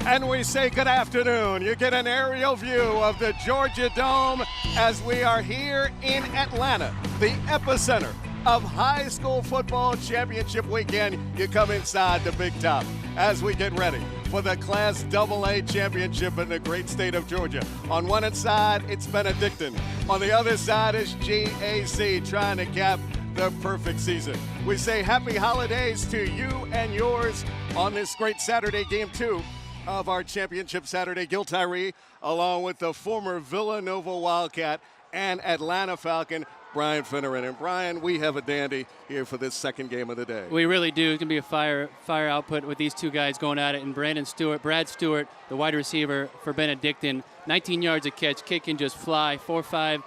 And we say good afternoon. You get an aerial view of the Georgia Dome as we are here in Atlanta, the epicenter of high school football championship weekend. You come inside the Big Top as we get ready for the Class AA championship in the great state of Georgia. On one side, it's Benedictine. On the other side is GAC trying to cap the perfect season. We say happy holidays to you and yours on this great Saturday, game 2 of our championship Saturday. Gil Tyree, along with the former Villanova Wildcat and Atlanta Falcon, Brian Finneran. And Brian, we have a dandy here for this second game of the day. We really do. It's going to be a fire output with these two guys going at it. And Brad Stewart, the wide receiver for Benedictine, 19 yards a catch, kick can just fly, 4.5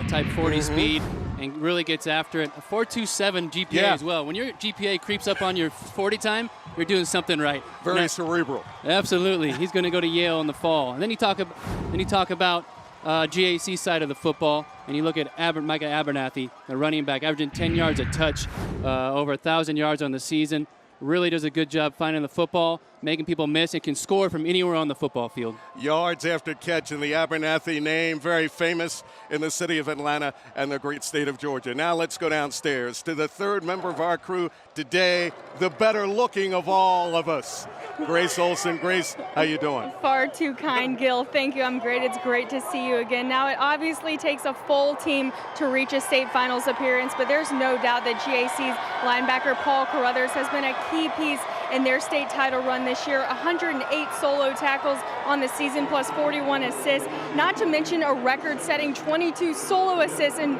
type 40 speed, and really gets after it. A 4.27 GPA as well. When your GPA creeps up on your 40 time, you're doing something right. Very cerebral. Absolutely. He's going to go to Yale in the fall. And then you talk about GAC side of the football, and you look at Micah Abernathy, the running back, averaging 10 yards a touch, over 1,000 yards on the season. Really does a good job finding the football, making people miss, and can score from anywhere on the football field. Yards after catch in the Abernathy name, very famous in the city of Atlanta and the great state of Georgia. Now let's go downstairs to the third member of our crew today, the better looking of all of us, Grace Olson. Grace, how you doing? Far too kind, Gil. Thank you. I'm great. It's great to see you again. Now, it obviously takes a full team to reach a state finals appearance, but there's no doubt that GAC's linebacker Paul Carruthers has been a key piece in their state title run this year. 108 solo tackles on the season, plus 41 assists. Not to mention a record-setting 22 solo assists and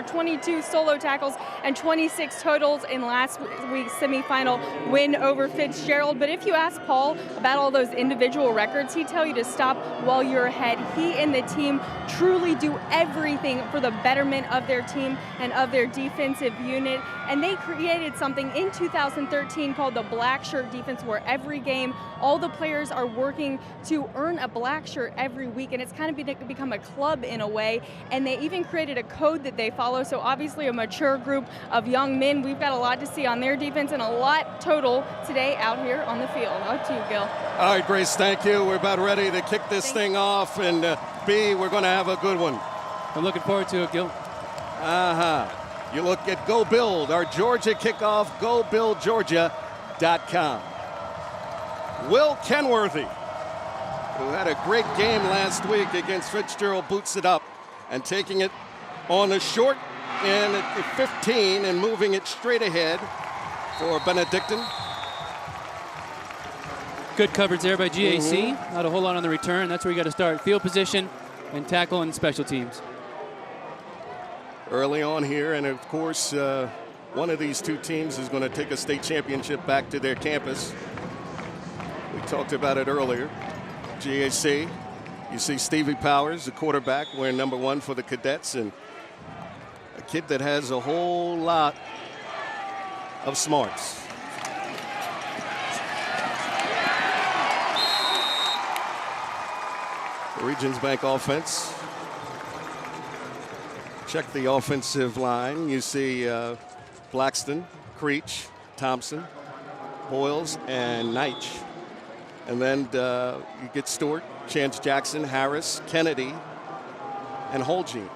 22 solo tackles and 26 totals in last week's semifinal win over Fitzgerald. But if you ask Paul about all those individual records, he'd tell you to stop while you're ahead. He and the team truly do everything for the betterment of their team and of their defensive unit. And they created something in 2013 called the Black Shirt Defense, where every game, all the players are working to earn a black shirt every week. And it's kind of become a club in a way. And they even created a code that they follow. So obviously a mature group of young men. We've got a lot to see on their defense and a lot total today out here on the field. Up to you, Gil. All right, Grace, thank you. We're about ready to kick this thing off. And B, we're going to have a good one. I'm looking forward to it, Gil. You look at Go Build, our Georgia kickoff, GoBuildGeorgia.com. Will Kenworthy, who had a great game last week against Fitzgerald, boots it up and taking it on the short and at the 15 and moving it straight ahead for Benedictine. Good coverage there by GAC. Not a whole lot on the return. That's where you got to start. Field position and tackle and special teams. Early on here, and of course, one of these two teams is going to take a state championship back to their campus. We talked about it earlier. GAC, you see Stevie Powers, the quarterback, wearing number 1 for the Cadets, and a kid that has a whole lot of smarts. The Regions Bank offense. Check the offensive line. You see Blackston, Creech, Thompson, Boyles, and Neich. And then you get Stewart, Chance Jackson, Harris, Kennedy, and Holgene.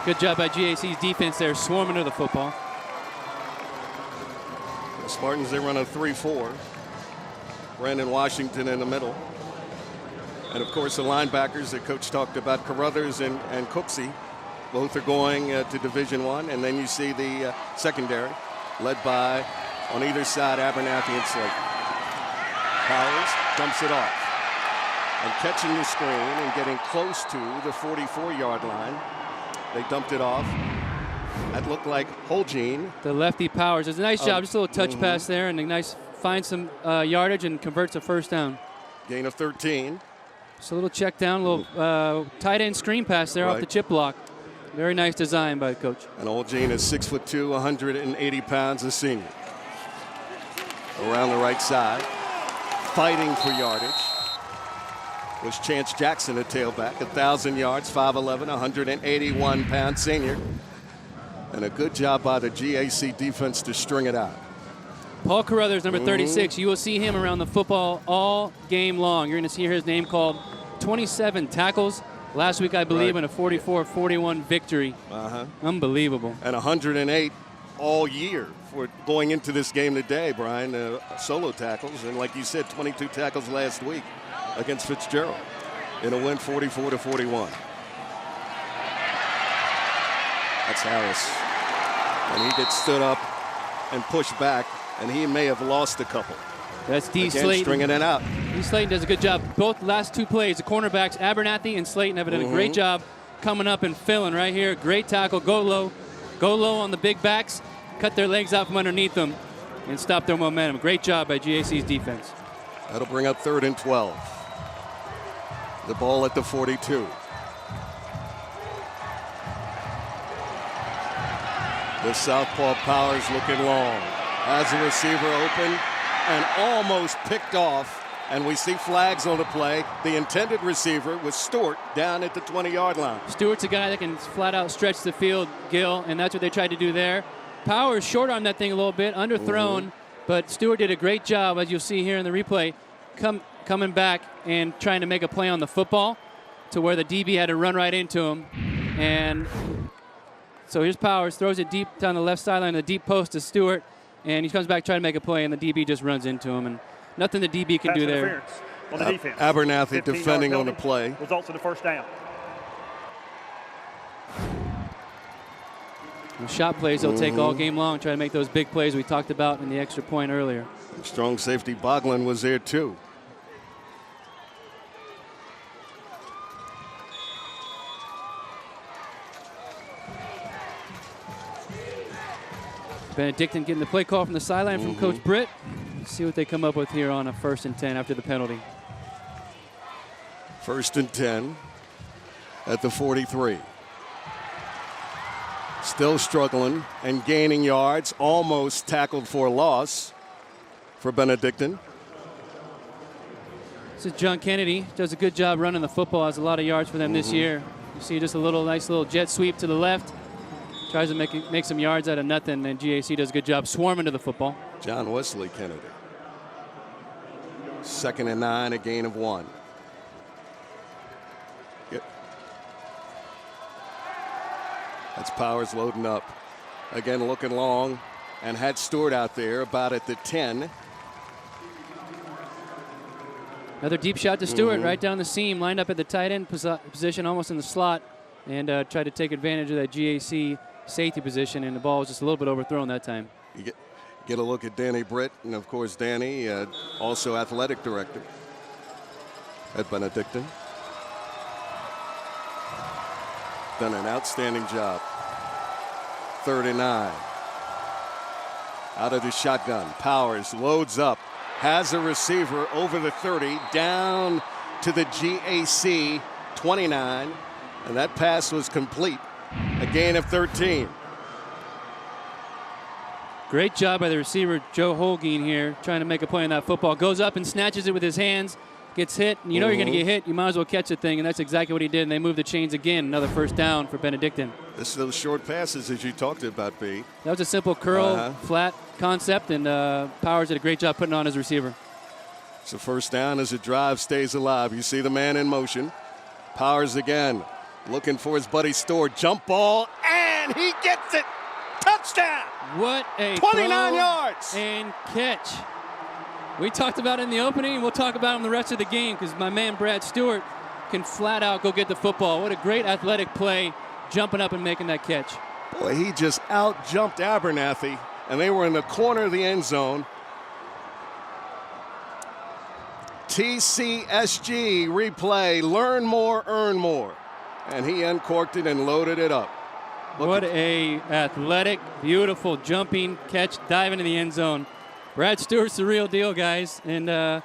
Good job by GAC's defense there, swarming to the football. The Spartans, they run a 3-4. Brandon Washington in the middle. And, of course, the linebackers that Coach talked about, Carruthers and Cooksey, both are going to Division I. And then you see the secondary, led by, on either side, Abernathy and Slate. Powers dumps it off. And catching the screen and getting close to the 44-yard line. They dumped it off. That looked like Holgene. The lefty Powers does a nice job. Just a little touch pass there, and a nice finds some yardage and converts a first down. Gain of 13. Just a little check down, a little tight end screen pass there off the chip block. Very nice design by the coach. And Holgene is 6'2", 180 pounds, a senior. Around the right side, fighting for yardage, was Chance Jackson, a tailback, 1,000 yards, 5'11", 181-pound senior. And a good job by the GAC defense to string it out. Paul Carruthers, number 36. You will see him around the football all game long. You're going to see his name called. 27 tackles last week, I believe, in a 44-41 victory. Unbelievable. And 108 all year for going into this game today, Brian. Solo tackles, and like you said, 22 tackles last week against Fitzgerald in a win 44-41. That's Harris. And he gets stood up and pushed back, and he may have lost a couple. That's D. Again, Slayton. Stringing it out. D. Slayton does a good job. Both last two plays, the cornerbacks, Abernathy and Slayton, have done a great job coming up and filling right here. Great tackle. Go low on the big backs, cut their legs out from underneath them, and stop their momentum. Great job by GAC's defense. That'll bring up 3rd and 12. The ball at the 42. The southpaw Powers looking long. Has a receiver open and almost picked off. And we see flags on the play. The intended receiver was Stewart down at the 20-yard line. Stewart's a guy that can flat out stretch the field, Gil, and that's what they tried to do there. Powers short-armed that thing a little bit, underthrown, but Stewart did a great job, as you'll see here in the replay, coming back and trying to make a play on the football to where the DB had to run right into him. And so here's Powers, throws it deep down the left sideline, the deep post to Stewart, and he comes back trying to make a play, and the DB just runs into him. And nothing the DB can do there. On the defense. Abernathy defending on the play. Results in the first down. The shot plays they'll take all game long, try to make those big plays we talked about in the extra point earlier. Strong safety Boglin was there too. Benedictine getting the play call from the sideline from Coach Britt. Let's see what they come up with here on a 1st and 10 after the penalty. 1st and 10 at the 43. Still struggling and gaining yards. Almost tackled for a loss for Benedictine. This is John Kennedy. Does a good job running the football. Has a lot of yards for them this year. You see just a nice little jet sweep to the left. Tries to make some yards out of nothing, and GAC does a good job swarming to the football. John Wesley Kennedy. 2nd and 9, a gain of 1. Yep. That's Powers loading up. Again, looking long, and had Stewart out there about at the 10. Another deep shot to Stewart right down the seam, lined up at the tight end position, almost in the slot, and tried to take advantage of that GAC safety position, and the ball was just a little bit overthrown that time. You get a look at Danny Britt, and of course Danny, also athletic director at Benedictine. Done an outstanding job. 3rd and 9. Out of the shotgun, Powers loads up, has a receiver over the 30, down to the GAC 29, and that pass was complete. A gain of 13. Great job by the receiver, Joe Holguin here, trying to make a play on that football. Goes up and snatches it with his hands, gets hit. And you know you're going to get hit, you might as well catch the thing, and that's exactly what he did, and they moved the chains again. Another 1st down for Benedictine. This is those short passes as you talked about, B. That was a simple curl, flat concept, and Powers did a great job putting on his receiver. It's a 1st down as the drive stays alive. You see the man in motion. Powers again, looking for his buddy Stewart. Jump ball, and he gets it. Touchdown! What a 29 yards and catch. We talked about it in the opening, and we'll talk about him the rest of the game because my man Brad Stewart can flat out go get the football. What a great athletic play, jumping up and making that catch. Boy, he just out-jumped Abernathy, and they were in the corner of the end zone. TCSG replay, learn more, earn more. And he uncorked it and loaded it up. What a athletic, beautiful jumping catch, diving in the end zone. Brad Stewart's the real deal, guys, and we're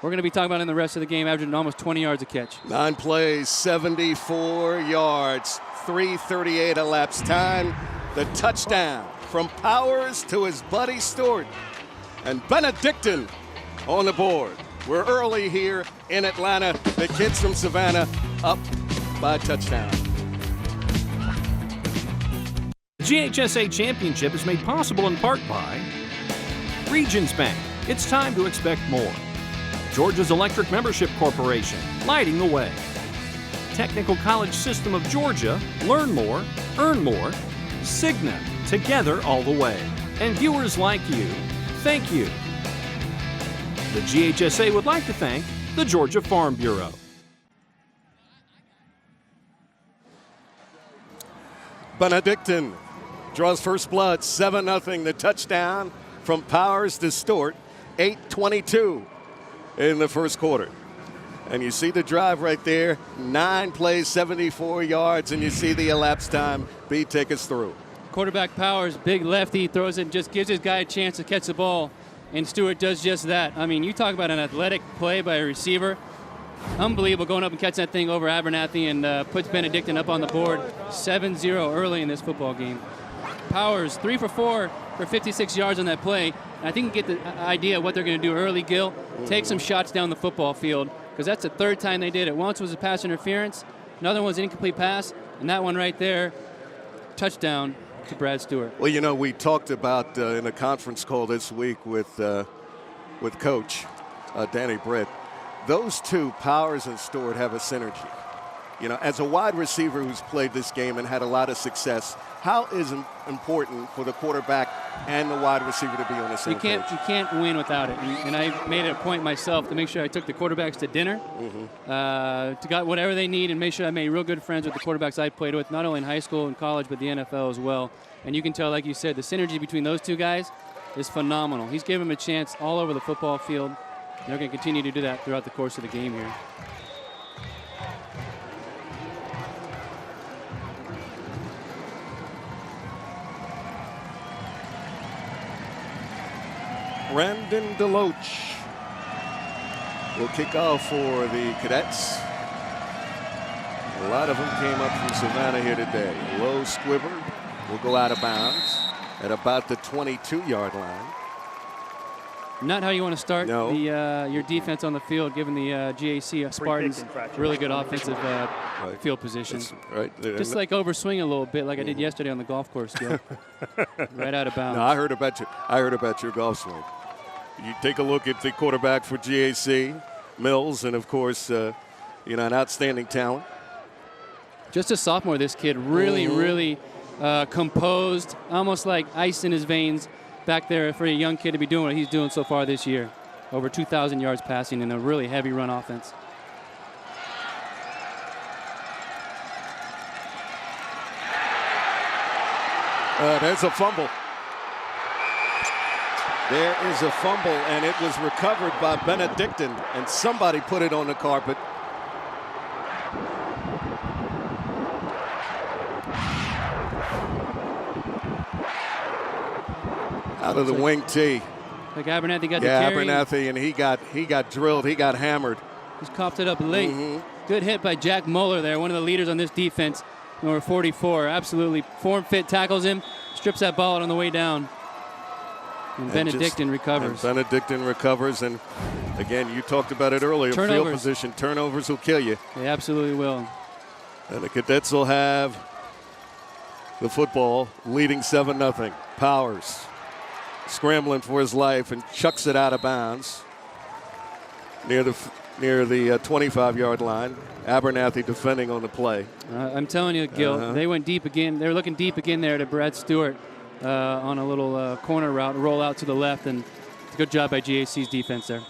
going to be talking about it in the rest of the game, averaging almost 20 yards a catch. 9 plays, 74 yards, 3:38 elapsed time. The touchdown from Powers to his buddy Stewart, and Benedictine on the board. We're early here in Atlanta. The kids from Savannah up by a touchdown. GHSA Championship is made possible in part by Regions Bank. It's time to expect more. Georgia's Electric Membership Corporation, lighting the way. Technical College System of Georgia, learn more, earn more. Cigna, together all the way. And viewers like you, thank you. The GHSA would like to thank the Georgia Farm Bureau. Benedictine draws first blood, 7-0, the touchdown from Powers to Stewart, 8:22 in the first quarter. And you see the drive right there, 9 plays, 74 yards, and you see the elapsed time. B, take us through. Quarterback Powers, big lefty, throws it and just gives his guy a chance to catch the ball, and Stewart does just that. I mean, you talk about an athletic play by a receiver. Unbelievable, going up and catching that thing over Abernathy and puts Benedictine up on the board 7-0 early in this football game. Powers, 3 for 4 for 56 yards on that play. And I think you get the idea of what they're going to do early, Gil. Take some shots down the football field, because that's the third time they did it. Once was a pass interference, another one was an incomplete pass, and that one right there, touchdown to Brad Stewart. Well, you know, we talked about in a conference call this week with Coach Danny Britt. Those two, Powers and Stewart, have a synergy. You know, as a wide receiver who's played this game and had a lot of success, how is it important for the quarterback and the wide receiver to be on the same page? You can't win without it. And I made it a point myself to make sure I took the quarterbacks to dinner, to got whatever they need, and make sure I made real good friends with the quarterbacks I played with, not only in high school and college, but the NFL as well. And you can tell, like you said, the synergy between those two guys is phenomenal. He's given them a chance all over the football field. They're going to continue to do that throughout the course of the game here. Brandon Deloach will kick off for the Cadets. A lot of them came up from Savannah here today. Low squibber will go out of bounds at about the 22-yard line. Not how you want to start No. your defense on the field, given the GAC Spartans really good offensive field position. Right. Just like overswing a little bit, like I did yesterday on the golf course, Gil. Right out of bounds. No, I heard about your golf swing. You take a look at the quarterback for GAC, Mills, and of course, an outstanding talent. Just a sophomore, this kid, really composed, almost like ice in his veins back there for a young kid to be doing what he's doing so far this year. Over 2,000 yards passing in a really heavy run offense. There's a fumble. There is a fumble, and it was recovered by Benedictine, and somebody put it on the carpet. Out of the wing tee. Like Abernathy got the carry. Abernathy, and he got drilled. He got hammered. He's coughed it up late. Good hit by Jack Muller there, one of the leaders on this defense, number 44. Absolutely form-fit, tackles him, strips that ball out on the way down. And Benedictine recovers. And Benedictine recovers, and again, you talked about it earlier. Turnovers. Field position, turnovers will kill you. They absolutely will. And the Cadets will have the football, leading 7-0. Powers scrambling for his life and chucks it out of bounds near the 25-yard line. Abernathy defending on the play. I'm telling you, Gil, they went deep again. They were looking deep again there to Brad Stewart on a little corner route, roll out to the left, and good job by GAC's defense there.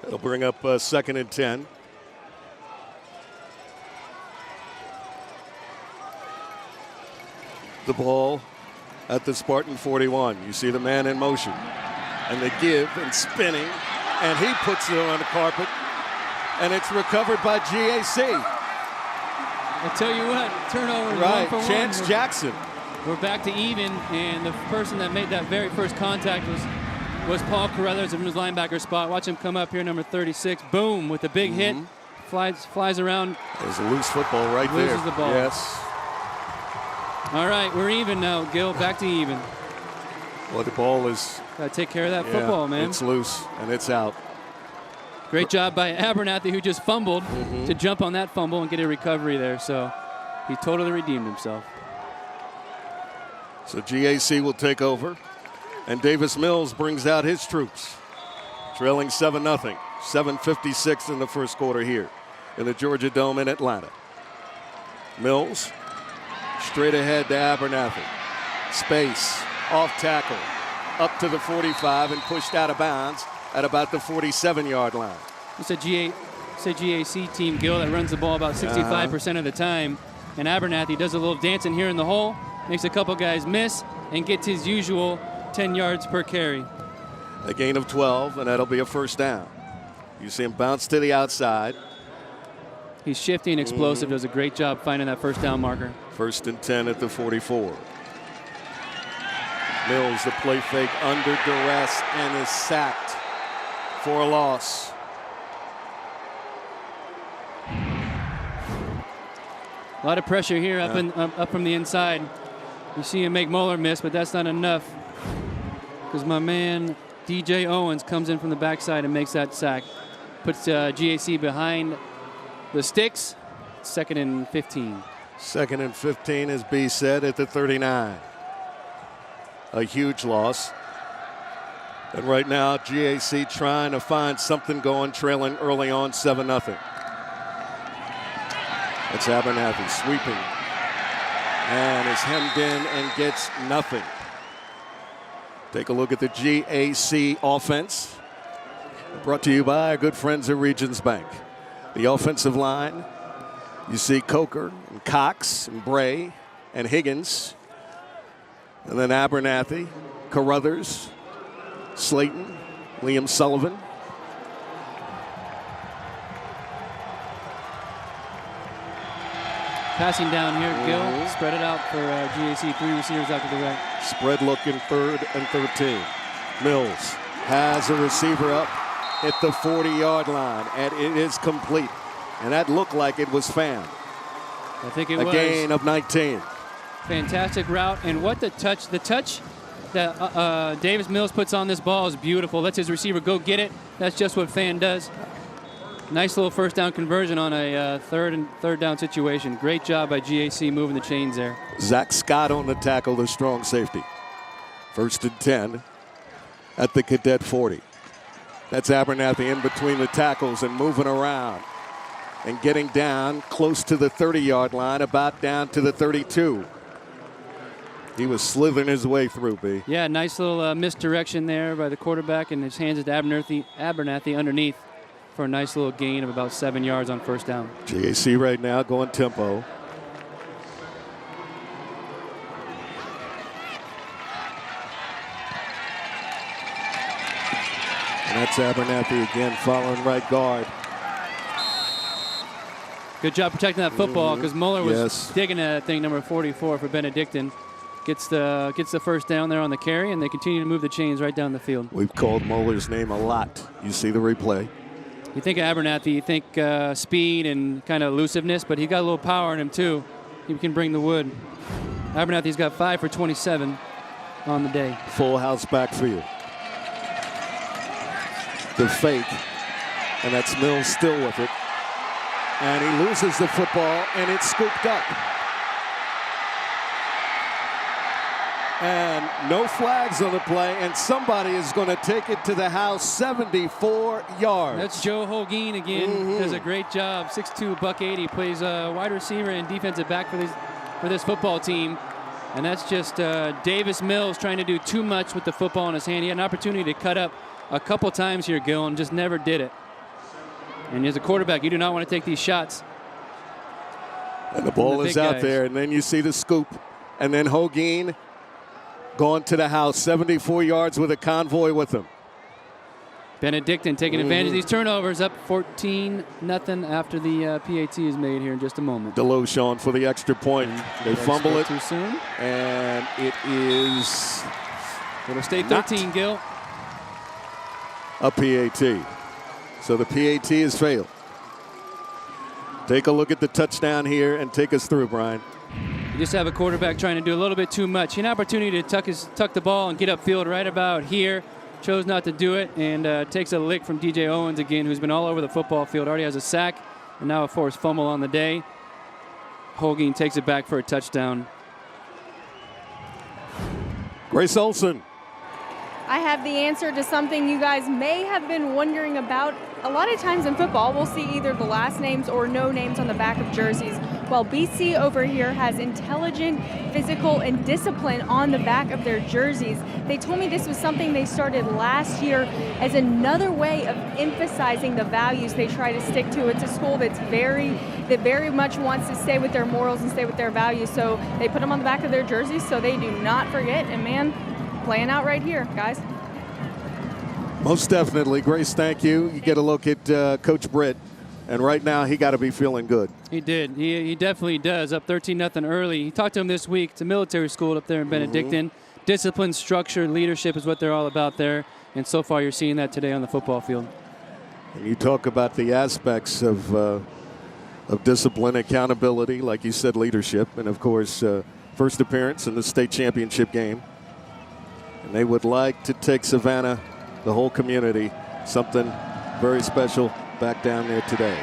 It'll bring up 2nd and 10. The ball at the Spartan 41. You see the man in motion. And they give and spinning. And he puts it on the carpet. And it's recovered by GAC. I tell you what, turnover. Right, 1 for Chance 1. Jackson. We're back to even, and the person that made that very first contact was Paul Carruthers from his linebacker spot. Watch him come up here, number 36. Boom, with a big hit. Flies around. There's a loose football right there. Loses the ball. Yes. All right, we're even now, Gil. Back to even. Well, the ball is... Got to take care of that football, man. It's loose, and it's out. Great job by Abernathy, who just fumbled, to jump on that fumble and get a recovery there. So he totally redeemed himself. So GAC will take over, and Davis Mills brings out his troops, trailing 7-0. 7:56 in the first quarter here in the Georgia Dome in Atlanta. Mills straight ahead to Abernathy. Space, off tackle, up to the 45 and pushed out of bounds at about the 47-yard line. It's a GAC team, Gil, that runs the ball about 65% of the time. And Abernathy does a little dancing here in the hole, makes a couple guys miss, and gets his usual 10 yards per carry. A gain of 12, and that'll be a first down. You see him bounce to the outside. He's shifty and explosive, does a great job finding that first down marker. 1st and 10 at the 44. Mills, the play fake under duress, and is sacked for a loss. A lot of pressure here up from the inside. You see him make Moeller miss, but that's not enough, because my man DJ Owens comes in from the backside and makes that sack. Puts GAC behind the sticks. 2nd and 15. 2nd and 15, as B said, at the 39. A huge loss. And right now, GAC trying to find something going, trailing early on 7-0. It's Abernathy sweeping and is hemmed in and gets nothing. Take a look at the GAC offense. Brought to you by our good friends at Regions Bank. The offensive line, you see Coker and Cox and Bray and Higgins. And then Abernathy, Carruthers, Slayton, Liam Sullivan. Passing down here, Gil. Spread it out for GAC. 3 receivers out to the right. Spread looking 3rd and 13. Mills has a receiver up at the 40-yard line, and it is complete. And that looked like it was Pham. I think it was. A gain of 19. Fantastic route, and what the touch that Davis Mills puts on this ball is beautiful. Lets his receiver go get it. That's just what Pham does. Nice little first down conversion on a third down situation. Great job by GAC moving the chains there. Zach Scott on the tackle, the strong safety. 1st and 10 at the Cadet 40. That's Abernathy in between the tackles and moving around and getting down close to the 30-yard line, about down to the 32. He was slithering his way through, B. Yeah, nice little misdirection there by the quarterback, and his hands at Abernathy underneath for a nice little gain of about 7 yards on first down. GAC right now going tempo. And that's Abernathy again following right guard. Good job protecting that football, because Mueller was Yes. digging at that thing, number 44 for Benedictine. Gets the first down there on the carry, and they continue to move the chains right down the field. We've called Moeller's name a lot. You see the replay. You think of Abernathy, you think speed and kind of elusiveness, but he got a little power in him too. He can bring the wood. Abernathy's got 5 for 27 on the day. Full house backfield. The fake, and that's Mills still with it. And he loses the football, and it's scooped up. And no flags on the play, and somebody is going to take it to the house, 74 yards. That's Joe Holguin again. Does a great job. 6'2", $180. Plays wide receiver and defensive back for this football team. And that's just Davis Mills trying to do too much with the football in his hand. He had an opportunity to cut up a couple times here, Gil, and just never did it. And as a quarterback, you do not want to take these shots. And the ball is out guys there, and then you see the scoop. And then Holguin going to the house, 74 yards with a convoy with him. Benedictine taking advantage of these turnovers, up 14-0 after the PAT is made here in just a moment. Deloche for the extra point. They fumble it. Too soon. And it is It'll stay 13, Gil. a PAT. So the PAT has failed. Take a look at the touchdown here and take us through, Brian. You just have a quarterback trying to do a little bit too much. An opportunity to tuck the ball and get upfield right about here. Chose not to do it, and takes a lick from DJ Owens again, who's been all over the football field. Already has a sack and now a forced fumble on the day. Holguin takes it back for a touchdown. Grace Olson. I have the answer to something you guys may have been wondering about. A lot of times in football, we'll see either the last names or no names on the back of jerseys, while BC over here has intelligent, physical, and discipline on the back of their jerseys. They told me this was something they started last year as another way of emphasizing the values they try to stick to. It's a school that very much wants to stay with their morals and stay with their values, so they put them on the back of their jerseys so they do not forget. And man, playing out right here, guys. Most definitely. Grace, thank you. You get a look at Coach Britt, and right now he got to be feeling good. He did. He definitely does. Up 13-0 early. He talked to him this week. It's a military school up there in Benedictine. Discipline, structure, leadership is what they're all about there. And so far you're seeing that today on the football field. And you talk about the aspects of discipline, accountability, like you said, leadership, and of course, first appearance in the state championship game. And they would like to take Savannah, the whole community, something very special back down there today.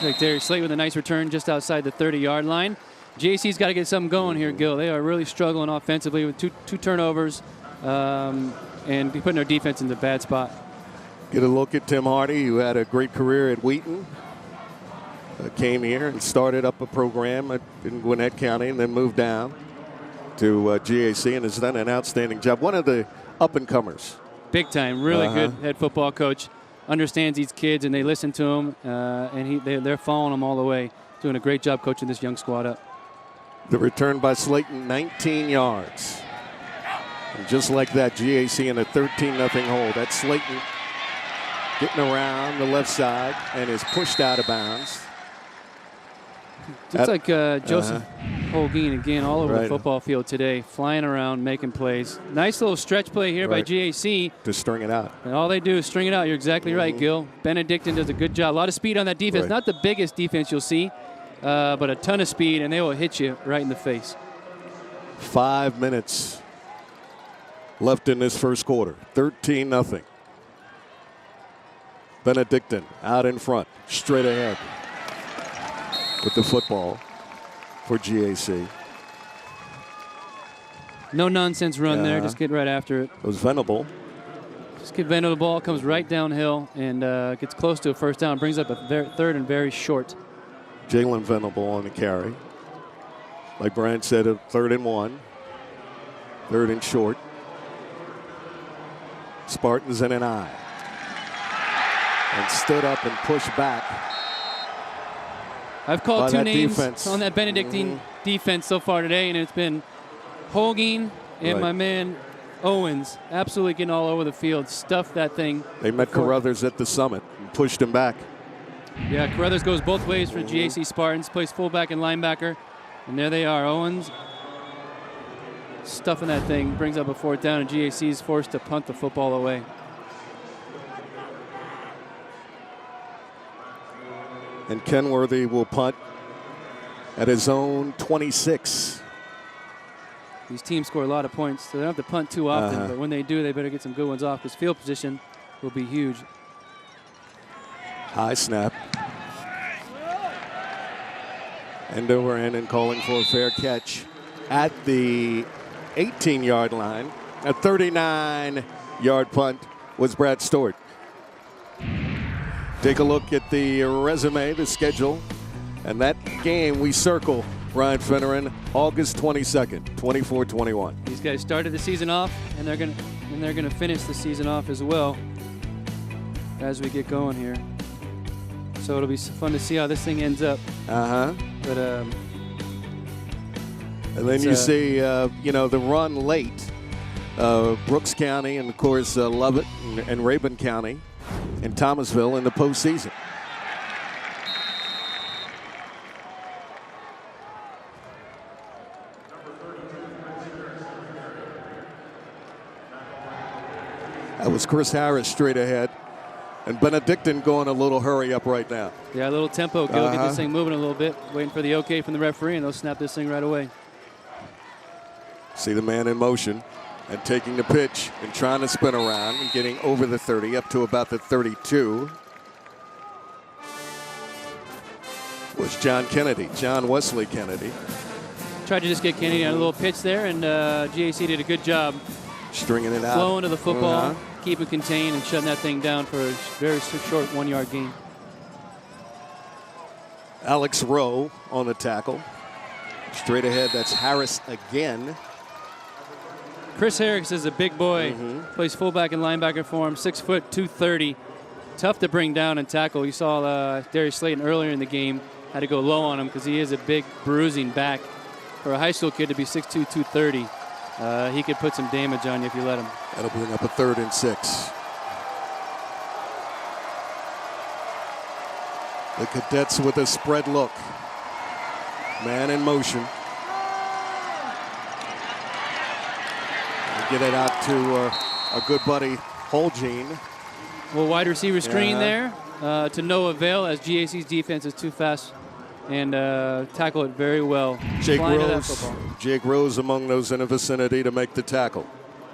Like Darius Slate with a nice return just outside the 30-yard line. JC's got to get something going here, Gil. They are really struggling offensively with two turnovers and putting their defense in the bad spot. Get a look at Tim Hardy, who had a great career at Wheaton. Came here and started up a program in Gwinnett County and then moved down to GAC and has done an outstanding job. One of the up-and-comers. Big time. Really good head football coach. Understands these kids, and they listen to him, and they're following him all the way. Doing a great job coaching this young squad up. The return by Slayton, 19 yards. And just like that, GAC in a 13-0 hole. That's Slayton getting around the left side and is pushed out of bounds. Looks like Joseph Holguin again all over the football field today, flying around, making plays. Nice little stretch play here by GAC. To string it out. And all they do is string it out. You're exactly right, Gil. Benedictine does a good job. A lot of speed on that defense. Not the biggest defense you'll see, but a ton of speed, and they will hit you right in the face. 5 minutes left in this first quarter. 13-0. Benedictine out in front, straight ahead with the football for GAC. No nonsense run there. Just get right after it. It was Venable. Just get Venable. The ball comes right downhill and gets close to a first down. Brings up a third and very short. Jalen Venable on the carry. Like Brian said, a 3rd and 1. 3rd and short. Spartans in an eye. And stood up and pushed back. I've called two names on that Benedictine defense so far today, and it's been Holguin and my man Owens absolutely getting all over the field, stuffed that thing. They met Carruthers at the summit and pushed him back. Yeah, Carruthers goes both ways for GAC Spartans, plays fullback and linebacker, and there they are. Owens stuffing that thing, brings up a 4th down, and GAC is forced to punt the football away. And Kenworthy will punt at his own 26. These teams score a lot of points, so they don't have to punt too often, but when they do, they better get some good ones off because field position will be huge. High snap. End over end and calling for a fair catch at the 18-yard line. A 39-yard punt was Brad Stewart. Take a look at the resume, the schedule, and that game we circle, Ryan Finneran, August 22nd, 24-21. These guys started the season off, and they're gonna finish the season off as well as we get going here. So it'll be fun to see how this thing ends up. But and then you see, the run late, Brooks County and of course Lovett and Rabun County. In Thomasville in the postseason. That was Chris Harris straight ahead. And Benedictine going a little hurry up right now. Yeah, a little tempo. Go get this thing moving a little bit. Waiting for the okay from the referee, and they'll snap this thing right away. See the man in motion. And taking the pitch and trying to spin around and getting over the 30 up to about the 32. was John Kennedy, John Wesley Kennedy. Tried to just get Kennedy on a little pitch there, and GAC did a good job Stringing it out. flowing to the football, Uh-huh. keeping contained, and shutting that thing down for a very short 1-yard gain. Alex Rowe on the tackle. Straight ahead, that's Harris again. Chris Harris is a big boy. Plays fullback and linebacker for him. 6 foot, 230. Tough to bring down and tackle. You saw Darius Slayton earlier in the game. Had to go low on him because he is a big bruising back. For a high school kid to be 6'2", 230, he could put some damage on you if you let him. That'll bring up a 3rd and 6. The Cadets with a spread look. Man in motion. Get it out to our good buddy Holgene. Well, wide receiver screen there to no avail as GAC's defense is too fast and tackle it very well. Jake Rose among those in the vicinity to make the tackle.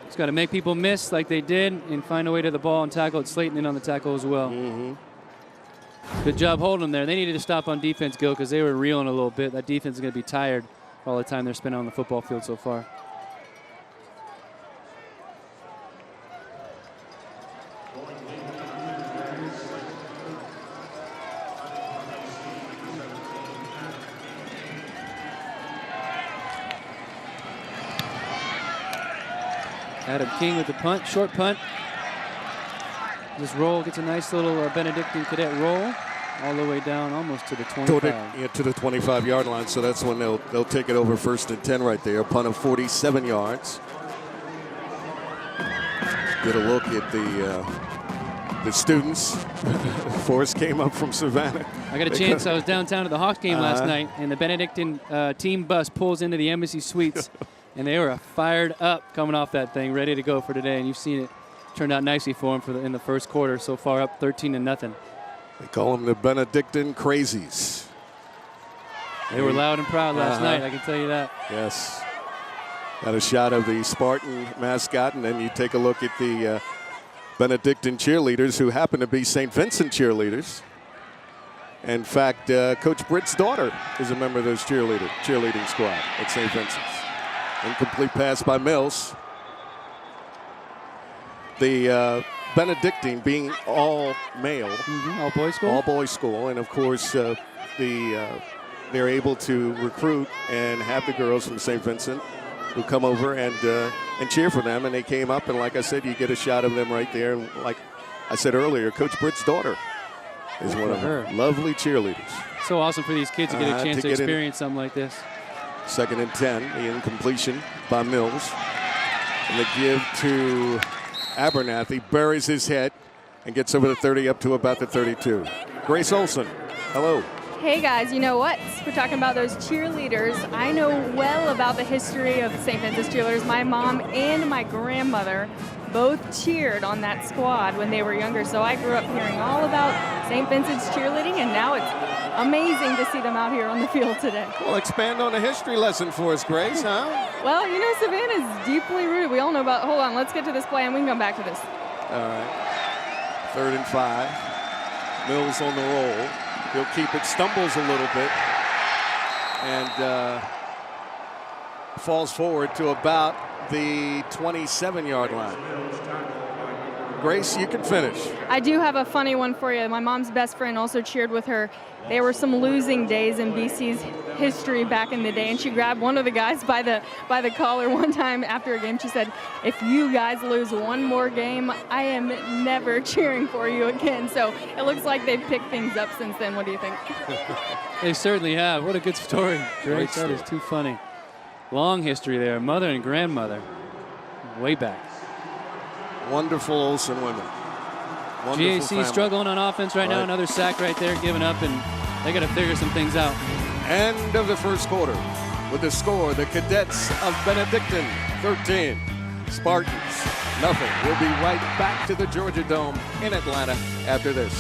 He's got to make people miss like they did and find a way to the ball and tackle it. Slayton in on the tackle as well. Good job holding them there. They needed to stop on defense, Gil, because they were reeling a little bit. That defense is going to be tired all the time they're spending on the football field so far. Adam King with the punt, short punt. This roll gets a nice little Benedictine Cadet roll all the way down almost to the 25. To the 25-yard line, so that's when they'll take it over 1st and 10 right there. A punt of 47 yards. Get a look at the students. Forrest came up from Savannah. I got a chance. I was downtown at the Hawks game last night, and the Benedictine team bus pulls into the Embassy Suites, and they were fired up coming off that thing, ready to go for today. And you've seen it turned out nicely for them in the first quarter. So far, up 13-0. They call them the Benedictine Crazies. They were loud and proud last night, I can tell you that. Yes. Got a shot of the Spartan mascot, and then you take a look at the Benedictine cheerleaders, who happen to be St. Vincent cheerleaders. In fact, Coach Britt's daughter is a member of those cheerleading squad at St. Vincent's. Incomplete pass by Mills. The Benedictine being all male. All boys school? All boys school. And of course, they're able to recruit and have the girls from St. Vincent who come over and cheer for them. And they came up, and like I said, you get a shot of them right there. And like I said earlier, Coach Britt's daughter is one of her lovely cheerleaders. So awesome for these kids to get a chance to experience something like this. 2nd and 10, the incompletion by Mills. And the give to Abernathy, buries his head and gets over the 30 up to about the 32. Grace Olson, hello. Hey guys, you know what? We're talking about those cheerleaders. I know well about the history of St. Vincent's cheerleaders. My mom and my grandmother both cheered on that squad when they were younger, so I grew up hearing all about St. Vincent's cheerleading, and now it's amazing to see them out here on the field today. Well, expand on the history lesson for us, Grace, huh? Well, you know, Savannah's deeply rooted. We all know about, hold on, let's get to this play and we can come back to this. All right. 3rd and 5. Mills on the roll. He'll keep it, stumbles a little bit, and falls forward to about the 27-yard line. Grace, you can finish. I do have a funny one for you. My mom's best friend also cheered with her. There were some losing days in BC's history back in the day, and she grabbed one of the guys by the collar one time after a game. She said, "If you guys lose one more game, I am never cheering for you again." So it looks like they've picked things up since then. What do you think? They certainly have. What a good story, Grace. That is too funny. Long history there, mother and grandmother, way back. Wonderful Olsen women. GAC family. struggling on offense right now. Another sack right there, giving up, and they got to figure some things out. End of the first quarter. With the score, the Cadets of Benedictine 13, Spartans nothing. We'll be right back to the Georgia Dome in Atlanta after this.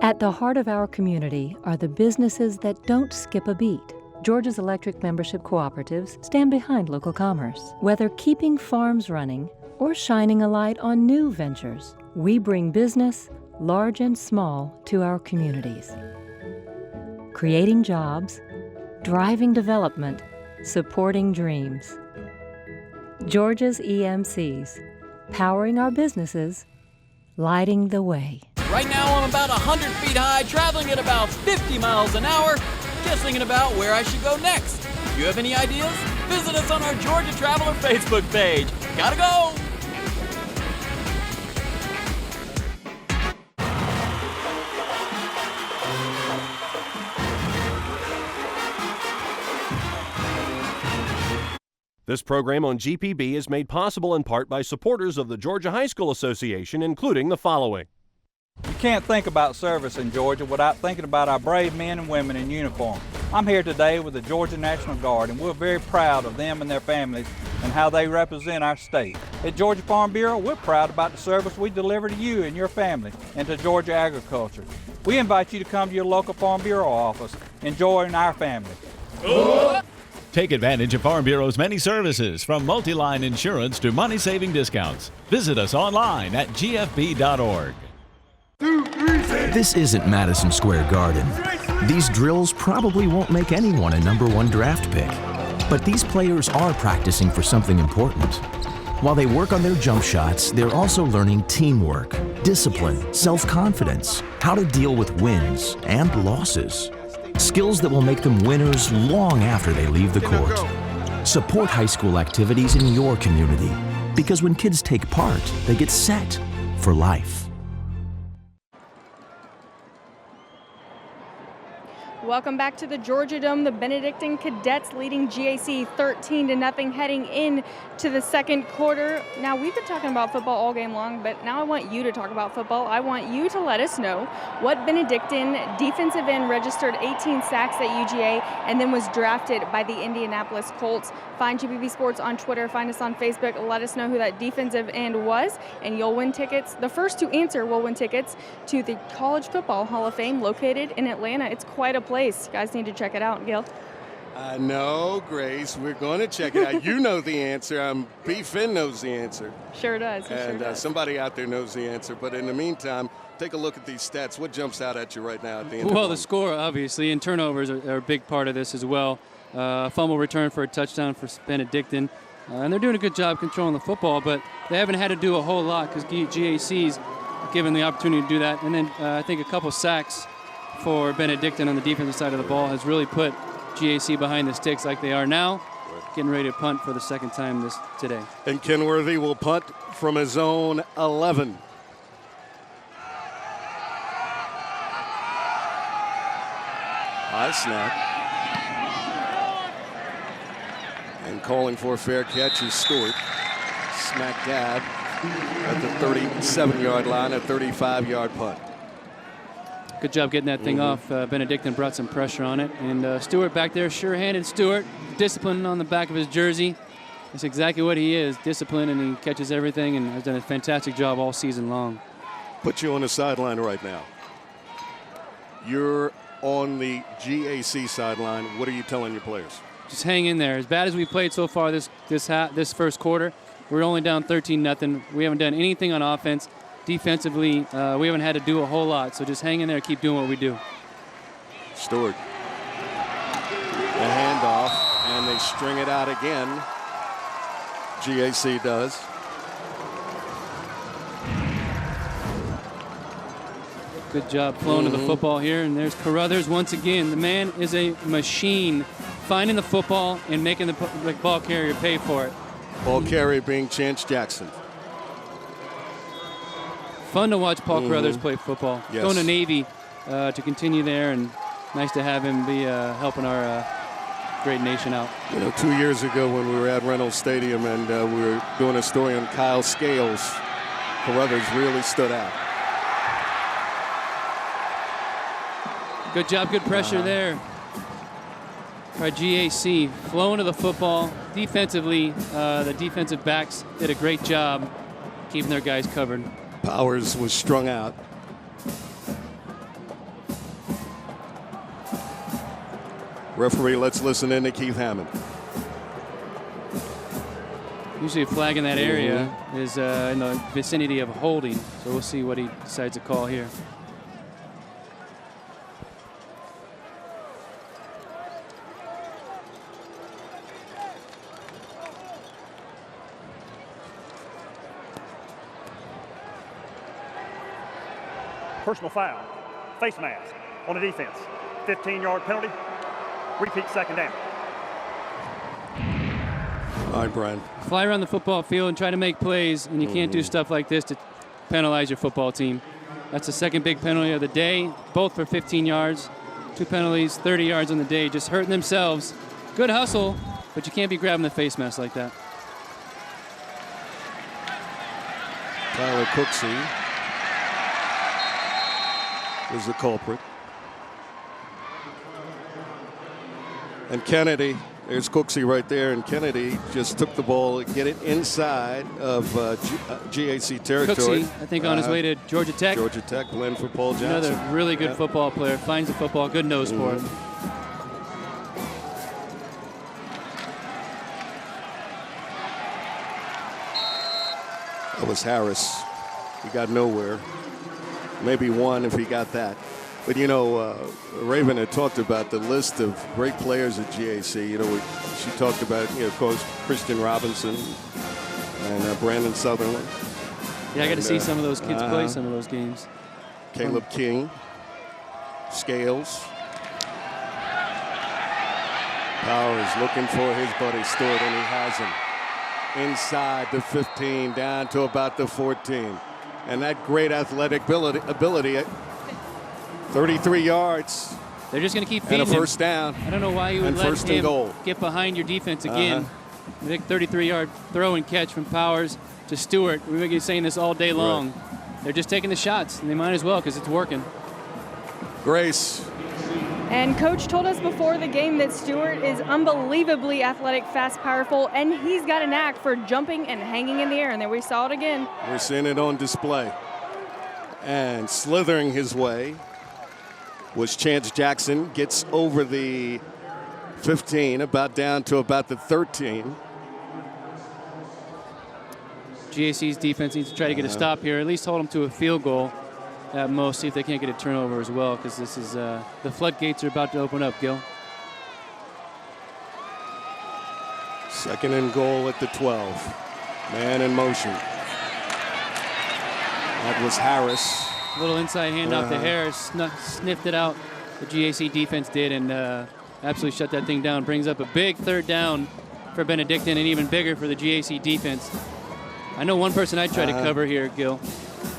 At the heart of our community are the businesses that don't skip a beat. Georgia's electric membership cooperatives stand behind local commerce, whether keeping farms running or shining a light on new ventures. we bring business, large and small, to our communities. Creating jobs, driving development, supporting dreams. Georgia's EMCs, powering our businesses, lighting the way. Right now I'm about 100 feet high, traveling at about 50 miles an hour, just thinking about where I should go next. If you have any ideas, visit us on our Georgia Traveler Facebook page. Gotta go! This program on GPB is made possible in part by supporters of the Georgia High School Association, including the following. You can't think about service in Georgia without thinking about our brave men and women in uniform. I'm here today with the Georgia National Guard, and we're very proud of them and their families and how they represent our state. At Georgia Farm Bureau, we're proud about the service we deliver to you and your family and to Georgia agriculture. We invite you to come to your local Farm Bureau office and join our family. Take advantage of Farm Bureau's many services, from multi-line insurance to money-saving discounts. Visit us online at gfb.org. This isn't Madison Square Garden. These drills probably won't make anyone a #1 draft pick. But these players are practicing for something important. While they work on their jump shots, they're also learning teamwork, discipline, self-confidence, how to deal with wins and losses. Skills that will make them winners long after they leave the court. Support high school activities in your community, because when kids take part, they get set for life. Welcome back to the Georgia Dome. The Benedictine Cadets leading GAC 13-0 heading in to the second quarter. Now, we've been talking about football all game long, but now I want you to talk about football. I want you to let us know what Benedictine defensive end registered 18 sacks at UGA and then was drafted by the Indianapolis Colts. Find GPB Sports on Twitter. Find us on Facebook. Let us know who that defensive end was, and you'll win tickets. The first to answer will win tickets to the College Football Hall of Fame located in Atlanta. It's quite a place. You guys need to check it out, Gil. I know, Grace. We're going to check it out. You know the answer. B. Finn knows the answer. Sure does. Somebody out there knows the answer. But in the meantime, take a look at these stats. What jumps out at you right now at the end? Well, the score, obviously, and turnovers are a big part of this as well. Fumble return for a touchdown for Benedictine. And they're doing a good job controlling the football, but they haven't had to do a whole lot because GAC's given the opportunity to do that. And then I think a couple sacks for Benedictine on the defensive side of the ball has really put GAC behind the sticks like they are now, getting ready to punt for the second time today. And Kenworthy will punt from his own 11. High snap. And calling for a fair catch is Stewart. Smack dab at the 37-yard line, a 35-yard punt. Good job getting that thing off. Benedictine brought some pressure on it. And Stewart back there, sure-handed Stewart, discipline on the back of his jersey. That's exactly what he is, discipline, and he catches everything and has done a fantastic job all season long. Put you on the sideline right now. You're on the GAC sideline. What are you telling your players? Just hang in there. As bad as we played so far this first quarter, we're only down 13-0. We haven't done anything on offense. Defensively, we haven't had to do a whole lot, so just hang in there and keep doing what we do. Stewart. The handoff, and they string it out again. GAC does. Good job flowing to the football here, and there's Carruthers once again. The man is a machine, finding the football and making the ball carrier pay for it. Ball carrier being Chance Jackson. Fun to watch Paul Carruthers play football. Yes. Going to Navy to continue there, and nice to have him be helping our great nation out. 2 years ago when we were at Reynolds Stadium and we were doing a story on Kyle Scales, Carruthers really stood out. Good job, good pressure there by GAC. Flowing to the football. Defensively, the defensive backs did a great job keeping their guys covered. Powers was strung out. Referee, let's listen in to Keith Hammond. Usually a flag in that area is in the vicinity of holding. So we'll see what he decides to call here. Personal foul, face mask on the defense. 15-yard penalty, repeat second down. All right, Brian. Fly around the football field and try to make plays, and you can't do stuff like this to penalize your football team. That's the second big penalty of the day, both for 15 yards. 2 penalties, 30 yards on the day, just hurting themselves. Good hustle, but you can't be grabbing the face mask like that. Tyler Cooksey is the culprit. And Kennedy, there's Cooksey right there, and Kennedy just took the ball and get it inside of GAC territory. Cooksey, I think on his way to Georgia Tech. Georgia Tech, blend for Paul Johnson. Another really good football player, finds the football, good nose for it. That was Harris. He got nowhere. Maybe one if he got that. But, you know, Raven had talked about the list of great players at GAC. You know, she talked about, you know, of course, Christian Robinson and Brandon Sutherland. Yeah, I got to see some of those kids play some of those games. Caleb King, Scales. Powers looking for his buddy Stewart, and he has him. Inside the 15, down to about the 14. And that great athletic ability 33 yards. They're just going to keep feeding and a first down. I don't know why you would let him get behind your defense again. Big 33-yard throw and catch from Powers to Stewart. We've been saying this all day long. Right. They're just taking the shots, and they might as well because it's working. Grace. And Coach told us before the game that Stewart is unbelievably athletic, fast, powerful, and he's got a knack for jumping and hanging in the air. And then we saw it again. We're seeing it on display. And slithering his way was Chance Jackson. Gets over the 15, about down to about the 13. GAC's defense needs to try to get a stop here, at least hold them to a field goal at most, see if they can't get a turnover as well, because this is the floodgates are about to open up, Gil. Second and goal at the 12. Man in motion. That was Harris. A little inside handoff to Harris, sniffed it out. The GAC defense did, and absolutely shut that thing down. Brings up a big third down for Benedictine, and even bigger for the GAC defense. I know one person I'd try to cover here, Gil.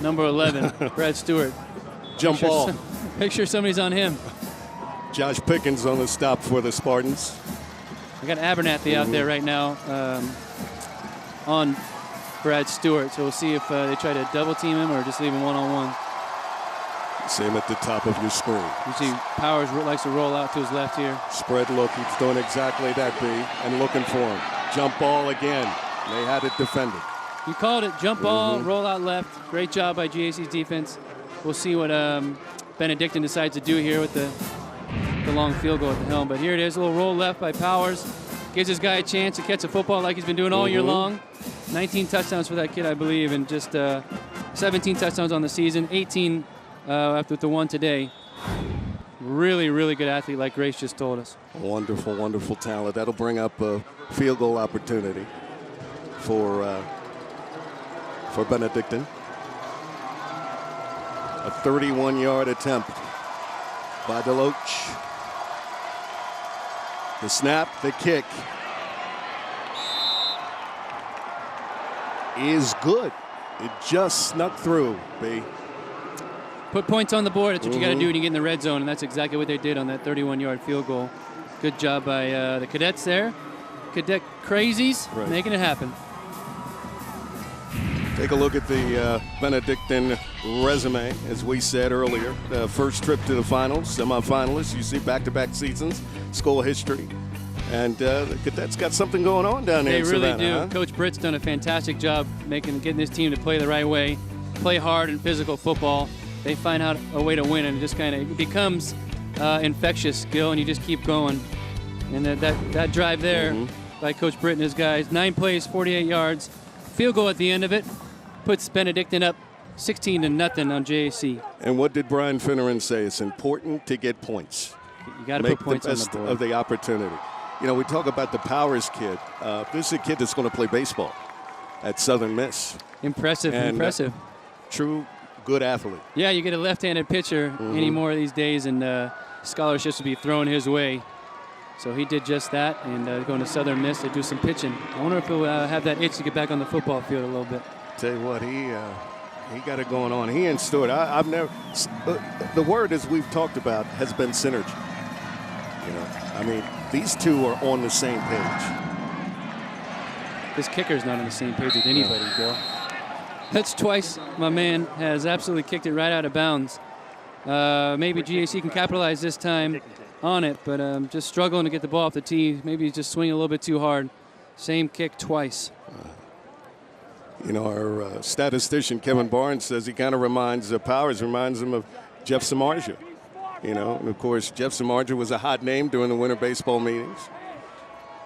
Number 11, Brad Stewart. Jump ball. Make sure somebody's on him. Josh Pickens on the stop for the Spartans. I got Abernathy out there right now on Brad Stewart, so we'll see if they try to double team him or just leave him one-on-one. See him at the top of your screen. You see Powers likes to roll out to his left here. Spread look, he's doing exactly that, B, and looking for him. Jump ball again. They had it defended. You called it. Jump ball, roll out left. Great job by GAC's defense. We'll see what Benedictine decides to do here with the long field goal at the helm. But here it is, a little roll left by Powers. Gives this guy a chance to catch a football like he's been doing all year long. 19 touchdowns for that kid, I believe, and just 17 touchdowns on the season, 18 after the one today. Really, really good athlete, like Grace just told us. Wonderful, wonderful talent. That'll bring up a field goal opportunity for Benedictine. A 31-yard attempt by Deloach. The snap, the kick is good. It just snuck through, B. Put points on the board. That's what you got to do when you get in the red zone, and that's exactly what they did on that 31-yard field goal. Good job by the cadets there. Cadet crazies, making it happen. Take a look at the Benedictine resume, as we said earlier. The first trip to the finals, semifinalists. You see back-to-back seasons, school history. And the Cadets got something going on down there in Savannah. They really do. Coach Britt's done a fantastic job getting this team to play the right way, play hard and physical football. They find out a way to win, and it just kind of becomes infectious, Gil, and you just keep going. And that drive there, by Coach Britt and his guys. 9 plays, 48 yards. Field goal at the end of it puts Benedictine up 16-0 on JAC. And what did Brian Finneran say? It's important to get points. You got to put points on the board. Of the opportunity. You know, we talk about the Powers kid. This is a kid that's going to play baseball at Southern Miss. Impressive. True good athlete. Yeah, you get a left-handed pitcher anymore these days, and scholarships will be thrown his way. So he did just that, and going to Southern Miss to do some pitching. I wonder if he'll have that itch to get back on the football field a little bit. Tell you what, he got it going on. He and Stewart, I've never. The word, as we've talked about, has been synergy. You know, I mean, these two are on the same page. This kicker's not on the same page with anybody, Bill. That's twice. My man has absolutely kicked it right out of bounds. Maybe GAC can capitalize this time on it, but just struggling to get the ball off the tee. Maybe he's just swinging a little bit too hard. Same kick twice. You know, our statistician Kevin Barnes says he kind of Powers reminds him of Jeff Samardzija. You know, and of course Jeff Samardzija was a hot name during the winter baseball meetings.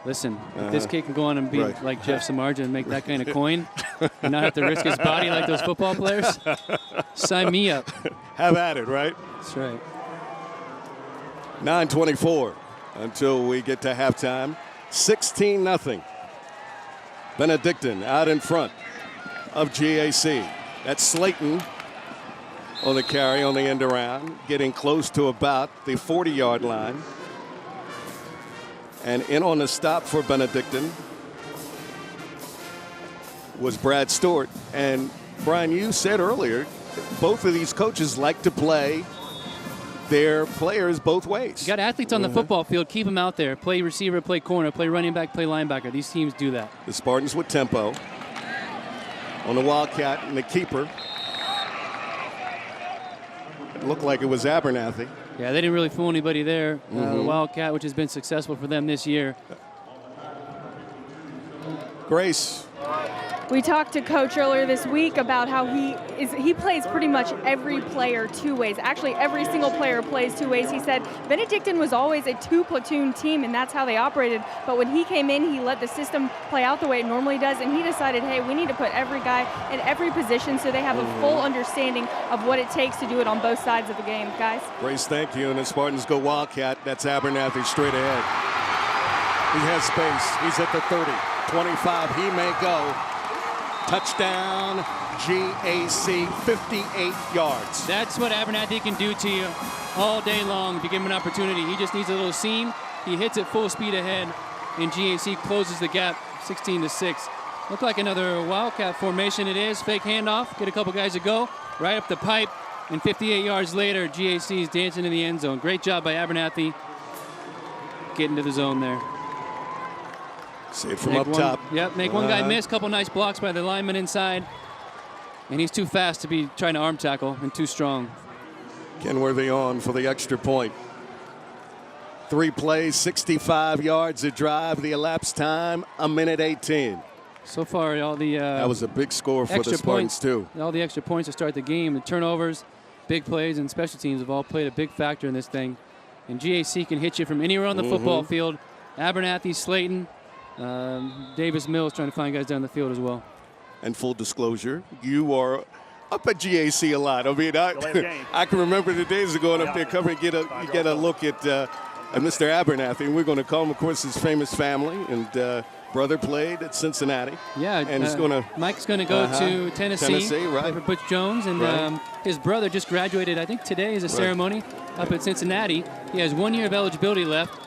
Listen, if this kid can go on and be like Jeff Samardzija and make that kind of coin and not have to risk his body like those football players, sign me up. Have at it, right? That's right. 9:24 until we get to halftime. 16-0. Benedictine out in front of GAC. That's Slayton on the carry on the end around, getting close to about the 40-yard line. And in on the stop for Benedictine was Brad Stewart. And Brian, you said earlier, both of these coaches like to play their players both ways. You got athletes on the football field, keep them out there. Play receiver, play corner, play running back, play linebacker. These teams do that. The Spartans with tempo. On the Wildcat and the keeper. It looked like it was Abernathy. Yeah, they didn't really fool anybody there. The Wildcat, which has been successful for them this year. Grace. We talked to Coach earlier this week about how he plays pretty much every player 2 ways. Actually, every single player plays 2 ways. He said Benedictine was always a 2-platoon team, and that's how they operated. But when he came in, he let the system play out the way it normally does, and he decided, hey, we need to put every guy in every position so they have a full understanding of what it takes to do it on both sides of the game. Guys? Grace, thank you. And the Spartans go Wildcat. That's Abernathy straight ahead. He has space. He's at the 30. 25, he may go. Touchdown, GAC, 58 yards. That's what Abernathy can do to you all day long if you give him an opportunity. He just needs a little seam. He hits it full speed ahead, and GAC closes the gap 16-6. Look like another Wildcat formation it is. Fake handoff, get a couple guys to go, right up the pipe, and 58 yards later, GAC is dancing in the end zone. Great job by Abernathy getting to the zone there. Save from up top. Yep, make one guy miss. Couple nice blocks by the lineman inside. And he's too fast to be trying to arm tackle and too strong. Kenworthy on for the extra point. 3 plays, 65 yards a drive. The elapsed time, 1:18. So far, all the that was a big score for the Spartans, too. All the extra points to start the game. The turnovers, big plays, and special teams have all played a big factor in this thing. And GAC can hit you from anywhere on the football field. Abernathy, Slayton, Davis Mills trying to find guys down the field as well. And full disclosure, you are up at GAC a lot. I mean, I can remember the days of going up there covering, get a look at Mr. Abernathy. And we're going to call him, of course, his famous family. And brother played at Cincinnati. Yeah, and Mike's going to go to Tennessee, right? For Butch Jones. And his brother just graduated, I think today is a ceremony up at Cincinnati. He has 1 year of eligibility left.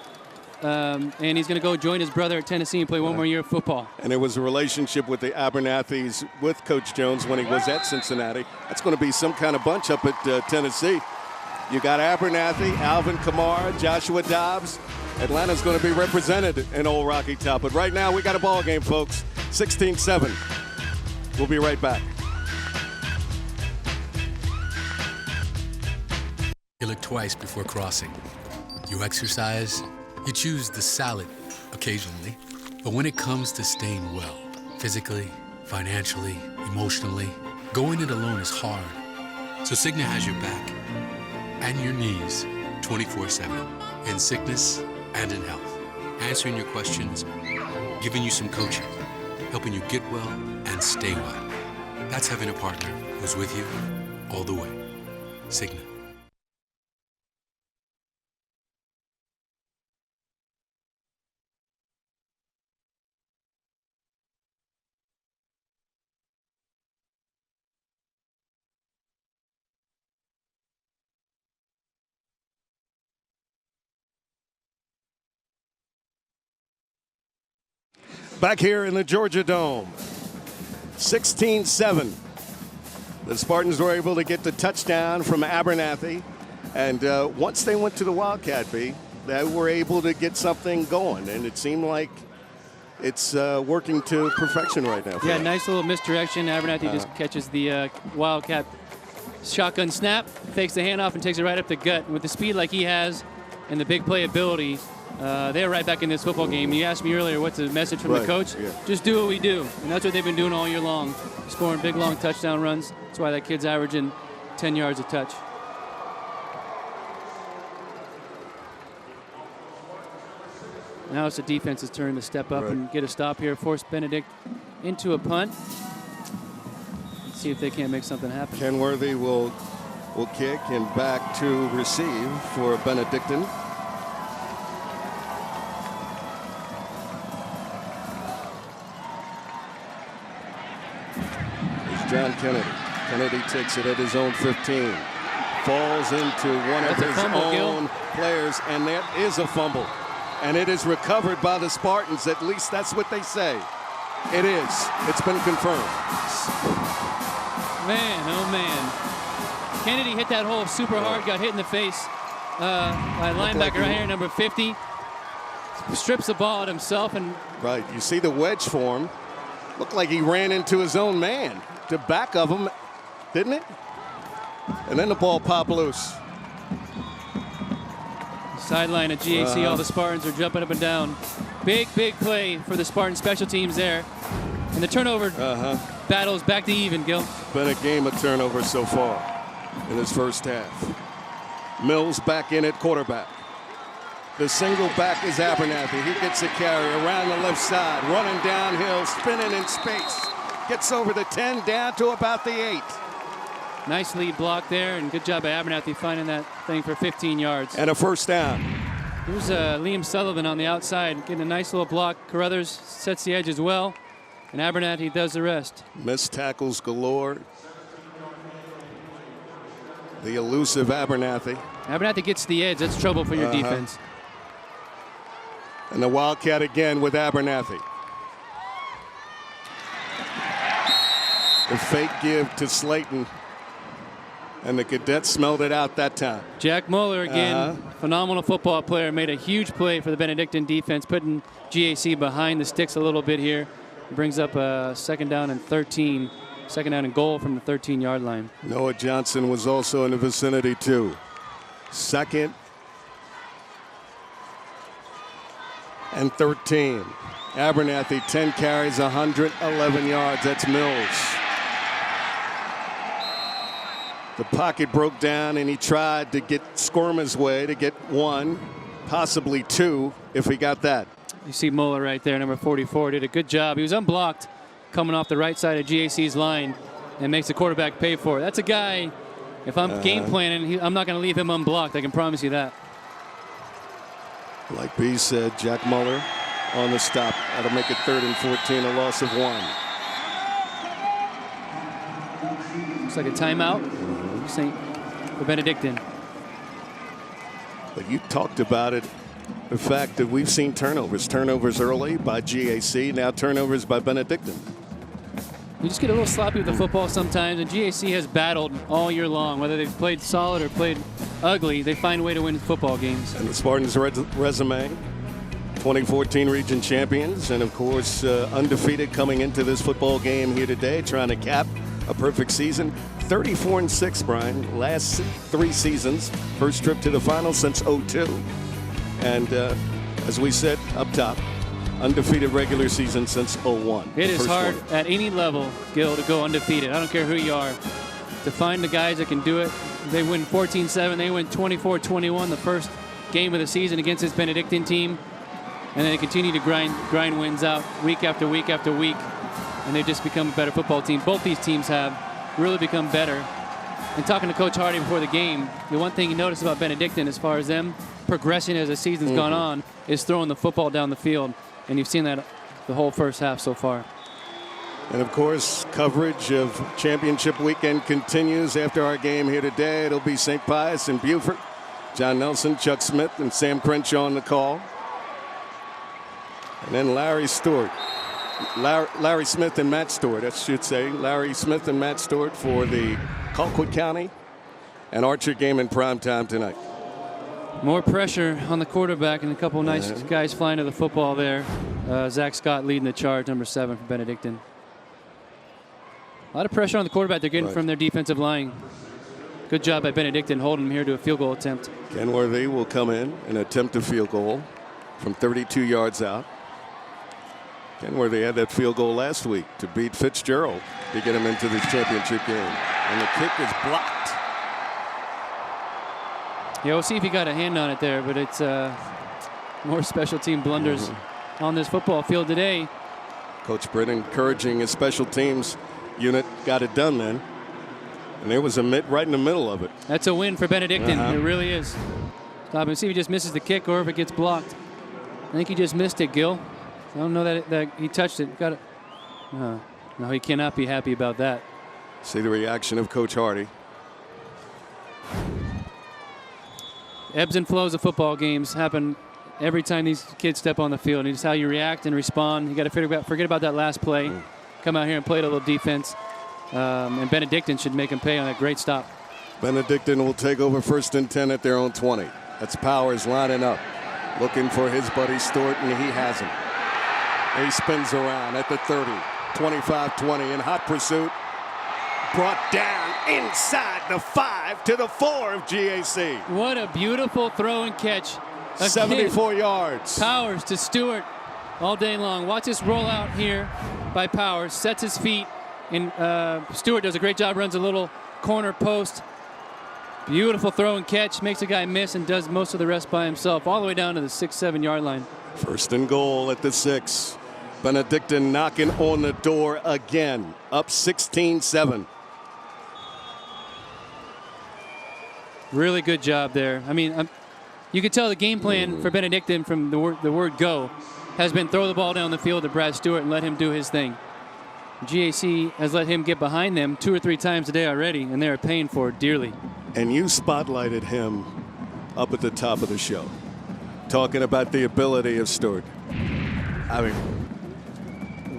And he's going to go join his brother at Tennessee and play one more year of football. And there was a relationship with the Abernathys with Coach Jones when he was at Cincinnati. That's going to be some kind of bunch up at Tennessee. You got Abernathy, Alvin Kamara, Joshua Dobbs. Atlanta's going to be represented in Old Rocky Top. But right now we got a ball game, folks. 16-7. We'll be right back. You look twice before crossing. You exercise. You choose the salad occasionally, but when it comes to staying well, physically, financially, emotionally, going it alone is hard. So Cigna has your back and your knees 24/7, in sickness and in health, answering your questions giving you some coaching, helping you get well and stay well. That's having a partner who's with you all the way. Cigna. Back here in the Georgia Dome, 16-7. The Spartans were able to get the touchdown from Abernathy. And once they went to the Wildcat B, they were able to get something going. And it seemed like it's working to perfection right now. Yeah, nice little misdirection. Abernathy just catches the Wildcat shotgun snap, fakes the handoff, and takes it right up the gut. And with the speed like he has and the big playability, they're right back in this football game. You asked me earlier what's the message from the coach. Yeah. Just do what we do. And that's what they've been doing all year long, scoring big, long touchdown runs. That's why that kid's averaging 10 yards a touch. Now it's the defense's turn to step up and get a stop here, force Benedict into a punt. Let's see if they can't make something happen. Kenworthy will kick and back to receive for Benedictine. John Kennedy. Kennedy takes it at his own 15. Falls into one of his own players, and that is a fumble. And it is recovered by the Spartans. At least that's what they say. It is. It's been confirmed. Man, oh man. Kennedy hit that hole super hard, got hit in the face by linebacker right here, number 50. Strips the ball at himself. And right, you see the wedge form. Looked like he ran into his own man. To back of him, didn't it? And then the ball popped loose. Sideline at GAC, all the Spartans are jumping up and down. Big play for the Spartan special teams there. And the turnover battle is back to even, Gil. Been a game of turnovers so far in this first half. Mills back in at quarterback. The single back is Abernathy. He gets a carry around the left side, running downhill, spinning in space. Gets over the 10, down to about the 8. Nice lead block there, and good job by Abernathy finding that thing for 15 yards. And a first down. Here's Liam Sullivan on the outside, getting a nice little block. Carruthers sets the edge as well, and Abernathy does the rest. Missed tackles galore. The elusive Abernathy. Abernathy gets the edge. That's trouble for your defense. And the Wildcat again with Abernathy. The fake give to Slayton. And the Cadets smelled it out that time. Jack Muller again, phenomenal football player, made a huge play for the Benedictine defense, putting GAC behind the sticks a little bit here. Brings up a second down and 13. Second down and goal from the 13-yard line. Noah Johnson was also in the vicinity too. Second and 13. Abernathy, 10 carries, 111 yards. That's Mills. The pocket broke down, and he tried to squirm his way to get one, possibly two, if he got that. You see Muller right there, number 44, did a good job. He was unblocked coming off the right side of GAC's line and makes the quarterback pay for it. That's a guy, if I'm game planning, I'm not going to leave him unblocked. I can promise you that. Like B said, Jack Muller on the stop. That'll make it 3rd and 14, a loss of 1. Looks like a timeout for Benedictine. But you talked about it, the fact that we've seen turnovers early by GAC, now turnovers by Benedictine. You just get a little sloppy with the football sometimes, and GAC has battled all year long. Whether they've played solid or played ugly, they find a way to win football games. And the Spartans' resume, 2014 region champions, and of course undefeated coming into this football game here today, trying to cap a perfect season. 34-6, Brian, last 3 seasons, first trip to the final since 02. And as we said up top, undefeated regular season since 01. It is hard at any level, Gil, to go undefeated. I don't care who you are. To find the guys that can do it. They win 14-7. They win 24-21 the first game of the season against this Benedictine team. and then they continue to grind wins out week after week after week, and they've just become a better football team. Both these teams have really become better. And talking to Coach Hardy before the game, the one thing you notice about Benedictine as far as them progressing as the season's gone on is throwing the football down the field, and you've seen that the whole first half so far. And of course, coverage of championship weekend continues after our game here today. It'll be St. Pius and Beaufort. John Nelson, Chuck Smith, and Sam Crenshaw on the call. And then Larry Stewart. Larry Smith and Matt Stewart, I should say. Larry Smith and Matt Stewart for the Colquitt County and Archer game in prime time tonight. More pressure on the quarterback and a couple nice guys flying to the football there. Zach Scott leading the charge, number 7 for Benedictine. A lot of pressure on the quarterback they're getting from their defensive line. Good job by Benedictine holding him here to a field goal attempt. Kenworthy will come in and attempt a field goal from 32 yards out. Kenworthy had that field goal last week to beat Fitzgerald to get him into this championship game. And the kick is blocked. Yeah, we'll see if he got a hand on it there, but it's more special team blunders on this football field today. Coach Britt encouraging his special teams unit, got it done then. And there was a mitt right in the middle of it. That's a win for Benedictine. It really is. Stop and see if he just misses the kick or if it gets blocked. I think he just missed it, Gil. I don't know that he touched it. Got it. No, he cannot be happy about that. See the reaction of Coach Hardy. Ebbs and flows of football games happen every time these kids step on the field. It's how you react and respond. You got to forget about that last play. Come out here and play a little defense. And Benedictine should make him pay on that great stop. Benedictine will take over 1st and 10 at their own 20. That's Powers lining up, looking for his buddy Stewart, and he has him. He spins around at the 30, 25-20 in hot pursuit. Brought down inside the 5 to the 4 of GAC. What a beautiful throw and catch. 74 yards. Powers to Stewart all day long. Watch this roll out here by Powers. Sets his feet, and Stewart does a great job, runs a little corner post. Beautiful throw and catch. Makes a guy miss and does most of the rest by himself all the way down to the 6-7 yard line. 1st and goal at the 6. Benedictine knocking on the door again. Up 16-7. Really good job there. I mean, you could tell the game plan for Benedictine from the word go has been throw the ball down the field to Brad Stewart and let him do his thing. GAC has let him get behind them 2 or 3 times today already, and they are paying for it dearly. And you spotlighted him up at the top of the show, talking about the ability of Stewart. I mean,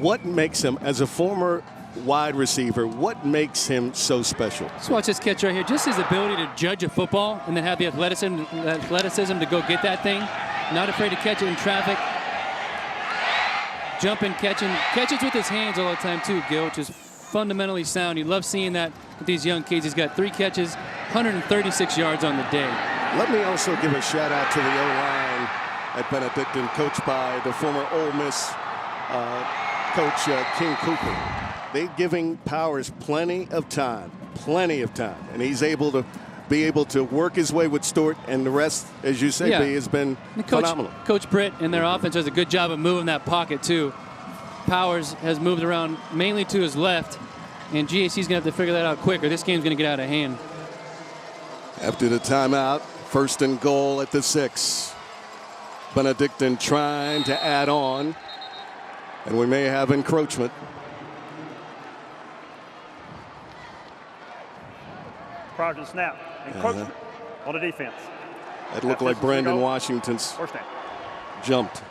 what makes him, as a former wide receiver, what makes him so special? Let's watch this catch right here. Just his ability to judge a football and then have the athleticism to go get that thing. Not afraid to catch it in traffic. Jumping, catches with his hands all the time too, Gil, which is fundamentally sound. You love seeing that with these young kids. He's got 3 catches, 136 yards on the day. Let me also give a shout out to the O-line at Benedictine, coached by the former Ole Miss coach King Cooper. They're giving Powers plenty of time, and he's able to work his way with Stewart, and the rest, as you say, has been phenomenal. Coach Britt and their offense does a good job of moving that pocket too. Powers has moved around mainly to his left, and GAC's going to have to figure that out quick, or this game's going to get out of hand. After the timeout, 1st and goal at the 6. Benedictine trying to add on, and we may have encroachment. Prior to the snap, encroachment on the defense. That looked like Brandon Washington's jumped.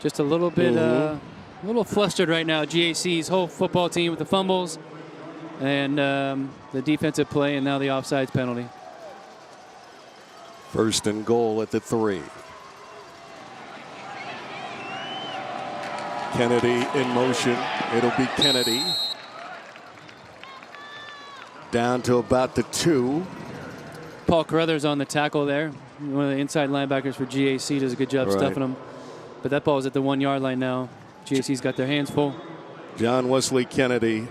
Just a little bit, a little flustered right now. GAC's whole football team with the fumbles and the defensive play, and now the offsides penalty. 1st and goal at the 3. Kennedy in motion. It'll be Kennedy. Down to about the 2. Paul Carruthers on the tackle there. One of the inside linebackers for GAC does a good job stuffing him. But that ball is at the 1 yard line now. GAC's got their hands full. John Wesley Kennedy,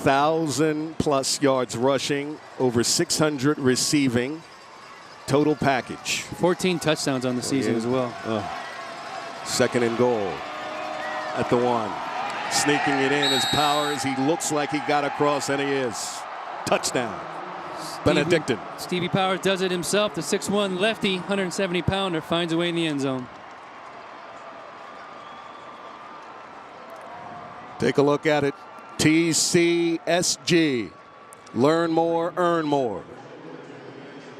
1,000+ yards rushing, over 600 receiving. total package. 14 touchdowns on the season as well. Second and goal at the 1. Sneaking it in is Powers. He looks like he got across, and he is. Touchdown. Benedictine. Stevie Powers does it himself. The 6'1 lefty, 170-pounder, finds a way in the end zone. Take a look at it. TCSG. Learn more, earn more.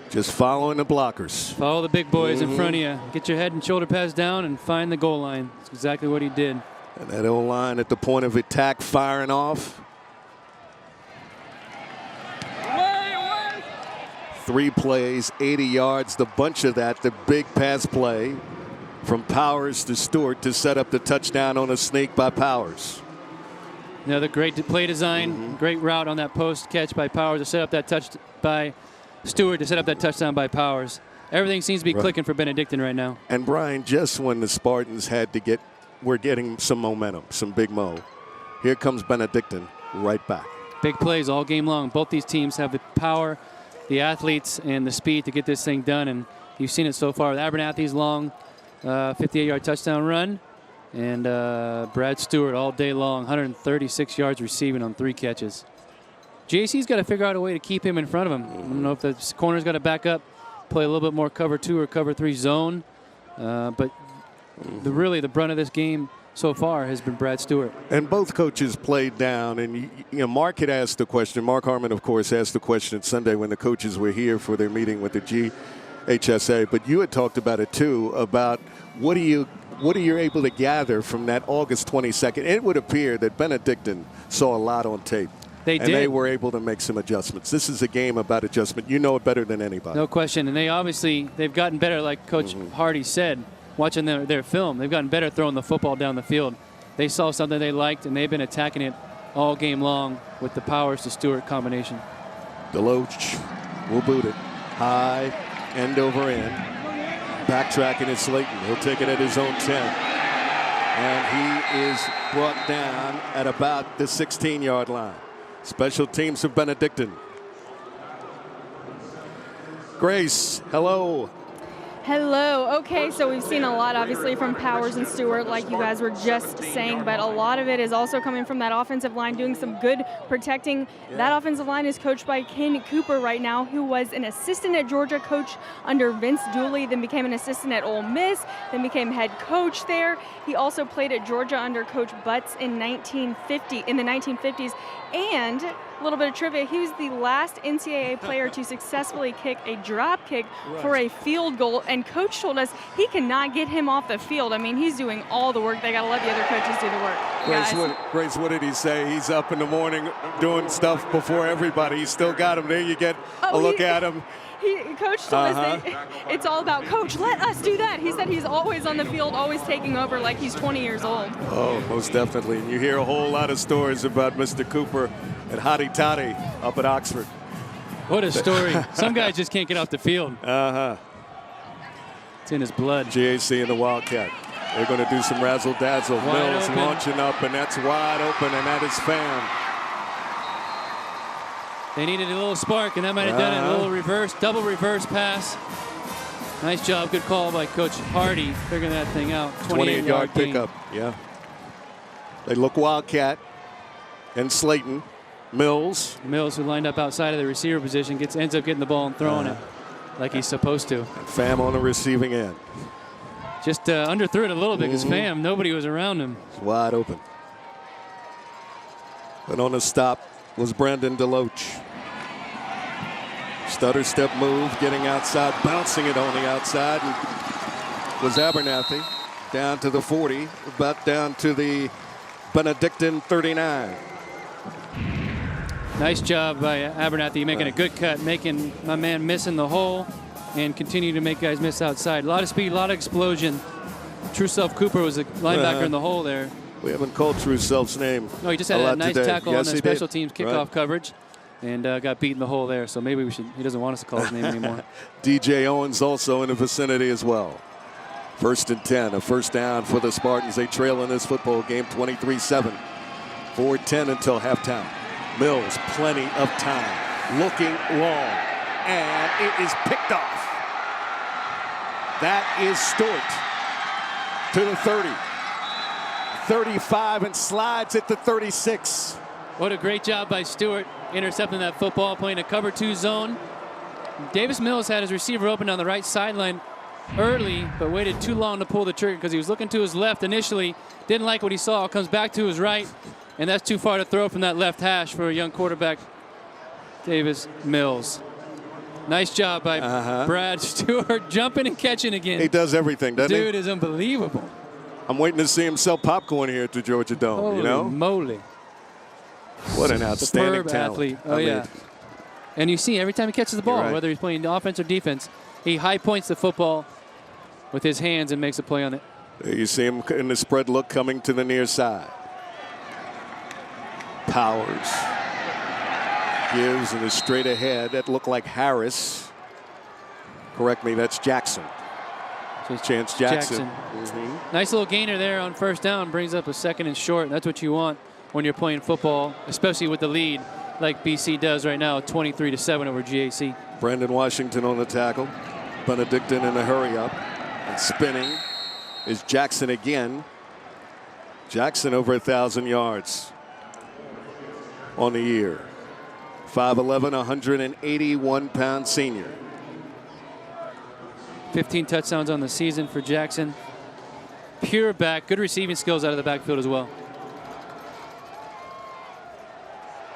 Just following the blockers. Follow the big boys in front of you. Get your head and shoulder pads down and find the goal line. That's exactly what he did. And that O-line at the point of attack firing off. 3 plays, 80 yards. The bunch of that, the big pass play from Powers to Stewart to set up the touchdown on a sneak by Powers. Another great play design, great route on that post catch by Powers to set up that touch by Stewart to set up that touchdown by Powers. Everything seems to be clicking for Benedictine right now. And Brian, just when the Spartans were getting some momentum, some big mo, here comes Benedictine right back. Big plays all game long. Both these teams have the power, the athletes, and the speed to get this thing done. And you've seen it so far with Abernathy's long 58-yard touchdown run. And Brad Stewart all day long, 136 yards receiving on 3 catches. JC's got to figure out a way to keep him in front of him. I don't know if the corner's got to back up, play a little bit more cover 2 or cover 3 zone. But really the brunt of this game so far has been Brad Stewart. And both coaches played down. And Mark had asked the question. Mark Harmon, of course, asked the question Sunday when the coaches were here for their meeting with the GHSA. But you had talked about it too, about what are you able to gather from that August 22nd? It would appear that Benedictine saw a lot on tape. They did. And they were able to make some adjustments. This is a game about adjustment. You know it better than anybody. No question. And they've gotten better, like Coach Hardy said, watching their film. They've gotten better throwing the football down the field. They saw something they liked, and they've been attacking it all game long with the Powers to Stewart combination. Deloach will boot it. High, end over end. Backtracking is Slayton. He'll take it at his own 10. And he is brought down at about the 16-yard line. Special teams for Benedictine. Grace, hello. Hello. Okay, so we've seen a lot, obviously, from Powers and Stewart, like you guys were just saying, but a lot of it is also coming from that offensive line doing some good protecting. Yeah. That offensive line is coached by Ken Cooper right now, who was an assistant at Georgia, coach under Vince Dooley, then became an assistant at Ole Miss, then became head coach there. He also played at Georgia under Coach Butts in the 1950s. And a little bit of trivia, he was the last NCAA player to successfully kick a drop kick for a field goal. And Coach told us he cannot get him off the field. I mean, he's doing all the work. They got to let the other coaches do the work. Grace, what did he say? He's up in the morning doing stuff before everybody. He's still got him there. You get a look at him. Coach told us that it's all about, Coach, let us do that. He said he's always on the field, always taking over like he's 20 years old. Oh, most definitely. And you hear a whole lot of stories about Mr. Cooper and Hotty Toddy up at Oxford. What a story. Some guys just can't get off the field. It's in his blood. GAC and the Wildcat. They're going to do some razzle-dazzle. Mills launching up, and that's wide open, and that is Pham. They needed a little spark, and that might have done it. A little double reverse pass. Nice job. Good call by Coach Hardy, figuring that thing out. 28-yard pickup. Yeah. They look Wildcat and Slayton. Mills, who lined up outside of the receiver position, ends up getting the ball and throwing it like he's supposed to. Pham on the receiving end. Just underthrew it a little bit because Pham, nobody was around him. It's wide open. But on the stop was Brandon Deloach. Stutter step move, getting outside, bouncing it on the outside. And was Abernathy down to the 40, about down to the Benedictine 39. Nice job by Abernathy making a good cut, making my man missing the hole and continue to make guys miss outside. A lot of speed, a lot of explosion. True Self Cooper was a linebacker in the hole there. We haven't called True Self's name. No, he just had a nice tackle on the special teams kickoff coverage and got beat in the hole there. So maybe he doesn't want us to call his name anymore. DJ Owens also in the vicinity as well. 1st and 10, a first down for the Spartans. They trail in this football game 23-7. 4:10 until halftime. Mills, plenty of time, looking long, and it is picked off. That is Stewart to the 30. 35 and slides at the 36. What a great job by Stewart intercepting that football, playing a cover 2 zone. Davis Mills had his receiver open on the right sideline early, but waited too long to pull the trigger because he was looking to his left initially. Didn't like what he saw. Comes back to his right, and that's too far to throw from that left hash for a young quarterback, Davis Mills. Nice job by Brad Stewart, jumping and catching again. He does everything, doesn't he? Dude is unbelievable. I'm waiting to see him sell popcorn here at the Georgia Dome. Holy you know, moly! What an outstanding Superb talent. athlete. Oh yeah. And you see every time he catches the ball, right. whether he's playing offense or defense, he high points the football with his hands and makes a play on it. There you see him in the spread look coming to the near side. Powers gives and is straight ahead. That looked like Harris. Correct me, that's Jackson. Chance Jackson. Nice little gainer there on first down. Brings up a 2nd and short. That's what you want when you're playing football, especially with the lead like BC does right now, 23-7 over GAC. Brandon Washington on the tackle. Benedictine in a hurry up. And spinning is Jackson again. Jackson over 1,000 yards on the year. 5'11", 181-pound senior. 15 touchdowns on the season for Jackson. Pure back, good receiving skills out of the backfield as well.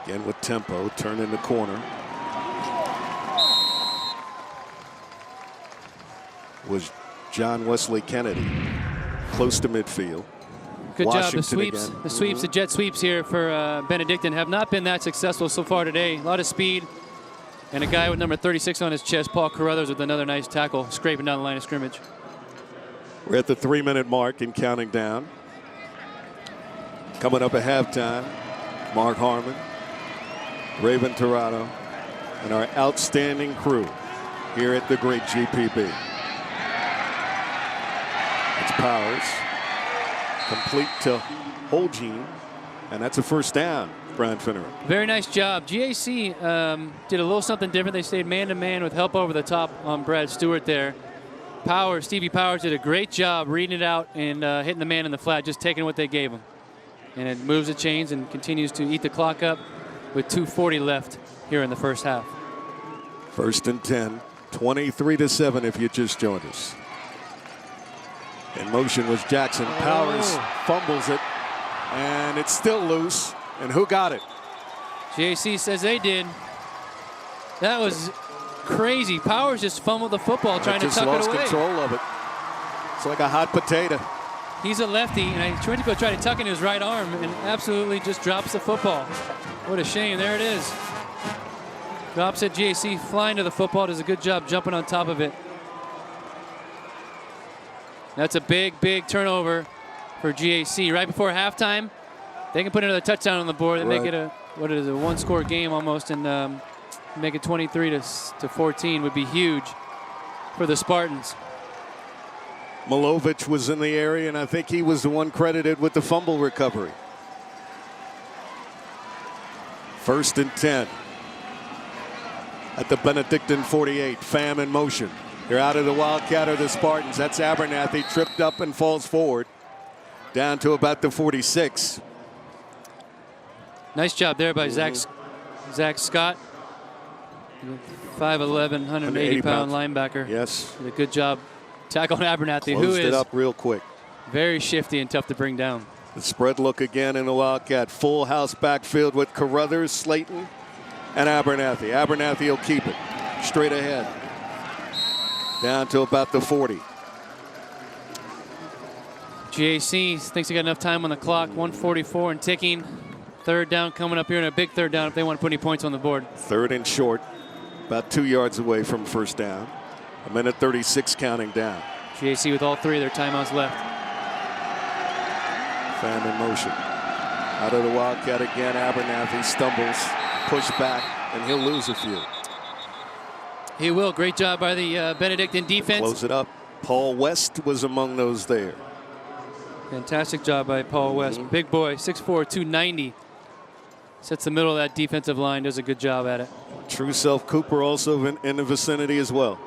Again with tempo, turn in the corner. Was John Wesley Kennedy, close to midfield. Good Washington job. The sweeps, again. the sweeps, the jet sweeps here for Benedictine have not been that successful so far today. A lot of speed. And a guy with number 36 on his chest, Paul Carruthers, with another nice tackle, scraping down the line of scrimmage. We're at the 3-minute mark and counting down. Coming up at halftime, Mark Harmon, Raven Tirado, and our outstanding crew here at the great GPB. It's Powers, complete to Holgene, and that's a first down. Brian Finneran. Very nice job. GAC did a little something different. They stayed man-to-man with help over the top on Brad Stewart there. Stevie Powers did a great job reading it out and hitting the man in the flat, just taking what they gave him. And it moves the chains and continues to eat the clock up with 2:40 left here in the first half. 1st and 10, 23-7 if you just joined us. In motion was Jackson. Powers fumbles it, and it's still loose. And who got it? GAC says they did. That was crazy. Powers just fumbled the football trying to tuck it away. Just lost control of it. It's like a hot potato. He's a lefty, and he tried to go try to tuck in his right arm and absolutely just drops the football. What a shame. There it is. The opposite GAC flying to the football, does a good job jumping on top of it. That's a big, big turnover for GAC. Right before halftime, they can put another touchdown on the board and make it a one-score game almost, and make it 23-14 would be huge for the Spartans. Milovic was in the area, and I think he was the one credited with the fumble recovery. 1st and 10 at the Benedictine 48. Pham in motion. They're out of the Wildcat of the Spartans. That's Abernathy, tripped up and falls forward down to about the 46. Nice job there by Zach Scott. 5'11", 180-pound linebacker. Yes. Did a good job tackling Abernathy, Closed who is it up real quick. Very shifty and tough to bring down. The spread look again in the Wildcat. Full house backfield with Carruthers, Slayton, and Abernathy. Abernathy will keep it straight ahead. Down to about the 40. GAC thinks they got enough time on the clock. 1:44 and ticking. 3rd down coming up here, and a big 3rd down if they want to put any points on the board. 3rd and short. About 2 yards away from first down. 1:36 counting down. GAC with all 3 of their timeouts left. Pham in motion. Out of the Wildcat again. Abernathy stumbles, push back, and he'll lose a few. He will. Great job by the Benedictine defense. Close it up. Paul West was among those there. Fantastic job by Paul West. Big boy, 6'4", 290. Sets the middle of that defensive line, does a good job at it. True Self Cooper also in the vicinity as well.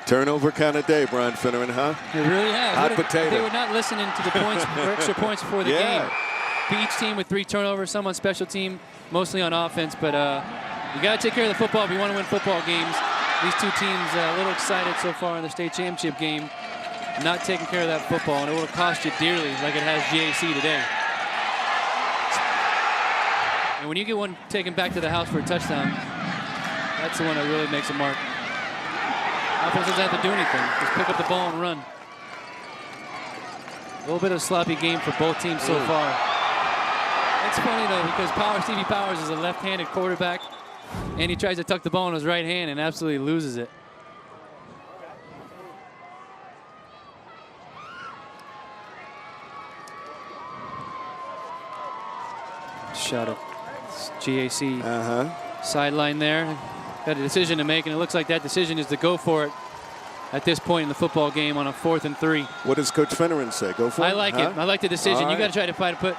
Turnover kind of day, Brian Finneran, huh? It really has. Hot potato. They were not listening to the points or extra points before the game. Each team with 3 turnovers, some on special team, mostly on offense. But you got to take care of the football if you want to win football games. These two teams a little excited so far in the state championship game, not taking care of that football, and it will cost you dearly like it has GAC today. And when you get one taken back to the house for a touchdown, that's the one that really makes a mark. Offense doesn't have to do anything. Just pick up the ball and run. A little bit of a sloppy game for both teams so far. It's funny, though, because Stevie Powers is a left-handed quarterback, and he tries to tuck the ball in his right hand and absolutely loses it. Shot at GAC sideline there. Got a decision to make, and it looks like that decision is to go for it at this point in the football game on a 4th and 3. What does Coach Finneran say? Go for it? I like it. I like the decision. You got to try to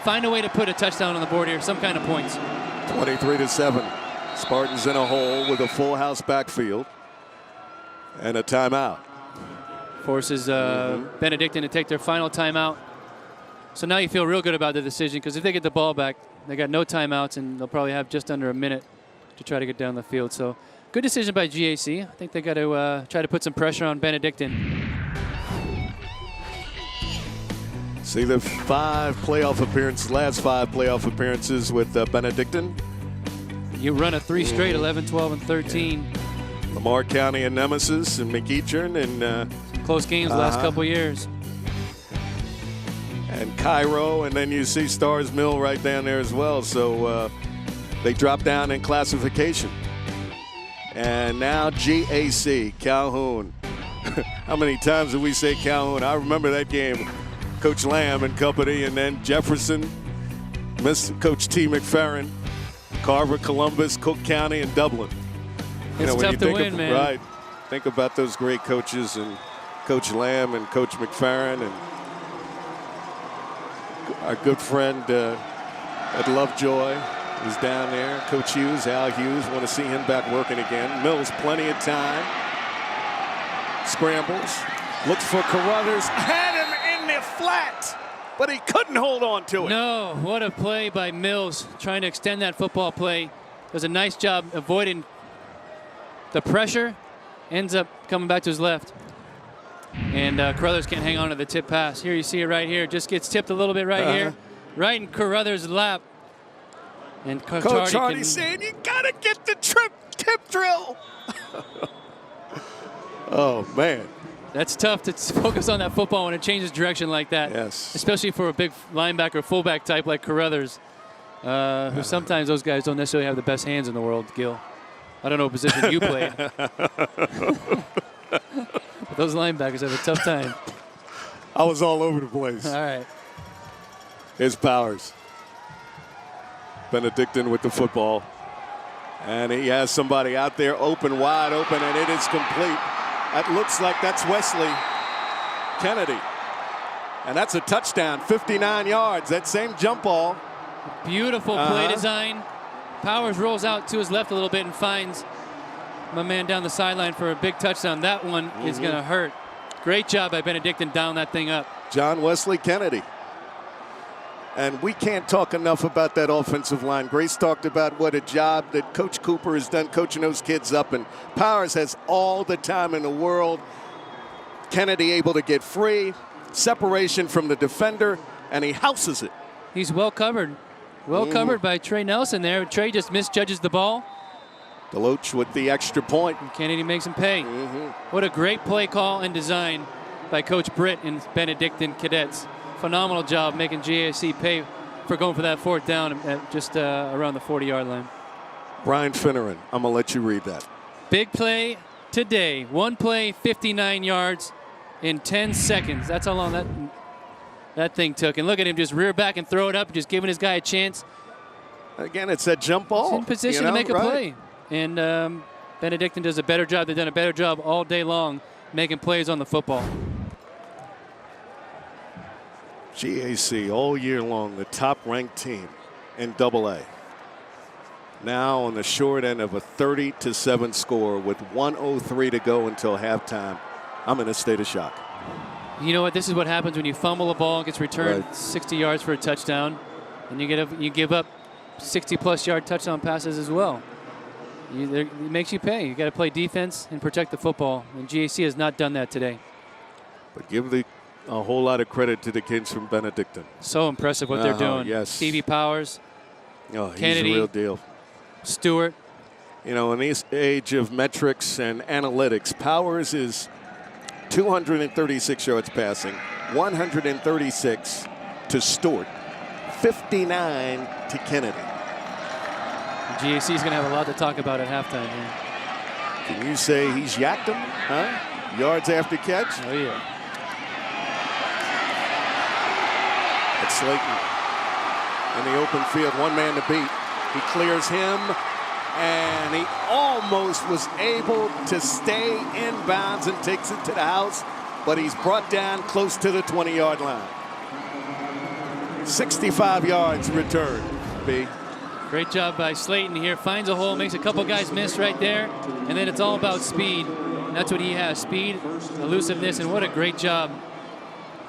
find a way to put a touchdown on the board here, some kind of points. 23-7. Spartans in a hole with a full house backfield and a timeout. Forces Benedictine to take their final timeout. So now you feel real good about the decision, because if they get the ball back, they got no timeouts, and they'll probably have just under a minute to try to get down the field. So good decision by GAC. I think they got to try to put some pressure on Benedictine. See the last 5 playoff appearances with Benedictine. You run a 3 straight, 11, 12, and 13. Lamar County and Nemesis and McEachern and close games the last couple years. And Cairo, and then you see Stars Mill right down there as well. So they drop down in classification. And now GAC, Calhoun. How many times did we say Calhoun? I remember that game. Coach Lamb and company, and then Jefferson, Coach T. McFerrin, Carver, Columbus, Cook County, and Dublin. It's tough to win, man. Right. Think about those great coaches and Coach Lamb and Coach McFerrin and our good friend at Lovejoy is down there. Coach Hughes, Al Hughes, want to see him back working again. Mills, plenty of time. Scrambles, looks for Carruthers, had him in the flat, but he couldn't hold on to it. No, what a play by Mills, trying to extend that football play. Does a nice job avoiding the pressure, ends up coming back to his left. And Carruthers can't hang on to the tip pass. Here you see it right here. Just gets tipped a little bit right here. Right in Carruthers' lap. And Coach Hardy saying, you got to get the tip drill. Oh, man. That's tough to focus on that football when it changes direction like that. Yes. Especially for a big linebacker, fullback type like Carruthers, who sometimes those guys don't necessarily have the best hands in the world, Gil. I don't know what position you played. But those linebackers have a tough time. I was all over the place. All right. Here's Powers. Benedictine with the football. And he has somebody out there open, wide open, and it is complete. That looks like that's Wesley Kennedy. And that's a touchdown, 59 yards. That same jump ball. Beautiful play design. Powers rolls out to his left a little bit and finds my man down the sideline for a big touchdown. That one is going to hurt. Great job by Benedictine down that thing up. John Wesley Kennedy. And we can't talk enough about that offensive line. Grace talked about what a job that Coach Cooper has done coaching those kids up. And Powers has all the time in the world. Kennedy able to get free, separation from the defender, and he houses it. He's well covered. Well covered by Trey Nelson there. Trey just misjudges the ball. Deloach with the extra point. And Kennedy makes him pay. What a great play call and design by Coach Britt and Benedictine Cadets. Phenomenal job making GAC pay for going for that 4th down at just around the 40-yard line. Brian Finneran, I'm going to let you read that. Big play today. One play, 59 yards in 10 seconds. That's how long that thing took. And look at him just rear back and throw it up, just giving his guy a chance. Again, it's that jump ball. He's in position to make a play. And Benedictine does a better job. They've done a better job all day long making plays on the football. GAC all year long, the top-ranked team in AA. now on the short end of a 30-7 score with 1:03 to go until halftime. I'm in a state of shock. You know what? This is what happens when you fumble a ball, it gets returned Right. 60 yards for a touchdown, and you give up 60-plus yard touchdown passes as well. It makes you pay. You got to play defense and protect the football, and GAC has not done that today. But give a whole lot of credit to the kids from Benedictine. So impressive what they're doing. Yes. Stevie Powers, Oh, he's Kennedy, a real deal. Stewart. You know, in this age of metrics and analytics, Powers is 236 yards passing, 136 to Stewart, 59 to Kennedy. GAC is going to have a lot to talk about at halftime here. Can you say he's yacked him? Huh? Yards after catch? Oh, yeah. It's Slayton in the open field, one man to beat. He clears him, and he almost was able to stay in bounds and takes it to the house, but he's brought down close to the 20-yard line. 65 yards return, B. Great job by Slayton here. Finds a hole, makes a couple guys miss right there, and then it's all about speed. And that's what he has, speed, elusiveness, and what a great job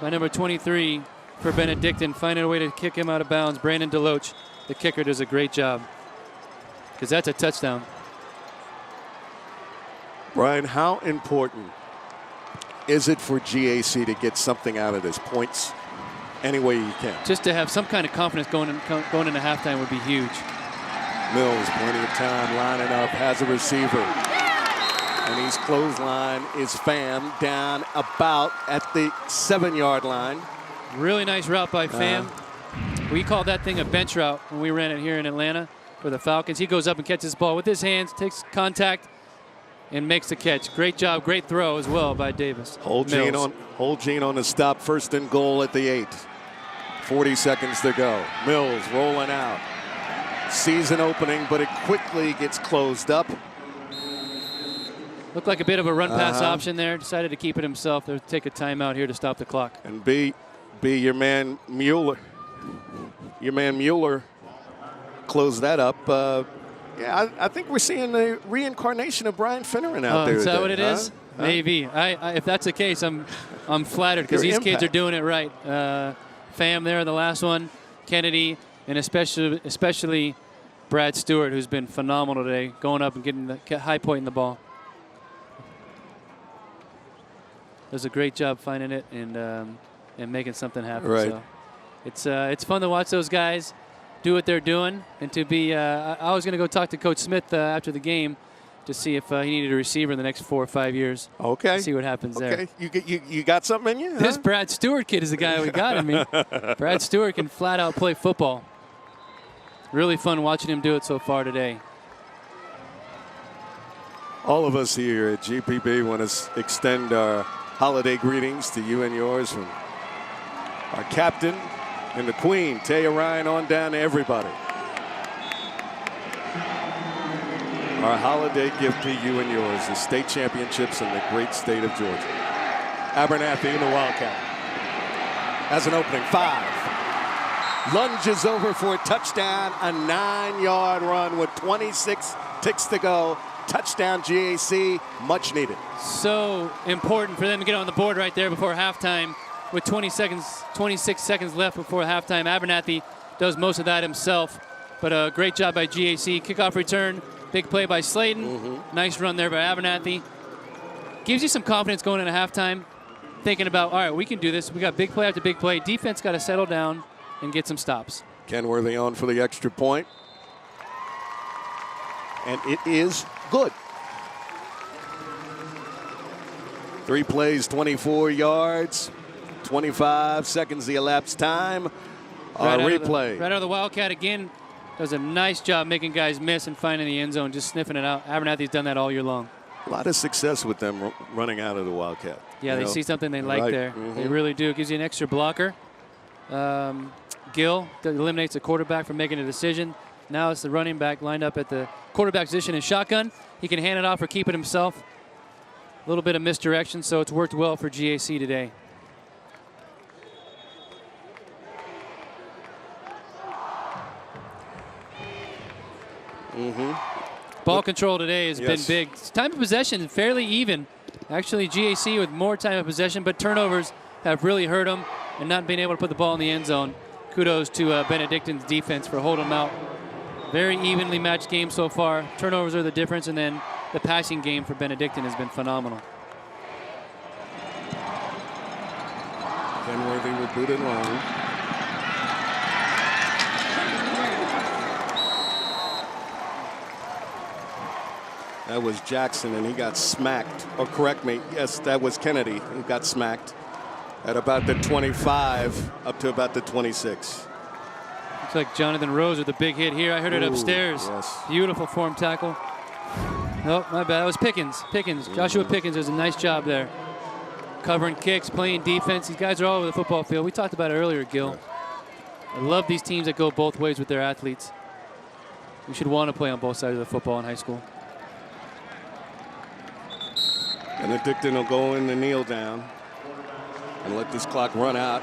by number 23 for Benedictine, finding a way to kick him out of bounds. Brandon Deloach, the kicker, does a great job, because that's a touchdown. Brian, how important is it for GAC to get something out of this? Points any way you can. Just to have some kind of confidence going into halftime would be huge. Mills, plenty of time lining up, has a receiver. And he's clothesline is Pham down about at the 7-yard line. Really nice route by Pham. We called that thing a bench route when we ran it here in Atlanta for the Falcons. He goes up and catches the ball with his hands, takes contact, and makes the catch. Great job, great throw as well by Davis. Hold Gene on the stop, 1st and goal at the 8. 40 seconds to go. Mills rolling out. Sees an opening, but it quickly gets closed up. Looked like a bit of a run-pass option there. Decided to keep it himself. They'll take a timeout here to stop the clock. And B, your man Mueller. Your man Mueller closed that up. Yeah, I think we're seeing the reincarnation of Brian Finneran out there. Is that today, what it is? Maybe. If that's the case, I'm flattered, because these kids are doing it right. Pham there, the last one, Kennedy, and especially Brad Stewart, who's been phenomenal today, going up and getting the high point in the ball. Does a great job finding it and making something happen. Right. So it's fun to watch those guys do what they're doing, and to be. I was going to go talk to Coach Smith after the game to see if he needed a receiver in the next 4 or 5 years. Okay. See what happens there. You got something in you? This Brad Stewart kid is the guy we got in me. Brad Stewart can flat out play football. Really fun watching him do it so far today. All of us here at GPB want to extend our holiday greetings to you and yours from our captain and the queen, Taya Ryan, on down to everybody. Our holiday gift to you and yours, the state championships in the great state of Georgia. Abernathy in the Wildcat has an opening, 5. Lunges over for a touchdown, a 9-yard run with 26 ticks to go. Touchdown GAC, much needed. So important for them to get on the board right there before halftime with 26 seconds left before halftime. Abernathy does most of that himself, but a great job by GAC. Kickoff return, big play by Slayton. Nice run there by Abernathy. Gives you some confidence going into halftime, thinking about, all right, we can do this. We got big play after big play. Defense got to settle down and get some stops. Kenworthy on for the extra point. And it is good. 3 plays, 24 yards, 25 seconds the elapsed time. Replay. Right out of the Wildcat again. Does a nice job making guys miss and finding the end zone, just sniffing it out. Abernathy's done that all year long. A lot of success with them running out of the Wildcat. Yeah, they see something they like there. They really do. It gives you an extra blocker. Gill eliminates the quarterback from making a decision. Now it's the running back lined up at the quarterback position in shotgun. He can hand it off or keep it himself. A little bit of misdirection, so it's worked well for GAC today. Ball control today has been big. Time of possession fairly even. Actually, GAC with more time of possession, but turnovers have really hurt them and not being able to put the ball in the end zone. Kudos to Benedictine's defense for holding them out. Very evenly matched game so far. Turnovers are the difference, and then the passing game for Benedictine has been phenomenal. Kenworthy will boot it long. That was Jackson, and he got smacked. Or correct me, yes, that was Kennedy. He got smacked at about the 25 up to about the 26. Looks like Jonathan Rose with a big hit here. I heard it upstairs. Yes. Beautiful form tackle. Oh, my bad. That was Pickens. Joshua Pickens does a nice job there. Covering kicks, playing defense. These guys are all over the football field. We talked about it earlier, Gil. I love these teams that go both ways with their athletes. You should want to play on both sides of the football in high school. Benedictine will go in the kneel down and let this clock run out,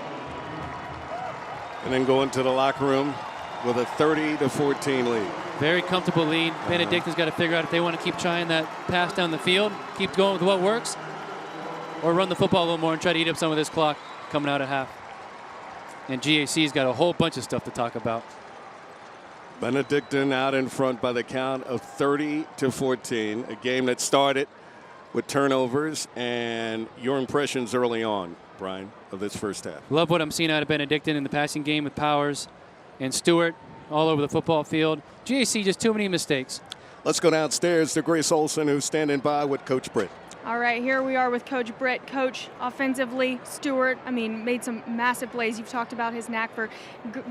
and then go into the locker room with a 30-14 lead. Very comfortable lead. Benedictine's got to figure out if they want to keep trying that pass down the field, keep going with what works, or run the football a little more and try to eat up some of this clock coming out at half. And GAC's got a whole bunch of stuff to talk about. Benedictine out in front by the count of 30-14, a game that started with turnovers. And your impressions early on, Brian, of this first half? Love what I'm seeing out of Benedictine in the passing game with Powers and Stewart all over the football field. GAC just too many mistakes. Let's go downstairs to Grace Olson, who's standing by with Coach Britt. All right, here we are with Coach Britt. Coach, offensively, Stewart, made some massive plays. You've talked about his knack for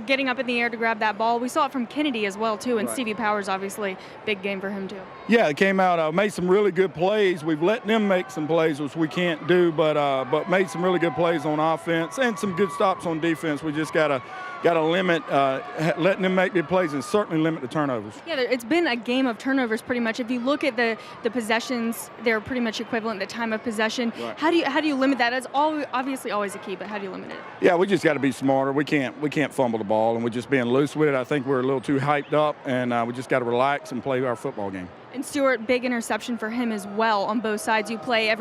getting up in the air to grab that ball. We saw it from Kennedy as well, too, and Stevie Powers, obviously, big game for him, too. Yeah, it came out, made some really good plays. We've let them make some plays, which we can't do, but made some really good plays on offense and some good stops on defense. We just got to limit letting them make big plays and certainly limit the turnovers. Yeah, it's been a game of turnovers pretty much. If you look at the possessions, they're pretty much equivalent to time of possession. Right. How do you limit that? That's obviously always a key, but how do you limit it? Yeah, we just got to be smarter. We can't fumble the ball, and we're just being loose with it. I think we're a little too hyped up, and we just got to relax and play our football game. And Stewart, big interception for him as well on both sides. You play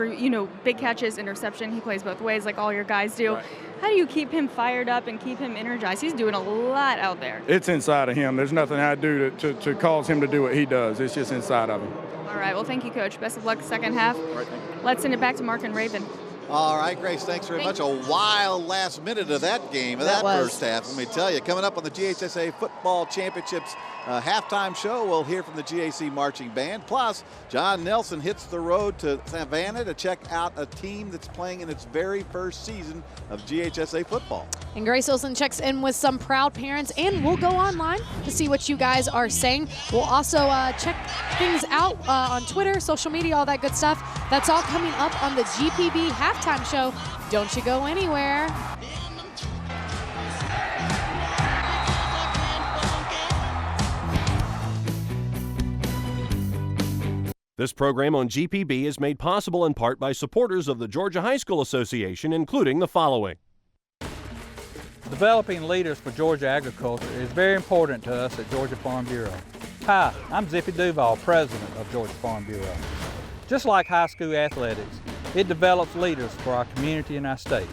big catches, interception. He plays both ways like all your guys do. Right. How do you keep him fired up and keep him energized? He's doing a lot out there. It's inside of him. There's nothing I do to cause him to do what he does. It's just inside of him. All right, well, thank you, Coach. Best of luck second half. Right, let's send it back to Mark and Raven. All right, Grace, thanks very much. A wild last minute of that game, of that first half. Let me tell you, coming up on the GHSA Football Championships halftime show, we'll hear from the GAC Marching Band. Plus, John Nelson hits the road to Savannah to check out a team that's playing in its very first season of GHSA football. And Grace Olson checks in with some proud parents, and we'll go online to see what you guys are saying. We'll also check things out on Twitter, social media, all that good stuff. That's all coming up on the GPB halftime show. Don't you go anywhere. This program on GPB is made possible in part by supporters of the Georgia High School Association, including the following. Developing leaders for Georgia agriculture is very important to us at Georgia Farm Bureau. Hi, I'm Zippy Duval, president of Georgia Farm Bureau. Just like high school athletics, it develops leaders for our community and our state.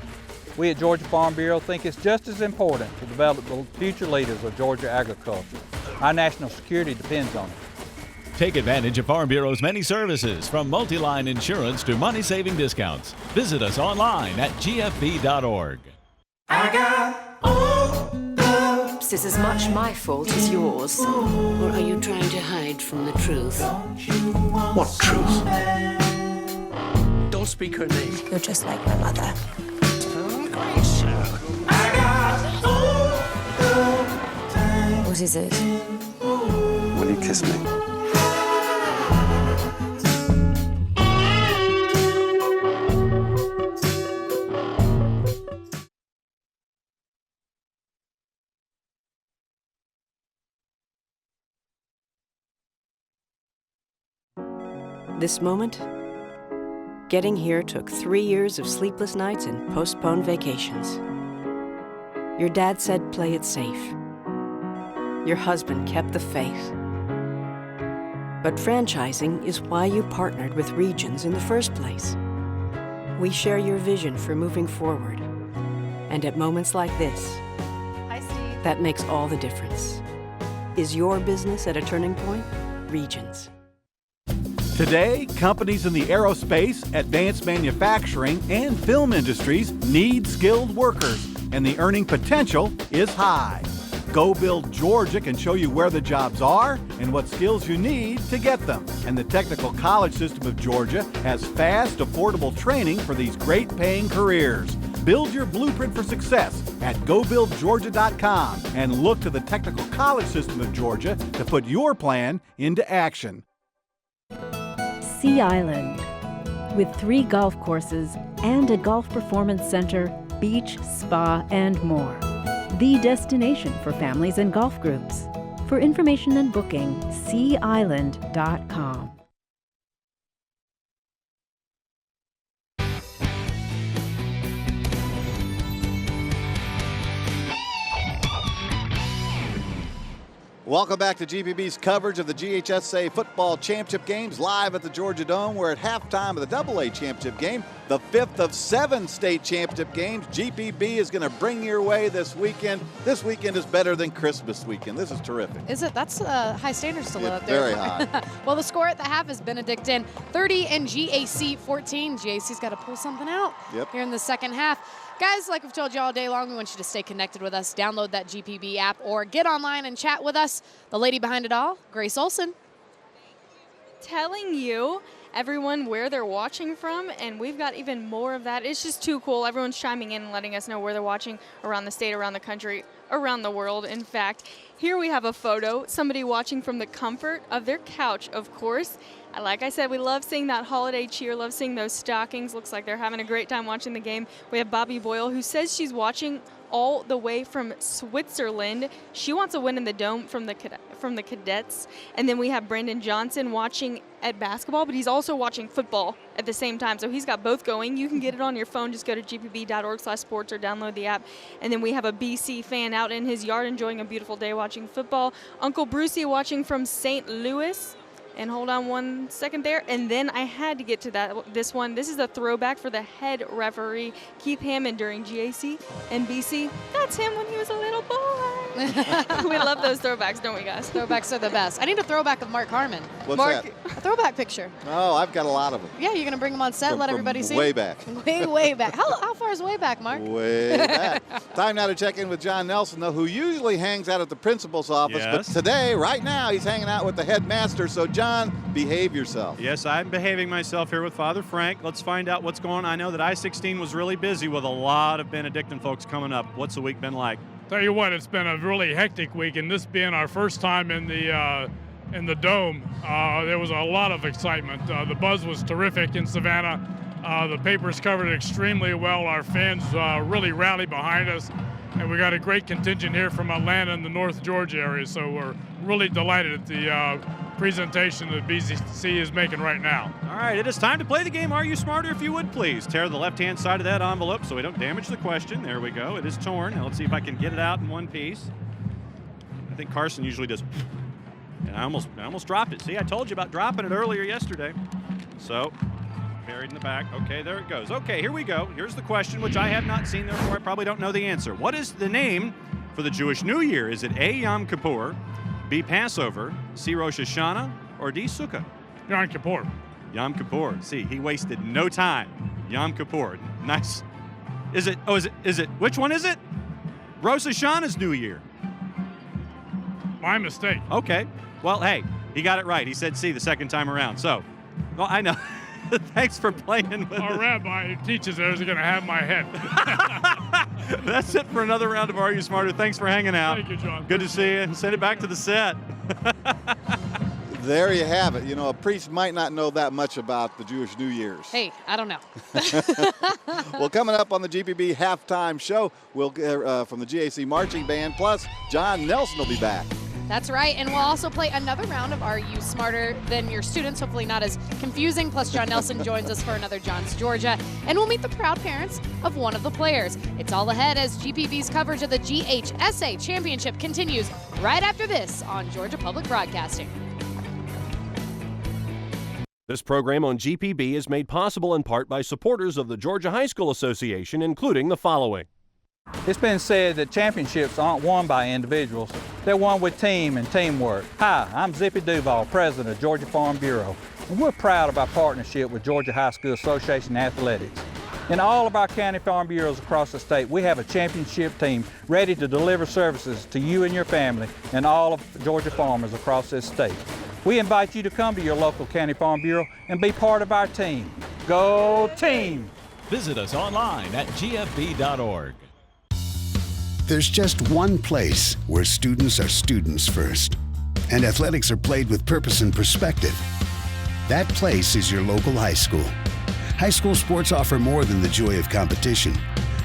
We at Georgia Farm Bureau think it's just as important to develop the future leaders of Georgia agriculture. Our national security depends on it. Take advantage of Farm Bureau's many services, from multi-line insurance to money-saving discounts. Visit us online at gfb.org. I got oops. Is as much my fault as yours. Or are you trying to hide from the truth? What truth? Don't speak her name. You're just like my mother. What is it? Will you kiss me? This moment, getting here took 3 years of sleepless nights and postponed vacations. Your dad said play it safe. Your husband kept the faith. But franchising is why you partnered with Regions in the first place. We share your vision for moving forward. And at moments like this, that makes all the difference. Is your business at a turning point? Regions. Today, companies in the aerospace, advanced manufacturing, and film industries need skilled workers, and the earning potential is high. Go Build Georgia can show you where the jobs are and what skills you need to get them. And the Technical College System of Georgia has fast, affordable training for these great-paying careers. Build your blueprint for success at GoBuildGeorgia.com and look to the Technical College System of Georgia to put your plan into action. Sea Island, with 3 golf courses and a golf performance center, beach, spa, and more. The destination for families and golf groups. For information and booking, SeaIsland.com. Welcome back to GPB's coverage of the GHSA Football Championship games live at the Georgia Dome. We're at halftime of the AA Championship game, the 5th of 7 state championship games. GPB is going to bring your way this weekend. This weekend is better than Christmas weekend. This is terrific. Is it? That's high standards to live up there. Very high. Well, the score at the half is Benedictine 30 and GAC 14. GAC's got to pull something out here in the second half. Guys, like we've told you all day long, we want you to stay connected with us. Download that GPB app or get online and chat with us. The lady behind it all, Grace Olson. Telling you, everyone, where they're watching from, and we've got even more of that. It's just too cool. Everyone's chiming in and letting us know where they're watching around the state, around the country, around the world, in fact. Here we have a photo, somebody watching from the comfort of their couch, of course. Like I said, we love seeing that holiday cheer, love seeing those stockings. Looks like they're having a great time watching the game. We have Bobby Boyle, who says she's watching all the way from Switzerland. She wants a win in the Dome from the cadets. And then we have Brandon Johnson watching at basketball, but he's also watching football at the same time. So he's got both going. You can get it on your phone. Just go to gpb.org/sports or download the app. And then we have a BC fan out in his yard enjoying a beautiful day watching football. Uncle Brucey watching from St. Louis. And hold on one second there. And then I had to get to this one. This is a throwback for the head referee, Keith Hammond, during GAC and BC. That's him when he was a little boy. We love those throwbacks, don't we, guys? Throwbacks are the best. I need a throwback of Mark Harmon. What's Mark, that? A throwback picture. Oh, I've got a lot of them. Yeah, you're going to bring them on set, let everybody see? Way back. Way back. How far is way back, Mark? Way back. Time now to check in with John Nelson, though, who usually hangs out at the principal's office. Yes. But today, right now, he's hanging out with the headmaster. So, John, behave yourself. Yes, I'm behaving myself here with Father Frank. Let's find out what's going on. I know that I-16 was really busy with a lot of Benedictine folks coming up. What's the week been like? Tell you what, it's been a really hectic week, and this being our first time in the Dome, there was a lot of excitement. The buzz was terrific in Savannah. The papers covered it extremely well. Our fans really rallied behind us, and we got a great contingent here from Atlanta and the North Georgia area, so we're really delighted at the presentation that BCC is making right now. All right, it is time to play the game. Are You Smarter, if you would, please. Tear the left-hand side of that envelope so we don't damage the question. There we go. It is torn. Now let's see if I can get it out in one piece. I think Carson usually does. And I almost dropped it. See, I told you about dropping it earlier yesterday. So, buried in the back. Okay, there it goes. Okay, here we go. Here's the question, which I have not seen, therefore I probably don't know the answer. What is the name for the Jewish New Year? Is it A, Yom Kippur, B, Passover, C, Rosh Hashanah, or D, Sukkah? Yom Kippur. Yom Kippur. See, he wasted no time. Yom Kippur. Nice. Is it, which one is it? Rosh Hashanah's New Year. My mistake. Okay. Well, hey, he got it right. He said C the second time around. So, well, I know. Thanks for playing with Our rabbi who teaches there is going to have my head. That's it for another round of Are You Smarter? Thanks for hanging out. Thank you, John. Good to see you. Send it back to the set. There you have it. You know, a priest might not know that much about the Jewish New Year's. Hey, I don't know. Well, coming up on the GPB halftime show, we'll from the GAC Marching Band, plus John Nelson will be back. That's right, and we'll also play another round of Are You Smarter Than Your Students? Hopefully not as confusing, plus John Nelson joins us for another John's Georgia, and we'll meet the proud parents of one of the players. It's all ahead as GPB's coverage of the GHSA Championship continues right after this on Georgia Public Broadcasting. This program on GPB is made possible in part by supporters of the Georgia High School Association, including the following. It's been said that championships aren't won by individuals. They're won with team and teamwork. Hi, I'm Zippy Duval, president of Georgia Farm Bureau, and we're proud of our partnership with Georgia High School Association Athletics. In all of our county farm bureaus across the state, we have a championship team ready to deliver services to you and your family and all of Georgia farmers across this state. We invite you to come to your local county farm bureau and be part of our team. Go team! Visit us online at gfb.org. There's just one place where students are students first, and athletics are played with purpose and perspective. That place is your local high school. High school sports offer more than the joy of competition.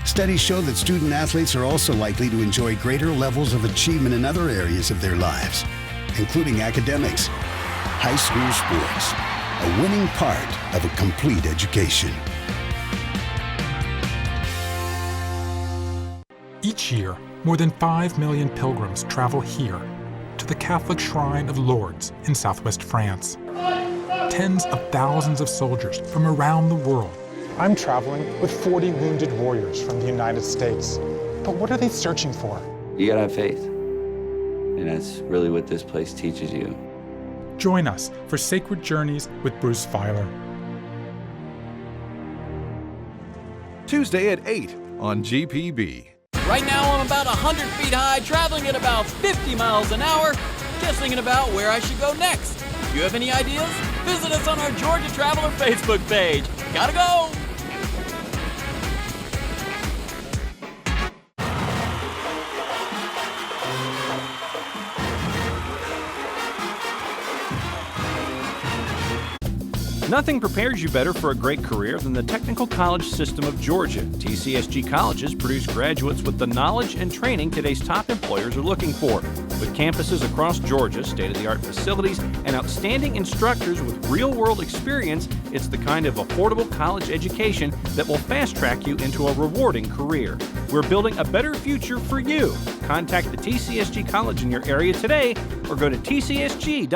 Studies show that student athletes are also likely to enjoy greater levels of achievement in other areas of their lives, including academics. High school sports, a winning part of a complete education. Each year, more than 5 million pilgrims travel here to the Catholic Shrine of Lourdes in southwest France. Tens of thousands of soldiers from around the world. I'm traveling with 40 wounded warriors from the United States. But what are they searching for? You gotta have faith. And that's really what this place teaches you. Join us for Sacred Journeys with Bruce Feiler. Tuesday at 8 on GPB. Right now I'm about 100 feet high, traveling at about 50 miles an hour, just thinking about where I should go next. If you have any ideas? Visit us on our Georgia Traveler Facebook page. Gotta go! Nothing prepares you better for a great career than the Technical College System of Georgia. TCSG colleges produce graduates with the knowledge and training today's top employers are looking for. With campuses across Georgia, state-of-the-art facilities, and outstanding instructors with real-world experience, it's the kind of affordable college education that will fast-track you into a rewarding career. We're building a better future for you. Contact the TCSG college in your area today or go to tcsg.edu.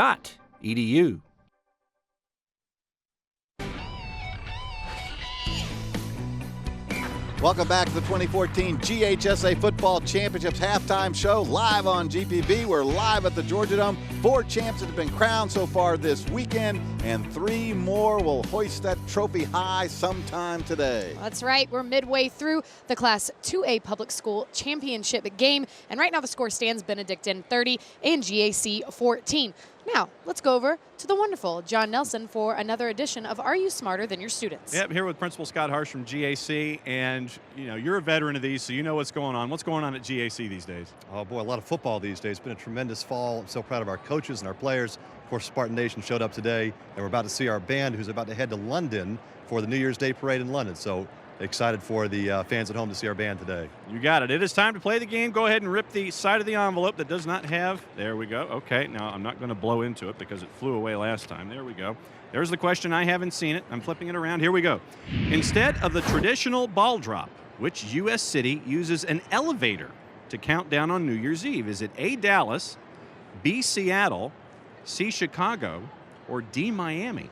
Welcome back to the 2014 GHSA Football Championships halftime show live on GPB. We're live at the Georgia Dome. 4 champs that have been crowned so far this weekend, and 3 more will hoist that trophy high sometime today. That's right. We're midway through the Class 2A Public School Championship game, and right now the score stands Benedictine 30 and GAC 14. Now, let's go over to the wonderful John Nelson for another edition of Are You Smarter Than Your Students? Yep, here with Principal Scott Harsh from GAC, and you're a veteran of these, so you know what's going on. What's going on at GAC these days? Oh boy, a lot of football these days. It's been a tremendous fall. I'm so proud of our coaches and our players. Of course, Spartan Nation showed up today, and we're about to see our band who's about to head to London for the New Year's Day parade in London. So excited for the fans at home to see our band today. You got it. It is time to play the game. Go ahead and rip the side of the envelope that does not have. There we go. Okay, now I'm not going to blow into it because it flew away last time. There we go. There's the question. I haven't seen it. I'm flipping it around. Here we go. Instead of the traditional ball drop, which U.S. city uses an elevator to count down on New Year's Eve? Is it A, Dallas, B, Seattle, C, Chicago, or D, Miami?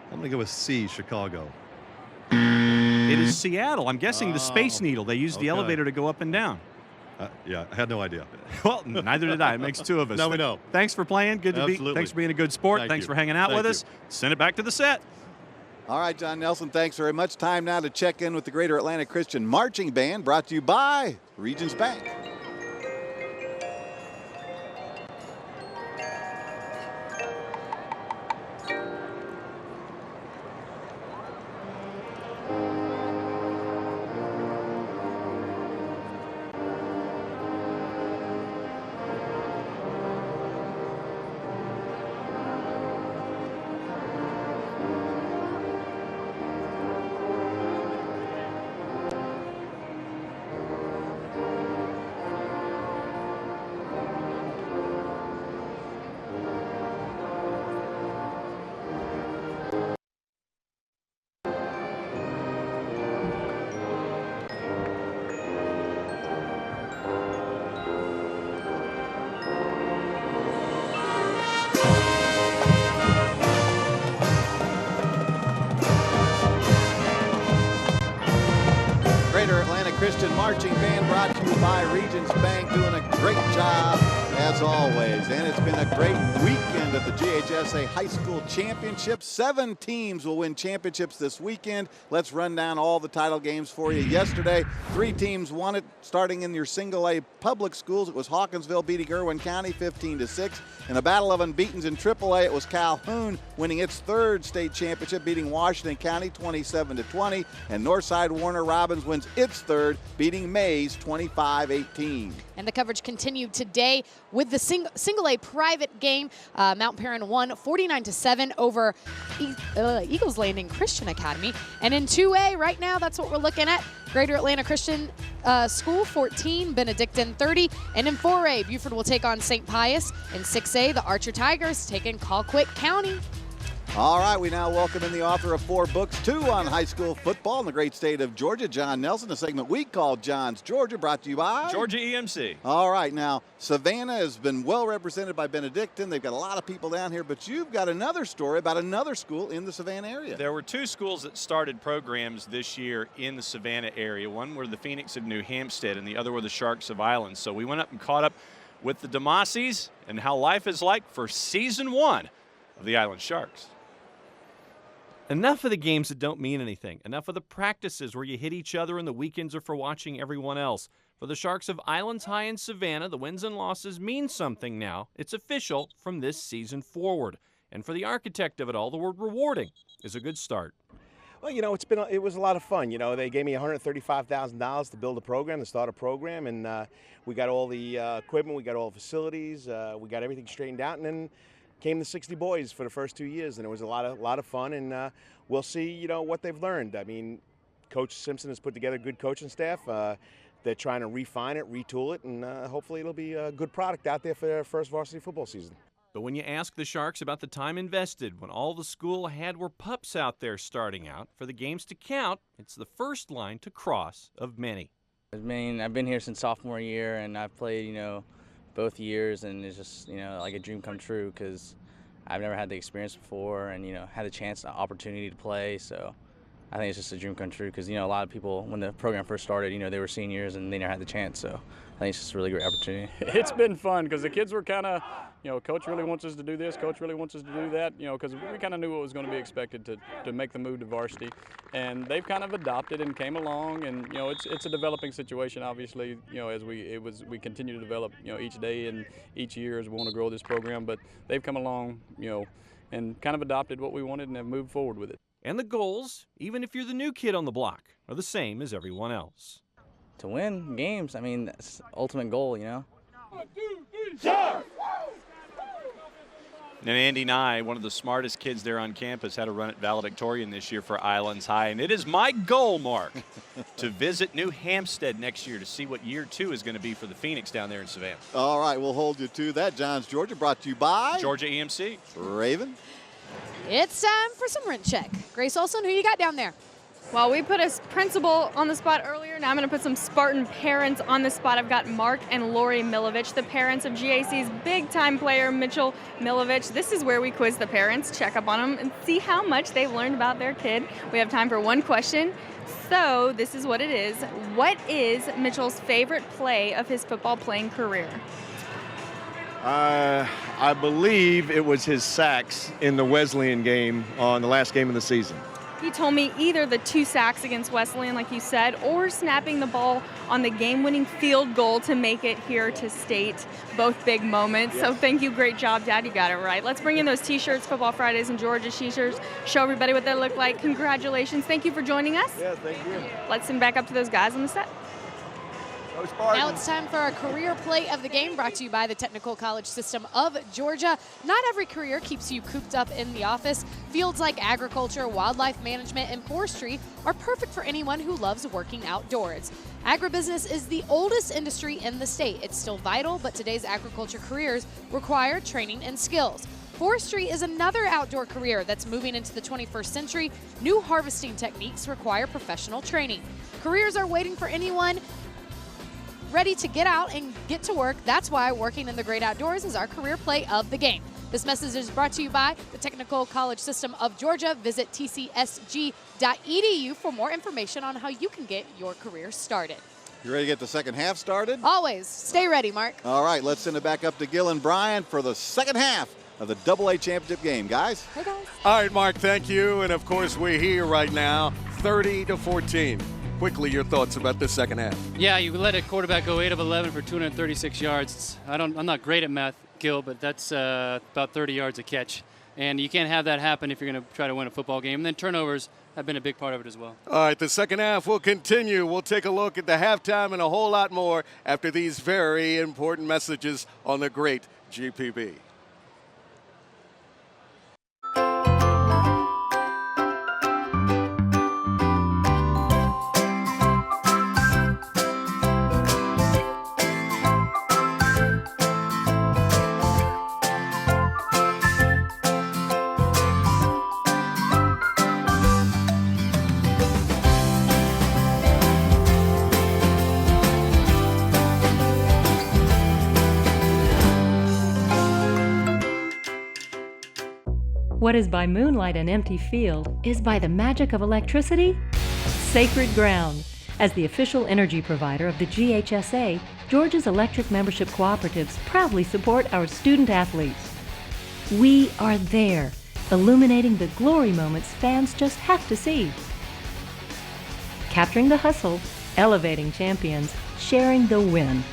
I'm going to go with C, Chicago. It is Seattle. I'm guessing the Space Needle. They use the elevator to go up and down. Yeah, I had no idea. Well, neither did I. It makes 2 of us. Now we know. Thanks for playing. Good to Absolutely. be. Thanks for being a good sport. Thanks for hanging out with us. Send it back to the set. All right, John Nelson, thanks very much. Time now to check in with the Greater Atlanta Christian Marching Band, brought to you by Regions Bank. by Regions Bank, doing a great job as always. And it's been a great weekend at the GHSA High School Championship. 7 teams will win championships this weekend. Let's run down all the title games for you. Yesterday, 3 teams won it. Starting in your single A public schools, it was Hawkinsville beating Irwin County 15-6. In a battle of unbeatens in AAA, it was Calhoun winning its 3rd state championship, beating Washington County 27-20. And Northside Warner Robins wins its 3rd, beating Mays 25-18. And the coverage continued today with the single A private game. Mount Perrin won 49-7 over Eagles Landing Christian Academy. And in 2A right now, that's what we're looking at. Greater Atlanta Christian School 14, Benedictine 30. And in 4A, Buford will take on St. Pius. In 6A, the Archer Tigers taking Colquitt County. All right, we now welcome in the author of 4 books, 2 on high school football in the great state of Georgia, John Nelson, a segment we call John's Georgia, brought to you by Georgia EMC. All right, now Savannah has been well represented by Benedictine. They've got a lot of people down here, but you've got another story about another school in the Savannah area. There were 2 schools that started programs this year in the Savannah area. One were the Phoenix of New Hampstead, and the other were the Sharks of Island. So we went up and caught up with the DeMassies and how life is like for season 1 of the Island Sharks. Enough of the games that don't mean anything. Enough of the practices where you hit each other and the weekends are for watching everyone else. For the Sharks of Islands High in Savannah, the wins and losses mean something now. It's official from this season forward. And for the architect of it all, the word rewarding is a good start. Well, you know, it was a lot of fun. You know, they gave me $135,000 to build a program, to start a program, and we got all the equipment, we got all the facilities, we got everything straightened out, and then came the 60 boys for the first 2 years, and it was a lot of fun, and we'll see, you know, what they've learned. I mean, Coach Simpson has put together a good coaching staff. They're trying to refine it, retool it, and hopefully it'll be a good product out there for their first varsity football season. But when you ask the Sharks about the time invested, when all the school had were pups out there starting out, for the games to count, it's the first line to cross of many. I mean, I've been here since sophomore year, and I've played, you know, both years, and it's just, you know, like a dream come true because I've never had the experience before and, you know, had the chance, the opportunity to play. So I think it's just a dream come true because, you know, a lot of people, when the program first started, you know, they were seniors and they never had the chance. So I think it's just a really great opportunity. It's been fun because the kids were kind of, you know, coach really wants us to do this, coach really wants us to do that, you know, because we kind of knew what was going to be expected to make the move to varsity. And they've kind of adopted and came along, and, you know, it's a developing situation, obviously, you know, as we continue to develop, you know, each day and each year as we want to grow this program. But they've come along, you know, and kind of adopted what we wanted and have moved forward with it. And the goals, even if you're the new kid on the block, are the same as everyone else. To win games, I mean, that's the ultimate goal, you know. 1, 2, 3, Sharks! And Andy Nye, one of the smartest kids there on campus, had a run at valedictorian this year for Islands High. And it is my goal, Mark, to visit New Hampstead next year to see what year 2 is going to be for the Phoenix down there in Savannah. All right, we'll hold you to that. John's Georgia, brought to you by Georgia EMC. Raven. It's time for some rent check. Grace Olson, who you got down there? Well, we put a principal on the spot earlier. Now I'm going to put some Spartan parents on the spot. I've got Mark and Lori Milovich, the parents of GAC's big-time player, Mitchell Milovich. This is where we quiz the parents, check up on them, and see how much they've learned about their kid. We have time for one question. So this is what it is. What is Mitchell's favorite play of his football playing career? I believe it was his sacks in the Wesleyan game on the last game of the season. He told me either the 2 sacks against Wesleyan, like you said, or snapping the ball on the game-winning field goal to make it here to state. Both big moments. Yes. So thank you. Great job, Dad. You got it right. Let's bring in those T-shirts, Football Fridays and Georgia T-shirts. Show everybody what they look like. Congratulations. Thank you for joining us. Yeah, thank you. Let's send back up to those guys on the set. Now it's time for our career play of the game, brought to you by the Technical College System of Georgia. Not every career keeps you cooped up in the office. Fields like agriculture, wildlife management, and forestry are perfect for anyone who loves working outdoors. Agribusiness is the oldest industry in the state. It's still vital, but today's agriculture careers require training and skills. Forestry is another outdoor career that's moving into the 21st century. New harvesting techniques require professional training. Careers are waiting for anyone ready to get out and get to work. That's why working in the great outdoors is our career play of the game. This message is brought to you by the Technical College System of Georgia. Visit tcsg.edu for more information on how you can get your career started. You ready to get the second half started? Always. Stay ready, Mark. All right, let's send it back up to Gil and Brian for the second half of the AA championship game. Guys? Hey, guys. All right, Mark, thank you. And, of course, we're here right now, 30-14. Quickly, your thoughts about the second half. Yeah, you let a quarterback go 8 of 11 for 236 yards. I'm not great at math, Gil, but that's about 30 yards a catch. And you can't have that happen if you're going to try to win a football game. And then turnovers have been a big part of it as well. All right, the second half will continue. We'll take a look at the halftime and a whole lot more after these very important messages on the great GPB. What is by moonlight an empty field is by the magic of electricity sacred ground. As the official energy provider of the GHSA, Georgia's electric membership cooperatives proudly support our student athletes. We are there, illuminating the glory moments fans just have to see. Capturing the hustle, elevating champions, sharing the win.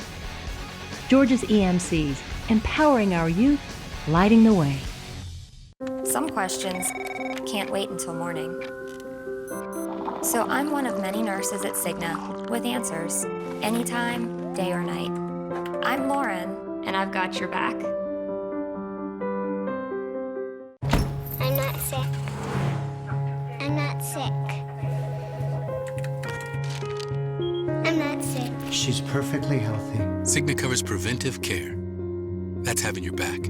Georgia's EMCs, empowering our youth, lighting the way. Some questions can't wait until morning. So I'm one of many nurses at Cigna with answers, anytime, day or night. I'm Lauren, and I've got your back. I'm not sick. I'm not sick. I'm not sick. She's perfectly healthy. Cigna covers preventive care. That's having your back.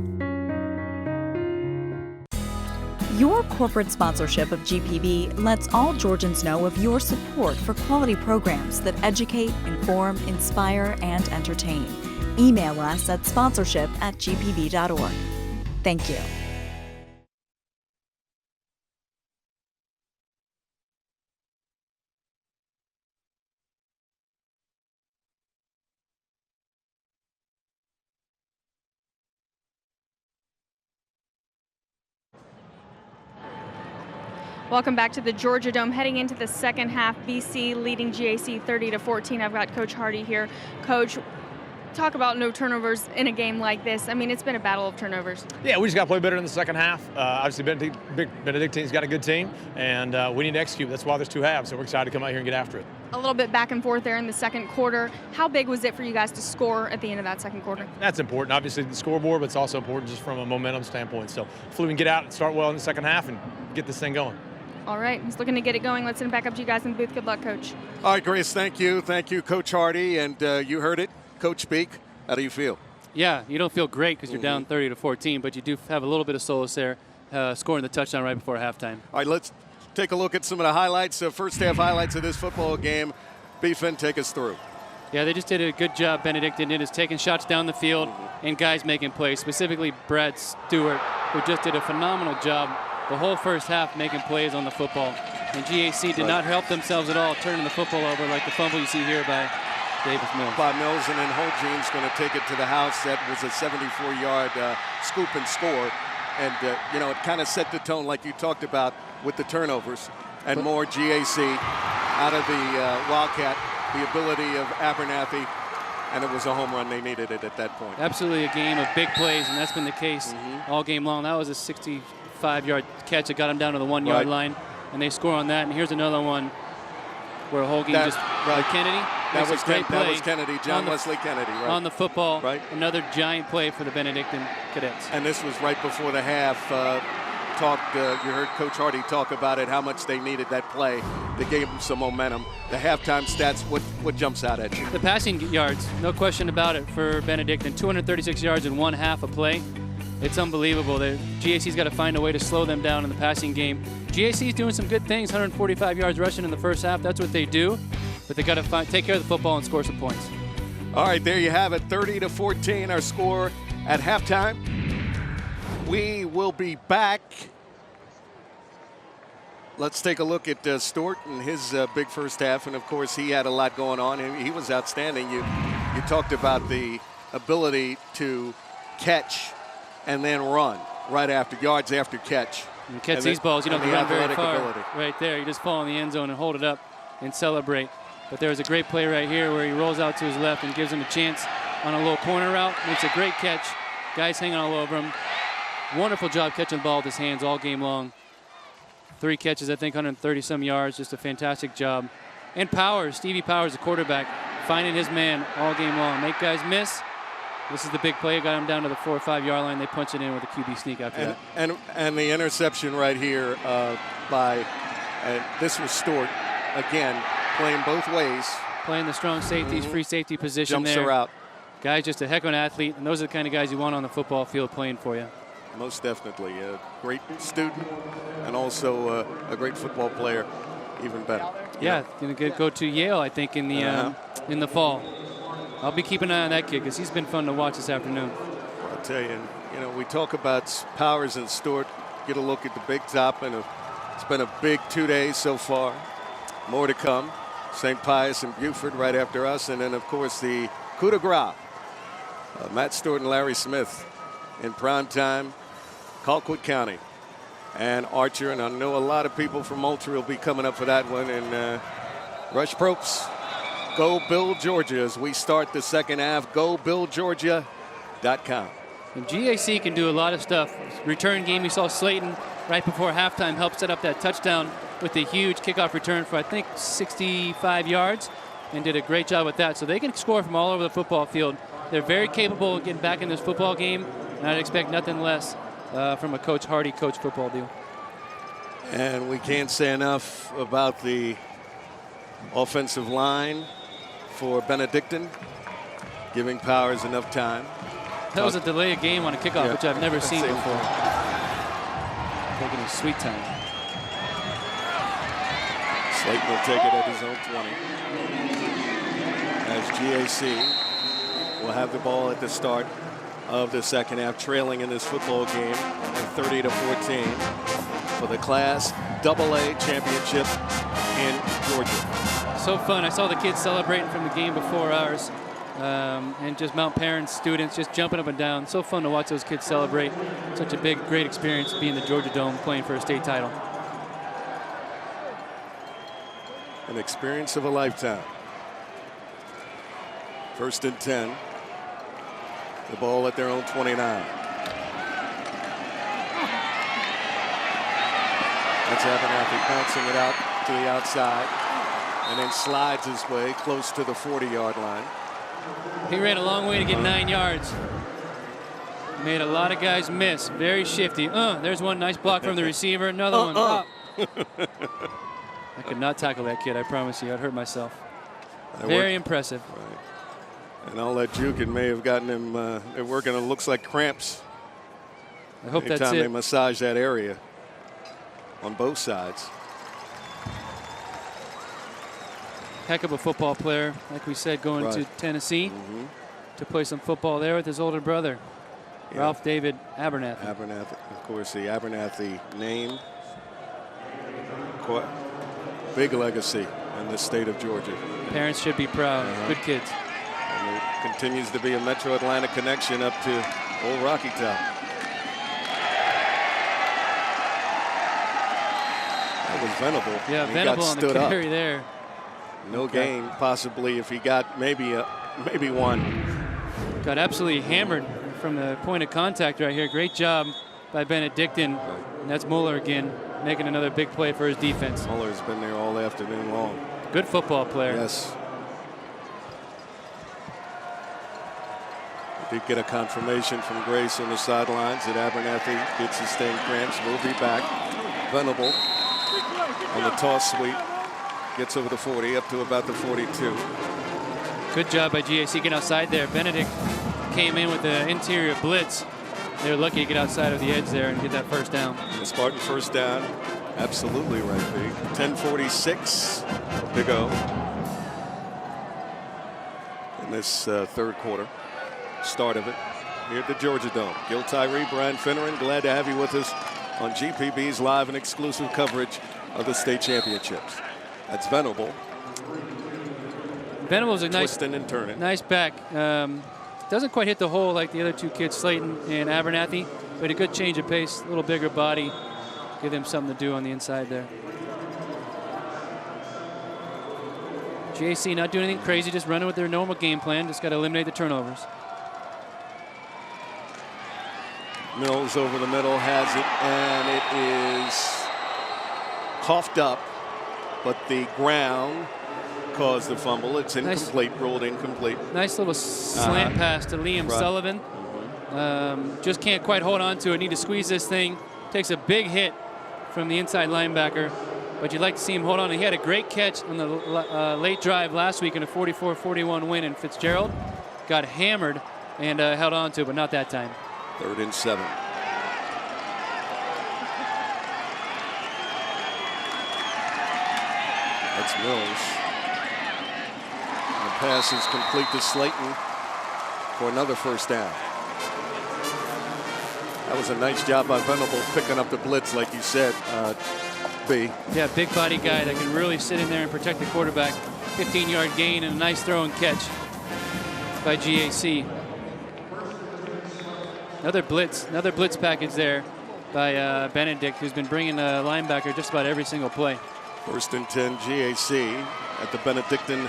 Your corporate sponsorship of GPB lets all Georgians know of your support for quality programs that educate, inform, inspire, and entertain. Email us at sponsorship@gpb.org. Thank you. Welcome back to the Georgia Dome. Heading into the second half, BC leading GAC 30-14. I've got Coach Hardy here. Coach, talk about no turnovers in a game like this. I mean, it's been a battle of turnovers. Yeah, we just got to play better in the second half. Obviously, Benedictine's got a good team, and we need to execute. That's why there's two halves, so we're excited to come out here and get after it. A little bit back and forth there in the second quarter. How big was it for you guys to score at the end of that second quarter? That's important, obviously, the scoreboard, but it's also important just from a momentum standpoint. So hopefully we can get out and start well in the second half and get this thing going. All right, he's looking to get it going. Let's send it back up to you guys in the booth. Good luck, Coach. All right, Grace, thank you. Thank you, Coach Hardy. And you heard it, Coach speak. How do you feel? Yeah, you don't feel great because you're down 30-14, but you do have a little bit of solace there, scoring the touchdown right before halftime. All right, let's take a look at some of the highlights, first half highlights of this football game. Beefin, take us through. Yeah, they just did a good job, Benedictine did, is taking shots down the field and guys making plays, specifically Brad Stewart, who just did a phenomenal job the whole first half making plays on the football. And GAC did not help themselves at all, turning the football over like the fumble you see here by Davis Mills. By Mills, and then Holgene's going to take it to the house. That was a 74-yard scoop and score. And, you know, it kind of set the tone like you talked about with the turnovers. And more GAC out of the Wildcat, the ability of Abernathy. And it was a home run. They needed it at that point. Absolutely a game of big plays, and that's been the case all game long. That was a 65-yard catch that got him down to the 1-yard line, and they score on that. And here's another one where Holgene Kennedy. That was Kennedy, John Wesley Kennedy. Right. On the football, another giant play for the Benedictine Cadets. And this was right before the half. You heard Coach Hardy talk about it, how much they needed that play. They gave them some momentum. The halftime stats, what jumps out at you? The passing yards, no question about it for Benedictine. 236 yards in one half a play. It's unbelievable. GAC's got to find a way to slow them down in the passing game. GAC's doing some good things, 145 yards rushing in the first half. That's what they do. But they got to take care of the football and score some points. All right, there you have it, 30-14, our score at halftime. We will be back let's take a look at Stewart and his big first half. And, of course, he had a lot going on, and he was outstanding. You talked about the ability to catch and then run right after, yards after catch. And catch these balls, you don't have to run very far. Ability. Right there, you just fall in the end zone and hold it up and celebrate. But there's a great play right here where he rolls out to his left and gives him a chance on a little corner route. Makes a great catch. Guys hanging all over him. Wonderful job catching the ball with his hands all game long. 3 catches, I think, 130-some yards. Just a fantastic job. And Powers, Stevie Powers, the quarterback, finding his man all game long. Make guys miss. This is the big play. Got him down to the 4 or 5 yard line. They punch it in with a QB sneak after that. And the interception right here this was Stewart, again, playing both ways. Playing the strong safeties, free safety position Jumps there. her out. Guy's just a heck of an athlete, and those are the kind of guys you want on the football field playing for you. Most definitely. A great student and also a great football player, even better. Yeah, going to go to Yale, I think, in the fall. I'll be keeping an eye on that kid because he's been fun to watch this afternoon. I'll tell you, we talk about Powers and Stewart. Get a look at the big top, and it's been a big 2 days so far. More to come. St. Pius and Buford right after us, and then, of course, the coup de grace. Matt Stewart and Larry Smith in prime time. Colquitt County and Archer, and I know a lot of people from Moultrie will be coming up for that one. And Rush Probst, go Bill Georgia as we start the second half. GoBillGeorgia.com. And GAC can do a lot of stuff. Return game, you saw Slayton right before halftime help set up that touchdown with a huge kickoff return for, I think, 65 yards, and did a great job with that. So they can score from all over the football field. They're very capable of getting back in this football game, and I'd expect nothing less from a Coach Hardy coach football deal. And we can't say enough about the offensive line for Benedictine, giving Powers enough time. That was a delay of game on a kickoff, which I've never seen before. Taking his sweet time. Slayton will take it at his own 20. As GAC will have the ball at the start of the second half, trailing in this football game 30-14 for the Class AA championship in Georgia. So fun. I saw the kids celebrating from the game before ours, and just Mount Perrin students just jumping up and down. So fun to watch those kids celebrate. Such a big, great experience being in the Georgia Dome playing for a state title. An experience of a lifetime. 1st and 10. The ball at their own 29. That's Abernathy bouncing it out to the outside and then slides his way close to the 40-yard line. He ran a long way to get 9 yards. Made a lot of guys miss. Very shifty. There's one nice block from the receiver. Another one. I could not tackle that kid, I promise you. I'd hurt myself. Very impressive. Right. And all that juking may have gotten him, they're working on, looks like cramps. I hope that's it. Anytime they massage that area on both sides. Heck of a football player, like we said, going to Tennessee to play some football there with his older brother, Ralph David Abernathy. Abernathy, of course, the Abernathy name. Quite big legacy in the state of Georgia. Parents should be proud. Good kids. And it continues to be a Metro Atlanta connection up to Old Rocky Top. That was Venable. Yeah, Venable on the carry there. No gain, possibly, if he got maybe one. Got absolutely hammered from the point of contact right here. Great job by Benedictine. And that's Muller again, making another big play for his defense. Muller's been there all afternoon long. Good football player. Yes. We did get a confirmation from Grace on the sidelines that Abernathy did sustain cramps. Will be back. Venable on the toss sweep. Gets over the 40, up to about the 42. Good job by GAC getting outside there. Benedict came in with the interior blitz. They were lucky to get outside of the edge there and get that first down. The Spartan first down. Absolutely right, Pete. 10:46 to go in this third quarter. Start of it here at the Georgia Dome. Gil Tyree, Brian Finneran, glad to have you with us on GPB's live and exclusive coverage of the state championships. That's Venable. Venable's a nice, twisting and turning. Nice back. Doesn't quite hit the hole like the other two kids, Slayton and Abernathy, but a good change of pace, a little bigger body, give them something to do on the inside there. JC not doing anything crazy, just running with their normal game plan, just got to eliminate the turnovers. Mills over the middle has it, and it is coughed up, but the ground caused the fumble. It's incomplete, ruled incomplete. Nice little slant pass to Liam Sullivan. Just can't quite hold on to it. Need to squeeze this thing. Takes a big hit from the inside linebacker, but you'd like to see him hold on. He had a great catch on the late drive last week in a 44-41 win in Fitzgerald. Got hammered and held on to it, but not that time. 3rd and 7. That's Mills. The pass is complete to Slayton for another first down. That was a nice job by Venable picking up the blitz, like you said, B. Yeah, big body guy that can really sit in there and protect the quarterback. 15-yard gain and a nice throw and catch by GAC. Another blitz package there by Benedict, who's been bringing a linebacker just about every single play. 1st and 10, GAC at the Benedictine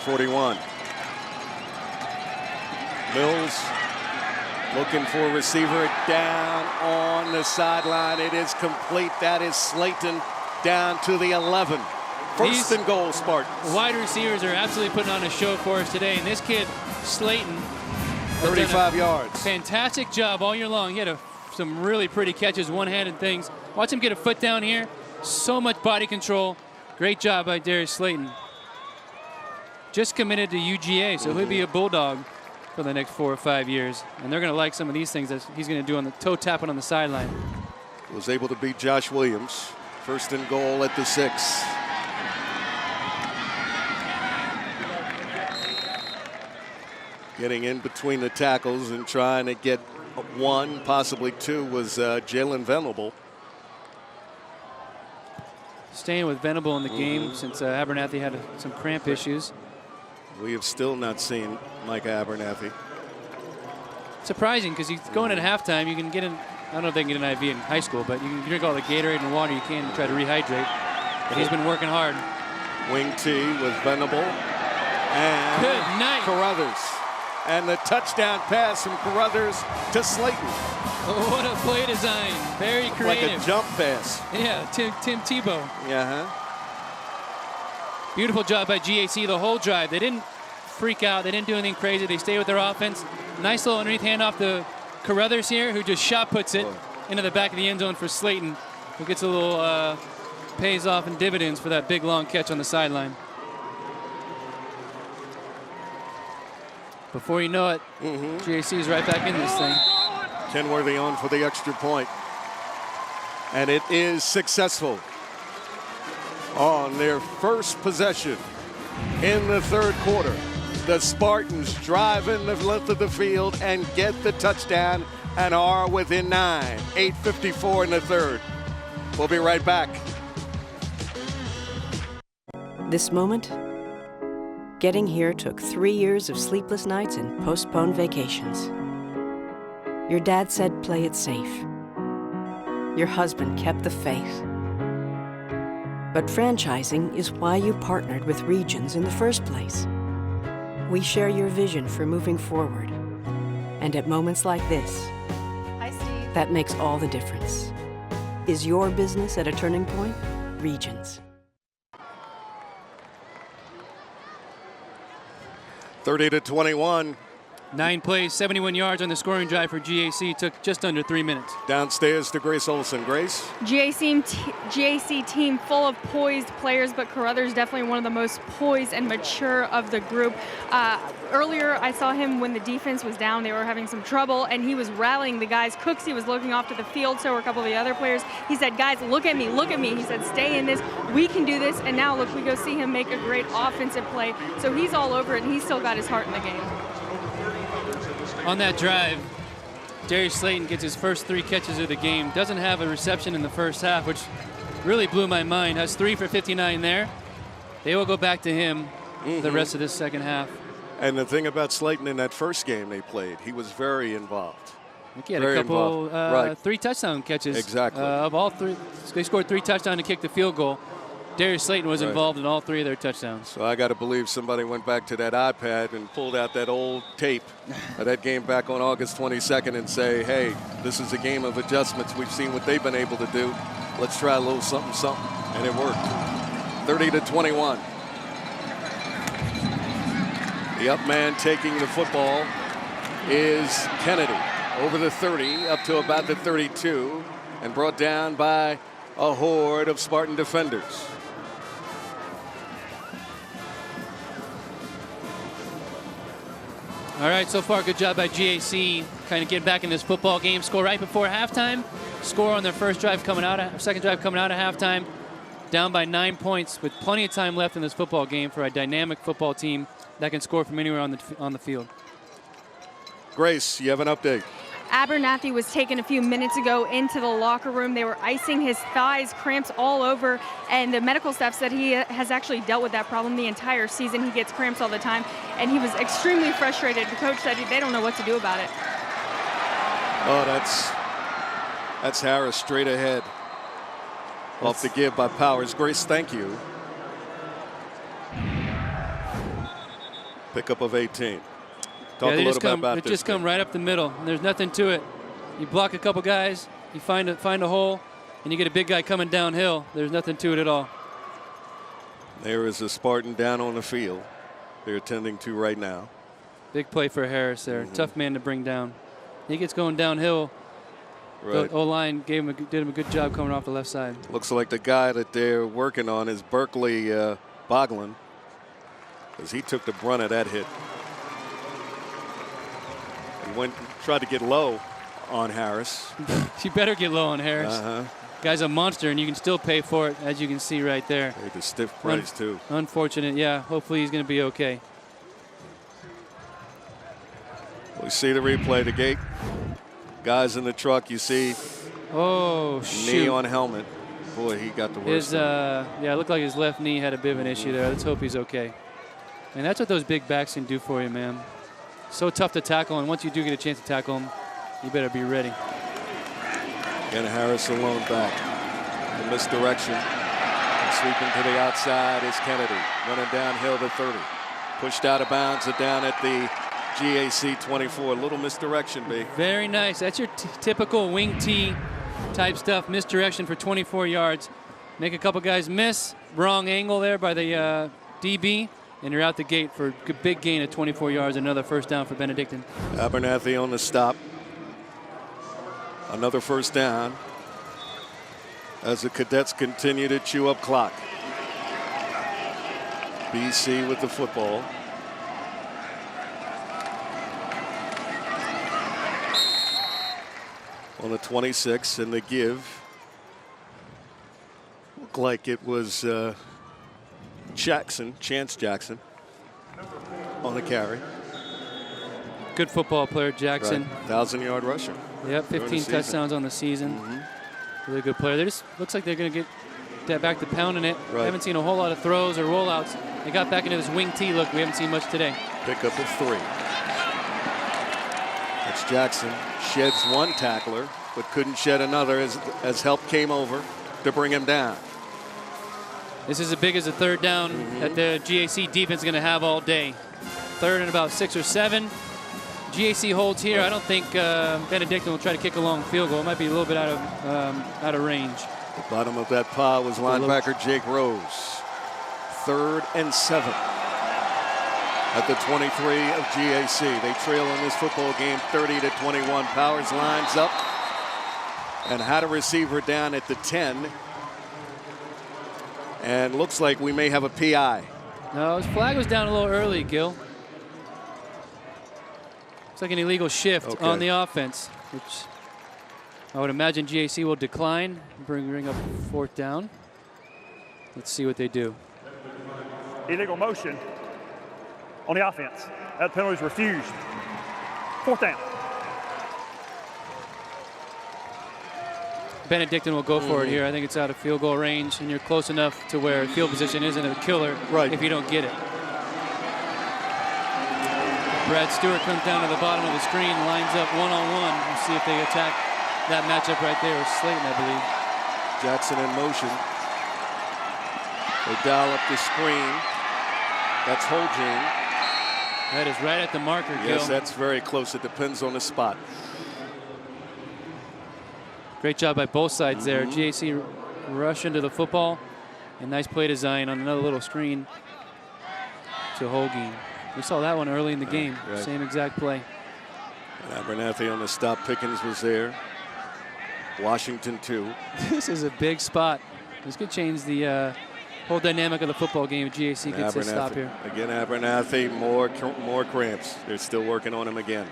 41. Mills looking for a receiver down on the sideline. It is complete. That is Slayton down to the 11. 1st and goal, Spartans. Wide receivers are absolutely putting on a show for us today. And this kid, Slayton, 35 yards. Fantastic job all year long. He had some really pretty catches, one-handed things. Watch him get a foot down here. So much body control. Great job by Darius Slayton. Just committed to UGA, so he'll be a Bulldog for the next 4 or 5 years. And they're going to like some of these things that he's going to do on the toe tapping on the sideline. Was able to beat Josh Williams. 1st and goal at the 6. Getting in between the tackles and trying to get 1, possibly 2 was Jalen Venable. Staying with Venable in the game since Abernathy had some cramp issues. We have still not seen Mike Abernathy. Surprising, because he's going at halftime. You can get in, I don't know if they can get an IV in high school, but you can drink all the Gatorade and water you can to try to rehydrate. But he's been working hard. Wing T with Venable and good night, Carruthers. And the touchdown pass from Carruthers to Slayton. Oh, what a play design. Very creative. Like a jump pass. Yeah, Tim Tebow. Yeah. Beautiful job by GAC the whole drive. They didn't freak out. They didn't do anything crazy. They stayed with their offense. Nice little underneath handoff to Carruthers here, who just shot puts it into the back of the end zone for Slayton, who gets a little pays off in dividends for that big long catch on the sideline. Before you know it, GAC is right back in this thing. Kenworthy on for the extra point. And it is successful on their first possession in the 3rd quarter. The Spartans drive in the length of the field and get the touchdown and are within 9. 8:54 in the 3rd. We'll be right back. This moment, getting here took 3 years of sleepless nights and postponed vacations. Your dad said play it safe. Your husband kept the faith. But franchising is why you partnered with Regions in the first place. We share your vision for moving forward. And at moments like this, that makes all the difference. Is your business at a turning point? Regions. 30-21. 9 plays, 71 yards on the scoring drive for GAC. Took just under 3 minutes. Downstairs to Grace Olson. Grace? GAC team full of poised players, but Carruthers definitely one of the most poised and mature of the group. Earlier, I saw him when the defense was down. They were having some trouble, and he was rallying the guys. Cooksey was looking off to the field, so were a couple of the other players. He said, guys, look at me, look at me. He said, stay in this. We can do this. And now, look, we go see him make a great offensive play. So he's all over it, and he's still got his heart in the game. On that drive, Darius Slayton gets his first 3 catches of the game. Doesn't have a reception in the first half, which really blew my mind. Has 3 for 59 there. They will go back to him the rest of this second half. And the thing about Slayton in that first game they played, he was very involved. I think he had a couple, 3 touchdown catches. Exactly. Of all 3, they scored 3 touchdowns to kick the field goal. Darius Slayton was involved in all 3 of their touchdowns. So I got to believe somebody went back to that iPad and pulled out that old tape of that game back on August 22nd and say, hey, this is a game of adjustments. We've seen what they've been able to do. Let's try a little something, something. And it worked. 30-21. The up man taking the football is Kennedy. Over the 30, up to about the 32, and brought down by a horde of Spartan defenders. All right, so far, good job by GAC, kind of getting back in this football game. Score right before halftime. Score on their second drive coming out of halftime. Down by 9 points with plenty of time left in this football game for a dynamic football team that can score from anywhere on the field. Grace, you have an update. Abernathy was taken a few minutes ago into the locker room. They were icing his thighs, cramps all over, and the medical staff said he has actually dealt with that problem the entire season. He gets cramps all the time, and he was extremely frustrated. The coach said they don't know what to do about it. Oh, that's Harris straight ahead. Off the give by Powers. Grace, thank you. Pickup of 18. Talk a little bit about this. They just come right up the middle, and there's nothing to it. You block a couple guys, you find a hole, and you get a big guy coming downhill. There's nothing to it at all. There is a Spartan down on the field they're attending to right now. Big play for Harris there. Tough man to bring down. He gets going downhill. Right. The O-line did him a good job coming off the left side. Looks like the guy that they're working on is Berkeley Boglin, because he took the brunt of that hit. He tried to get low on Harris. You better get low on Harris. Guy's a monster, and you can still pay for it, as you can see right there. Paid a stiff price, too. Unfortunate, yeah. Hopefully he's going to be okay. We see the replay. The gate. Guys in the truck, you see. Oh, shoot. Knee on helmet. Boy, he got the worst. Yeah, it looked like his left knee had a bit of an issue there. Let's hope he's okay. And that's what those big backs can do for you, man. So tough to tackle, and once you do get a chance to tackle him, you better be ready. Again, Harris alone back. The misdirection. And sweeping to the outside is Kennedy. Running downhill to 30. Pushed out of bounds and down at the GAC 24. A little misdirection, B. Very nice. That's your typical wing T type stuff. Misdirection for 24 yards. Make a couple guys miss. Wrong angle there by the DB. And you're out the gate for a big gain of 24 yards. Another first down for Benedictine. Abernathy on the stop. Another first down as the Cadets continue to chew up clock. BC with the football. On the 26 and the give. Looked like it was Chance Jackson on the carry. Good football player, Jackson. Right. 1,000-yard rusher. Yep, 15 touchdowns on the season. Really good player. They just looks like they're going to get that back to pounding it. Right. Haven't seen a whole lot of throws or rollouts. They got back into this wing T look. We haven't seen much today. Pickup of 3. That's Jackson. Sheds one tackler, but couldn't shed another as help came over to bring him down. This is as big as a third down that the GAC defense is going to have all day. Third and about 6 or 7. GAC holds here. I don't think Benedictine will try to kick a long field goal. It might be a little bit out of range. The bottom of that pile was linebacker Jake Rose. 3rd and 7 at the 23 of GAC. They trail in this football game 30-21. Powers lines up and had a receiver down at the 10. And looks like we may have a PI. No, his flag was down a little early, Gil. It's like an illegal shift on the offense, which I would imagine GAC will decline, bring up 4th down. Let's see what they do. Illegal motion on the offense. That penalty is refused. 4th down. Benedictine will go for it here. I think it's out of field goal range, and you're close enough to where field position isn't a killer if you don't get it. Brad Stewart comes down to the bottom of the screen, lines up one-on-one. We'll see if they attack that matchup right there with Slayton, I believe. Jackson in motion. They dial up the screen. That's Holguin. That is right at the marker, Gil. Yes, that's very close. It depends on the spot. Great job by both sides there. GAC rush into the football, and nice play design on another little screen to Holguin. We saw that one early in the game. Right. Same exact play. And Abernathy on the stop. Pickens was there. Washington too. This is a big spot. This could change the whole dynamic of the football game if GAC gets a stop here. Again, Abernathy, more cramps. They're still working on him again.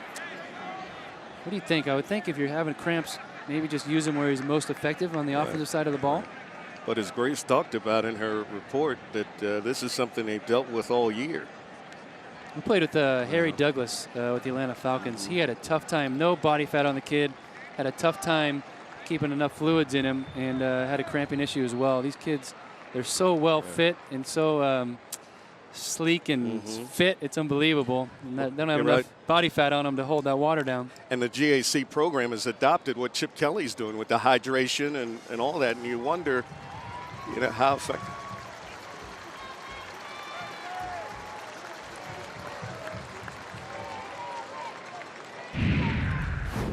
What do you think? I would think if you're having cramps, maybe just use him where he's most effective on the offensive side of the ball. But as Grace talked about in her report, that this is something they've dealt with all year. We played with Harry Douglas with the Atlanta Falcons. He had a tough time, no body fat on the kid, had a tough time keeping enough fluids in him, and had a cramping issue as well. These kids, they're so well fit and so sleek and fit, it's unbelievable. And they don't have enough body fat on them to hold that water down. And the GAC program has adopted what Chip Kelly's doing with the hydration and all that, and you wonder, how effective.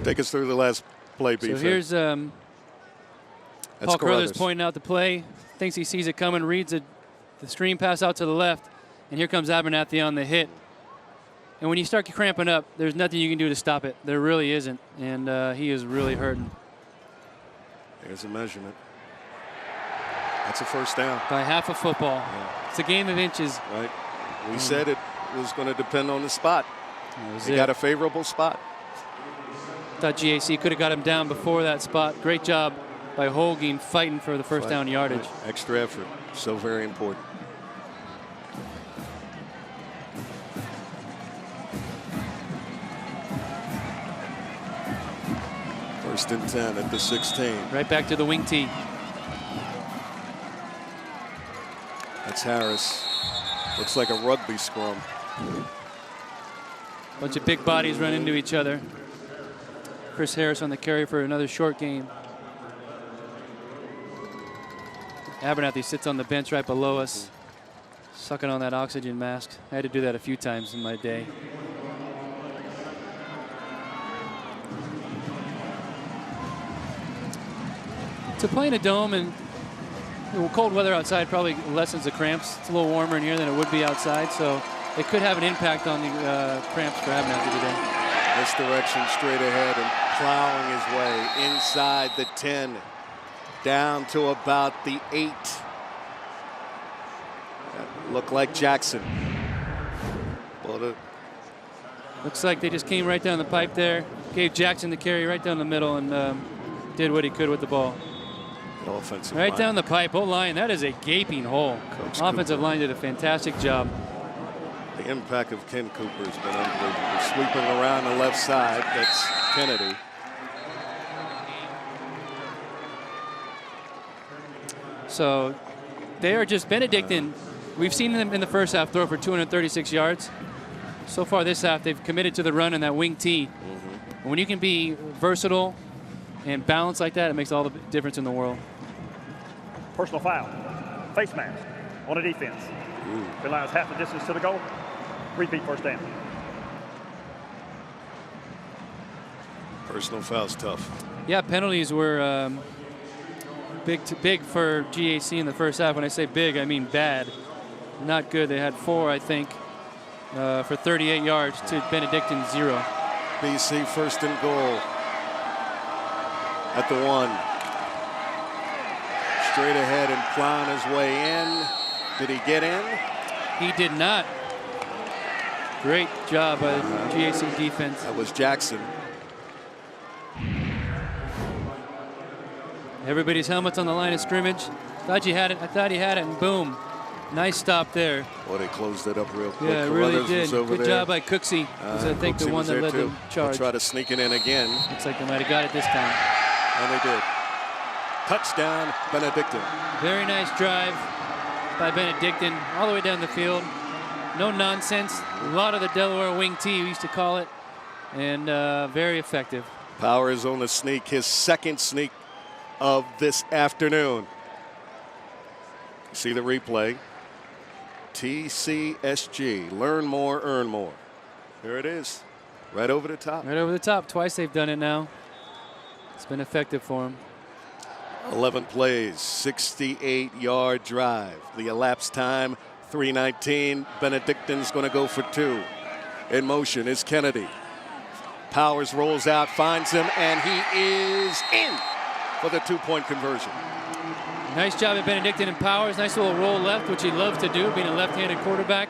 Take us through the last play, So here's Paul Carruthers pointing out the play. Thinks he sees it coming, reads the screen pass out to the left, and here comes Abernathy on the hit. And when you start cramping up, there's nothing you can do to stop it. There really isn't, and he is really hurting. There's a measurement. That's a first down. By half a football. Yeah. It's a game of inches. Right. We said it was going to depend on the spot. They got a favorable spot. Thought GAC could have got him down before that spot. Great job by Holguin fighting for the first down yardage. Extra effort, so very important. First and 10 at the 16. Right back to the wing tee. That's Harris. Looks like a rugby scrum. Bunch of big bodies run into each other. Chris Harris on the carry for another short game. Abernathy sits on the bench right below us, sucking on that oxygen mask. I had to do that a few times in my day. To play in a dome and cold weather outside probably lessens the cramps. It's a little warmer in here than it would be outside, so it could have an impact on the cramps for Abernathy today. Misdirection straight ahead and plowing his way inside the 10, down to about the 8. That looked like Jackson. Well, looks like they just came right down the pipe there, gave Jackson the carry right down the middle, and did what he could with the ball. Offensive right line. down the pipe. O-line, that is a gaping hole. Offensive line did a fantastic job. The impact of Ken Cooper has been unbelievable. Sweeping around the left side, that's Kennedy. So they are just Benedictine. We've seen them in the first half throw for 236 yards. So far this half, they've committed to the run and that wing tee. When you can be versatile and balanced like that, it makes all the difference in the world. Personal foul. Face mask on a defense. Relies half the distance to the goal. Repeat first down. Personal foul's tough. Yeah, penalties were big for GAC in the first half. When I say big, I mean bad. Not good. They had 4, I think, for 38 yards to Benedictine 0. BC first and goal at the 1. Straight ahead and plowing his way in. Did he get in? He did not. Great job by the GAC defense. That was Jackson. Everybody's helmets on the line of scrimmage. Thought you had it. I thought he had it, and boom. Nice stop there. Well, they closed it up real quick. Yeah, it really did. Good job by Cooksey. I think Cooksey the one that led the charge. They'll try to sneak it in again. Looks like they might have got it this time. And they did. Touchdown, Benedictine. Very nice drive by Benedictine all the way down the field. No nonsense. A lot of the Delaware wing T, we used to call it, and very effective. Powers on the sneak, his second sneak of this afternoon. See the replay. TCSG, learn more, earn more. Here it is, right over the top. Right over the top. Twice they've done it now. It's been effective for him. 11 plays, 68-yard drive. The elapsed time, 3:19. Benedictine's going to go for 2. In motion is Kennedy. Powers rolls out, finds him, and he is in for the 2-point conversion. Nice job at Benedictine and Powers. Nice little roll left, which he loves to do, being a left-handed quarterback.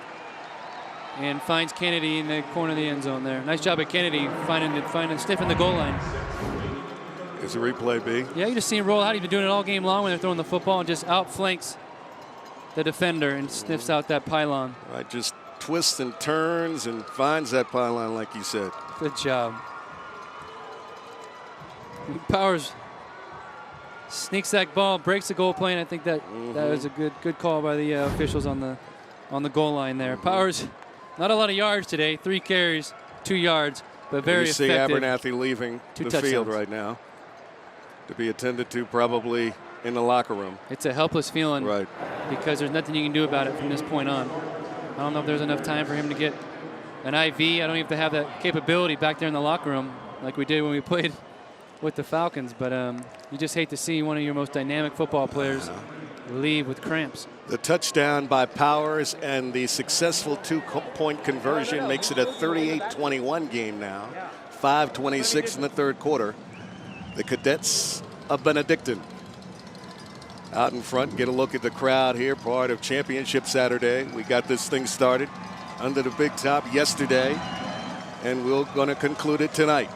And finds Kennedy in the corner of the end zone there. Nice job at Kennedy finding sniffing the goal line. Here's a replay, B. Yeah, you just see him roll out. He's been doing it all game long when they're throwing the football and just outflanks the defender and sniffs out that pylon. Right, just twists and turns and finds that pylon like you said. Good job. Powers sneaks that ball, breaks the goal plane. I think that was a good call by the officials on the goal line there. Powers, not a lot of yards today. 3 carries, 2 yards, but very effective. You see Abernathy leaving the field right now to be attended to probably in the locker room. It's a helpless feeling, right? Because there's nothing you can do about it from this point on. I don't know if there's enough time for him to get an IV. I don't even have that capability back there in the locker room like we did when we played with the Falcons, but you just hate to see one of your most dynamic football players leave with cramps. The touchdown by Powers and the successful 2-point conversion makes it a 38-21 game now. 5:26 in the third quarter. The Cadets of Benedictine out in front. Get a look at the crowd here, part of Championship Saturday. We got this thing started under the big top yesterday, and we're going to conclude it tonight.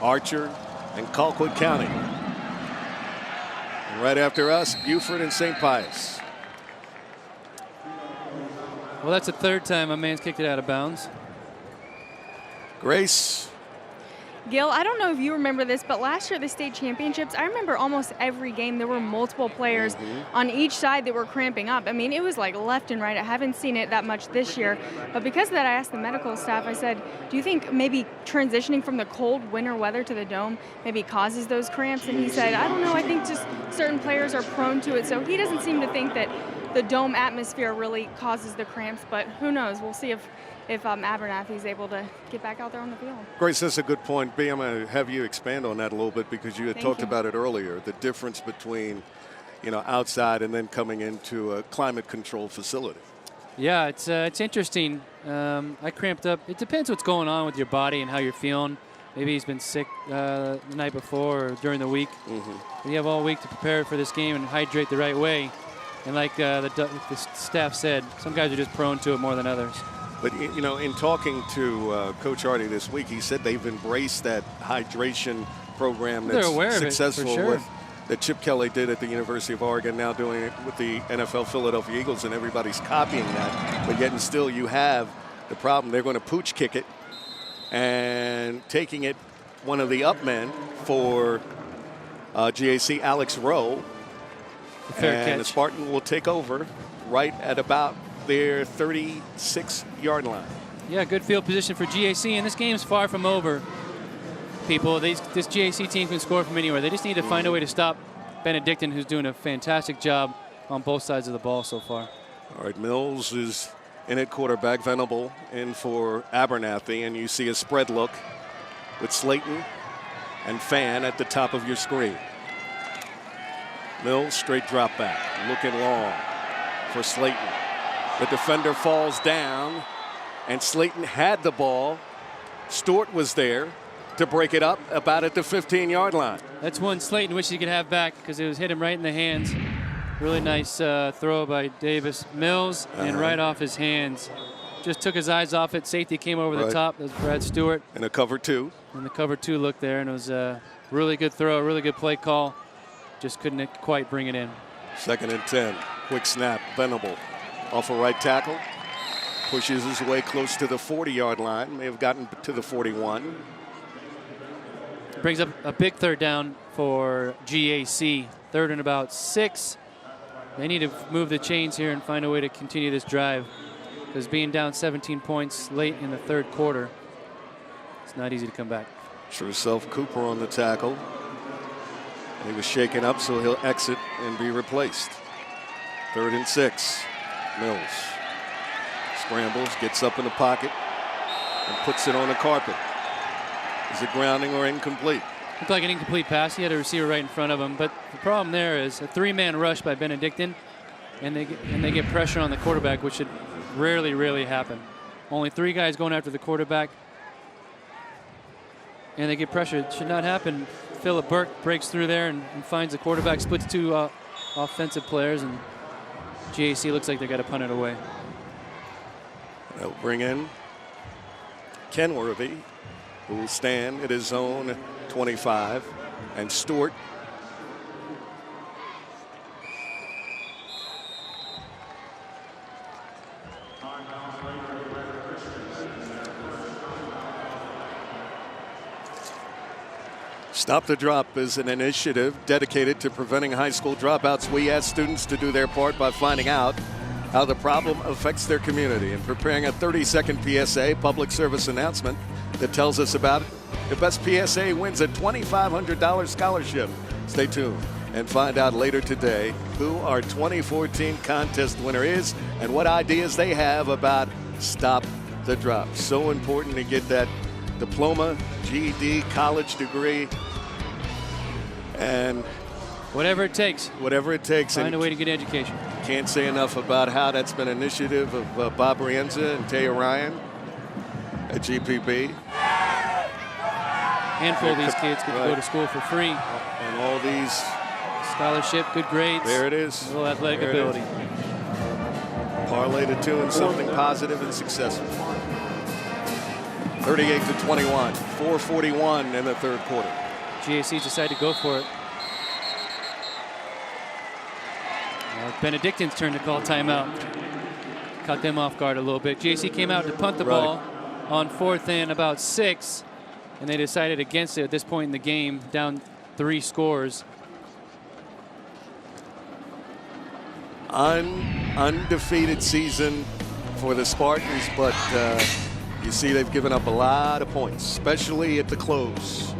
Archer and Colquitt County. And right after us, Buford and St. Pius. Well, that's the third time my man's kicked it out of bounds. Grace. Gil, I don't know if you remember this, but last year at the state championships, I remember almost every game there were multiple players on each side that were cramping up. I mean, it was like left and right. I haven't seen it that much this year. But because of that, I asked the medical staff, I said, do you think maybe transitioning from the cold winter weather to the dome maybe causes those cramps? And he said, I don't know. I think just certain players are prone to it. So he doesn't seem to think that the dome atmosphere really causes the cramps. But who knows? We'll see if Abernathy's able to get back out there on the field. Grace, that's a good point. B, I'm going to have you expand on that a little bit because you had talked about it earlier, the difference between, outside and then coming into a climate-controlled facility. Yeah, it's interesting. I cramped up. It depends what's going on with your body and how you're feeling. Maybe he's been sick the night before or during the week. But you have all week to prepare for this game and hydrate the right way. And like the staff said, some guys are just prone to it more than others. But, in talking to Coach Hardy this week, he said they've embraced that hydration program that's successful with that Chip Kelly did at the University of Oregon, now doing it with the NFL Philadelphia Eagles, and everybody's copying that. But yet and still you have the problem. They're going to pooch kick it and taking it one of the up men for GAC, Alex Rowe. And the Spartan will take over right at about their 36-yard line. Yeah, good field position for GAC, and this game's far from over. People, this GAC team can score from anywhere. They just need to find a way to stop Benedictine, who's doing a fantastic job on both sides of the ball so far. All right, Mills is in at quarterback, Venable in for Abernathy, and you see a spread look with Slayton and Fan at the top of your screen. Mills, straight drop back, looking long for Slayton. The defender falls down, and Slayton had the ball. Stewart was there to break it up about at the 15-yard line. That's one Slayton wishes he could have back because it was hit him right in the hands. Really nice throw by Davis. Mills, and right off his hands. Just took his eyes off it. Safety came over the top. That was Brad Stewart. And a cover 2. And the cover 2 look there, and it was a really good throw, really good play call. Just couldn't quite bring it in. 2nd and 10. Quick snap. Venable off a right tackle. Pushes his way close to the 40-yard line. May have gotten to the 41. Brings up a big third down for GAC. Third and about 6. They need to move the chains here and find a way to continue this drive, because being down 17 points late in the third quarter, it's not easy to come back. True self Cooper on the tackle. He was shaken up, so he'll exit and be replaced. 3rd and 6. Mills scrambles, gets up in the pocket, and puts it on the carpet. Is it grounding or incomplete? Looked like an incomplete pass. He had a receiver right in front of him, but the problem there is a 3-man rush by Benedictine, and they get pressure on the quarterback, which should rarely happen. Only 3 guys going after the quarterback, and they get pressure. It should not happen. Philip Burke breaks through there and finds the quarterback, splits 2 offensive players, and GAC looks like they got to punt it away. They'll bring in Kenworthy, who will stand at his own 25, and Stewart. Stop the Drop is an initiative dedicated to preventing high school dropouts. We ask students to do their part by finding out how the problem affects their community and preparing a 30-second PSA, public service announcement, that tells us about it. The best PSA wins a $2,500 scholarship. Stay tuned and find out later today who our 2014 contest winner is and what ideas they have about Stop the Drop. So important to get that diploma, GED, college degree, and whatever it takes. Whatever it takes. Find a way to get education. Can't say enough about how that's been an initiative of Bob Rienza and Taya Ryan at GPB. Handful of these kids get to go to school for free. And all these scholarship, good grades. There it is. A little athletic ability. Parlay the two in something positive and successful. 38-21, 4:41 in the third quarter. GAC decided to go for it. Benedictine's turn to call timeout. Caught them off guard a little bit. GAC came out to punt the ball on 4th and about 6, and they decided against it at this point in the game, down 3 scores. Undefeated season for the Spartans, but you see they've given up a lot of points, especially at the close.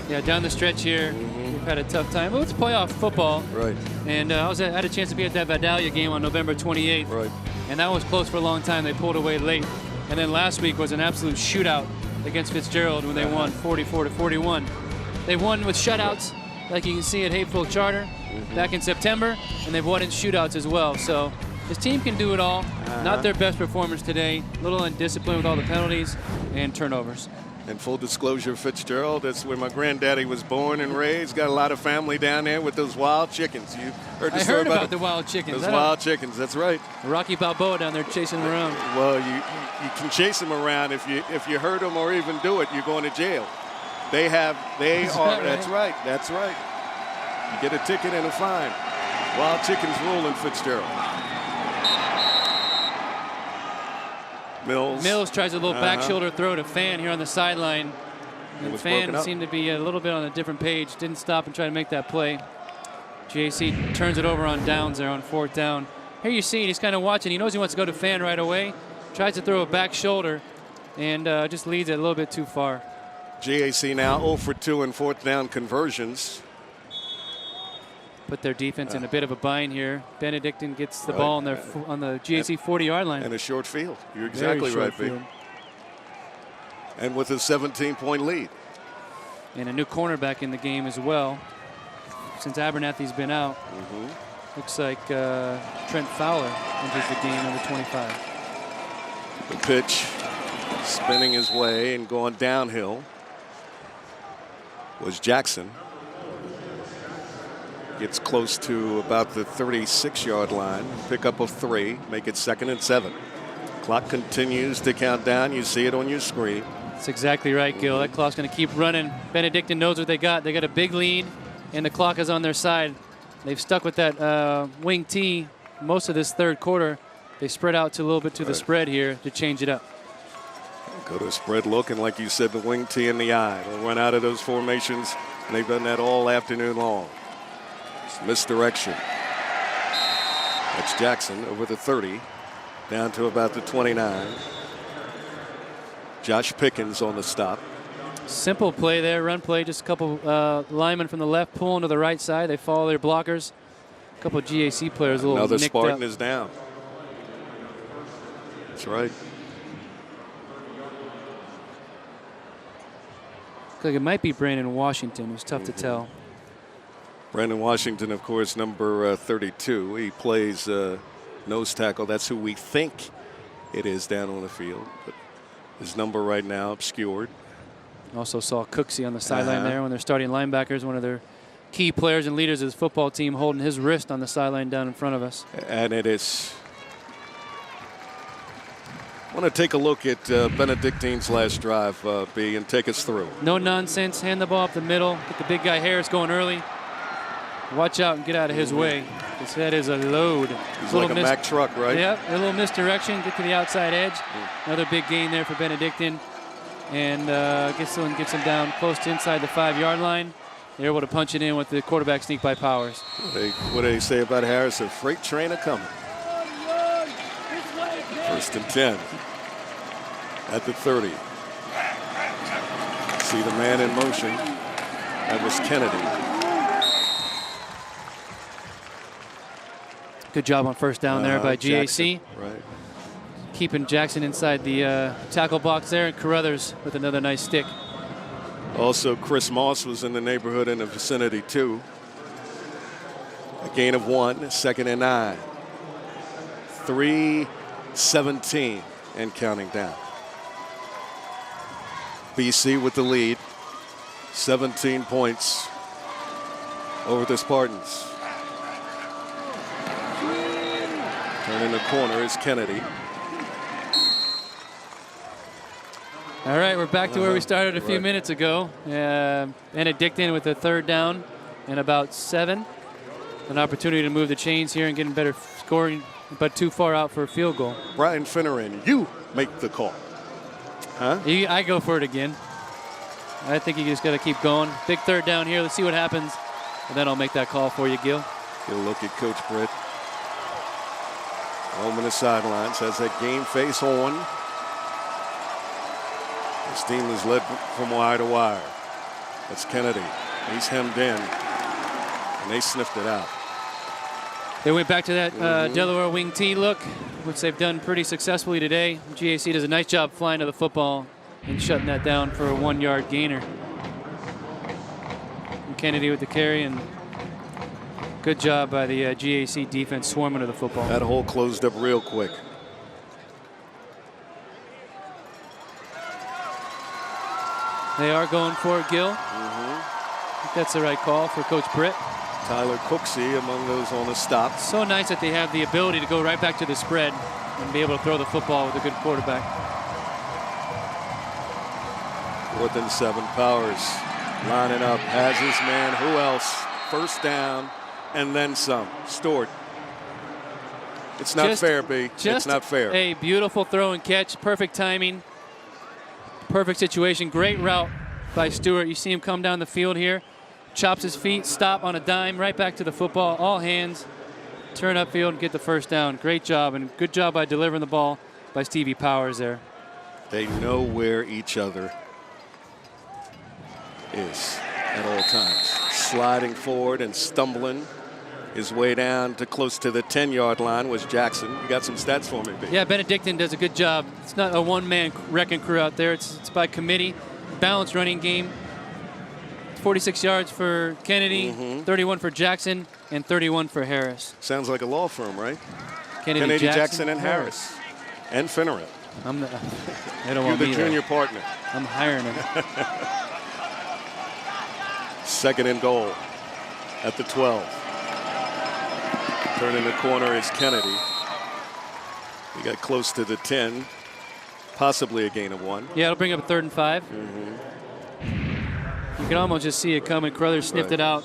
Yeah, down the stretch here, we've had a tough time. Well, it's playoff football. Right. And I had a chance to be at that Vidalia game on November 28th. Right. And that was close for a long time. They pulled away late. And then last week was an absolute shootout against Fitzgerald when they won 44-41. They won with shutouts, like you can see at Hayfield Charter back in September, and they've won in shootouts as well. So this team can do it all. Not their best performance today. A little undisciplined with all the penalties and turnovers. And full disclosure, Fitzgerald, that's where my granddaddy was born and raised. Got a lot of family down there with those wild chickens. You heard the story about the wild chickens. Those wild chickens, that's right. Rocky Balboa down there chasing them around. Well, you can chase them around. If you hurt them or even do it, you're going to jail. That's right. You get a ticket and a fine. Wild chickens rule in Fitzgerald. Mills tries a little back shoulder throw to Fan here on the sideline. And Fan seemed to be a little bit on a different page. Didn't stop and try to make that play. GAC turns it over on downs there on 4th down. Here you see he's kind of watching. He knows he wants to go to Fan right away. Tries to throw a back shoulder and just leads it a little bit too far. GAC now 0 for 2 in 4th down conversions. Put their defense in a bit of a bind here. Benedictine gets the ball on the GAC 40-yard line. And a short field. You're exactly right, Pete. And with a 17-point lead. And a new cornerback in the game as well. Since Abernathy's been out, looks like Trent Fowler enters the game, number 25. The pitch, spinning his way and going downhill, was Jackson. Gets close to about the 36-yard line. Pickup of 3. Make it 2nd and 7. Clock continues to count down. You see it on your screen. That's exactly right, Gil. That clock's going to keep running. Benedictine knows what they got. They got a big lead, and the clock is on their side. They've stuck with that wing T most of this third quarter. They spread out to a little bit to the spread here to change it up. Go to a spread look, and like you said, the wing T in the eye. They'll run out of those formations, and they've done that all afternoon long. It's misdirection. That's Jackson over the 30, down to about the 29. Josh Pickens on the stop. Simple play there, run play. Just a couple linemen from the left pulling to the right side. They follow their blockers. A couple of GAC players a little Another nicked Spartan up. is down. That's right. Looks like it might be Brandon Washington. It's tough to tell. Brandon Washington, of course, number 32. He plays nose tackle. That's who we think it is down on the field. But his number right now obscured. Also saw Cooksey on the sideline there when they're starting linebackers. One of their key players and leaders of the football team holding his wrist on the sideline down in front of us. And it is. I want to take a look at Benedictine's last drive, B, and take us through. No nonsense. Hand the ball up the middle. Get the big guy Harris going early. Watch out and get out of his way. His head is a load. He's like a Mack truck, right? Yep, a little misdirection. Get to the outside edge. Another big gain there for Benedictine. And gets him down close to inside the 5-yard line. They're able to punch it in with the quarterback sneak by Powers. What do they say about Harris? A freight train a coming. 1st and 10 at the 30. See the man in motion. That was Kennedy. Good job on first down there by GAC. Jackson, right. Keeping Jackson inside the tackle box there, and Carruthers with another nice stick. Also, Chris Moss was in the neighborhood in the vicinity, too. A gain of 1, 2nd and 9. 3:17 and counting down. BC with the lead. 17 points over the Spartans. Turning the corner is Kennedy. All right, we're back to where we started a few minutes ago. Benedictine with a 3rd down and about 7. An opportunity to move the chains here and getting better scoring, but too far out for a field goal. Brian Finneran, you make the call. Huh? I go for it again. I think you just got to keep going. Big 3rd down here. Let's see what happens. And then I'll make that call for you, Gil. Good look at Coach Britt. Home in the sidelines, has that game face on. This team is led from wire to wire. That's Kennedy. He's hemmed in, and they sniffed it out. They went back to that Delaware wing T look, which they've done pretty successfully today. GAC does a nice job flying to the football and shutting that down for a 1-yard gainer. And Kennedy with the carry, and good job by the GAC defense swarming to the football. That hole closed up real quick. They are going for it, Gil. I think that's the right call for Coach Britt. Tyler Cooksey among those on the stop. So nice that they have the ability to go right back to the spread and be able to throw the football with a good quarterback. 4th and 7. Powers lining up, has his man. Who else? 1st down, and then some. Stewart. It's not fair, B. It's not fair. A beautiful throw and catch. Perfect timing. Perfect situation. Great route by Stewart. You see him come down the field here. Chops his feet, stop on a dime, right back to the football. All hands. Turn upfield and get the 1st down. Great job, and good job by delivering the ball by Stevie Powers there. They know where each other is at all times. Sliding forward and stumbling his way down to close to the 10-yard line was Jackson. You got some stats for me, B. Yeah, Benedictine does a good job. It's not a one-man wrecking crew out there. It's by committee. Balanced running game. 46 yards for Kennedy, 31 for Jackson, and 31 for Harris. Sounds like a law firm, right? Kennedy, Jackson, and Harris. And Finneran. They don't want You're me the junior there. partner. I'm hiring him. 2nd and goal at the 12. Turning the corner is Kennedy. He got close to the 10. Possibly a gain of 1. Yeah, it'll bring up a 3rd and 5. You can almost just see it coming. Carruthers sniffed it out.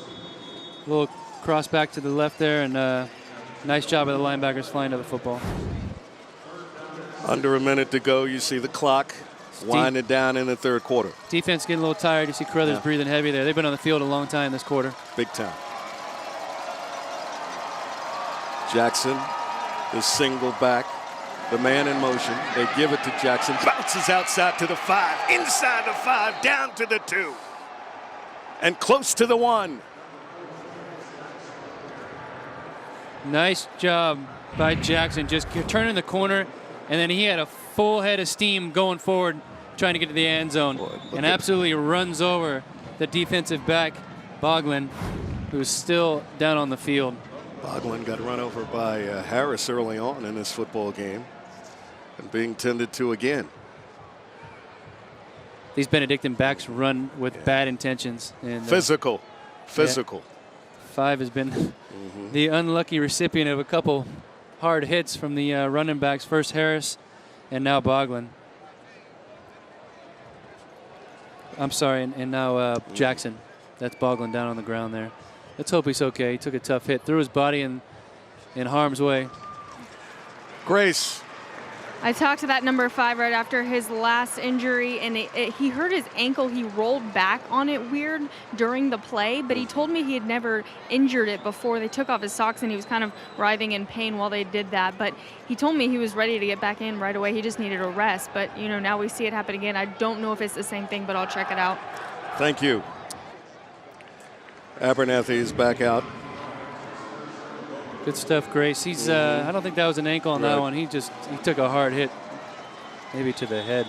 A little cross back to the left there, and nice job of the linebackers flying to the football. Under a minute to go. You see the clock winding down in the third quarter. Defense getting a little tired. You see Carruthers breathing heavy there. They've been on the field a long time this quarter. Big time. Jackson is single back. The man in motion. They give it to Jackson. Bounces outside to the 5. Inside the 5. Down to the 2. And close to the 1. Nice job by Jackson, just turning the corner, and then he had a full head of steam going forward, trying to get to the end zone, and absolutely runs over the defensive back, Boglin, who's still down on the field. Boglin got run over by Harris early on in this football game, and being tended to again. These Benedictine backs run with bad intentions. And physical. Yeah. 5 has been the unlucky recipient of a couple hard hits from the running backs, first Harris and now Boglin. I'm sorry, and now Jackson. That's Boglin down on the ground there. Let's hope he's okay. He took a tough hit, threw his body in harm's way. Grace. I talked to that number 5 right after his last injury, and he hurt his ankle. He rolled back on it weird during the play, but he told me he had never injured it before. They took off his socks, and he was kind of writhing in pain while they did that. But he told me he was ready to get back in right away. He just needed a rest. But, you know, now we see it happen again. I don't know if it's the same thing, but I'll check it out. Thank you. Abernathy is back out. Good stuff, Grace. He's I don't think that was an ankle on that one. He took a hard hit, maybe to the head.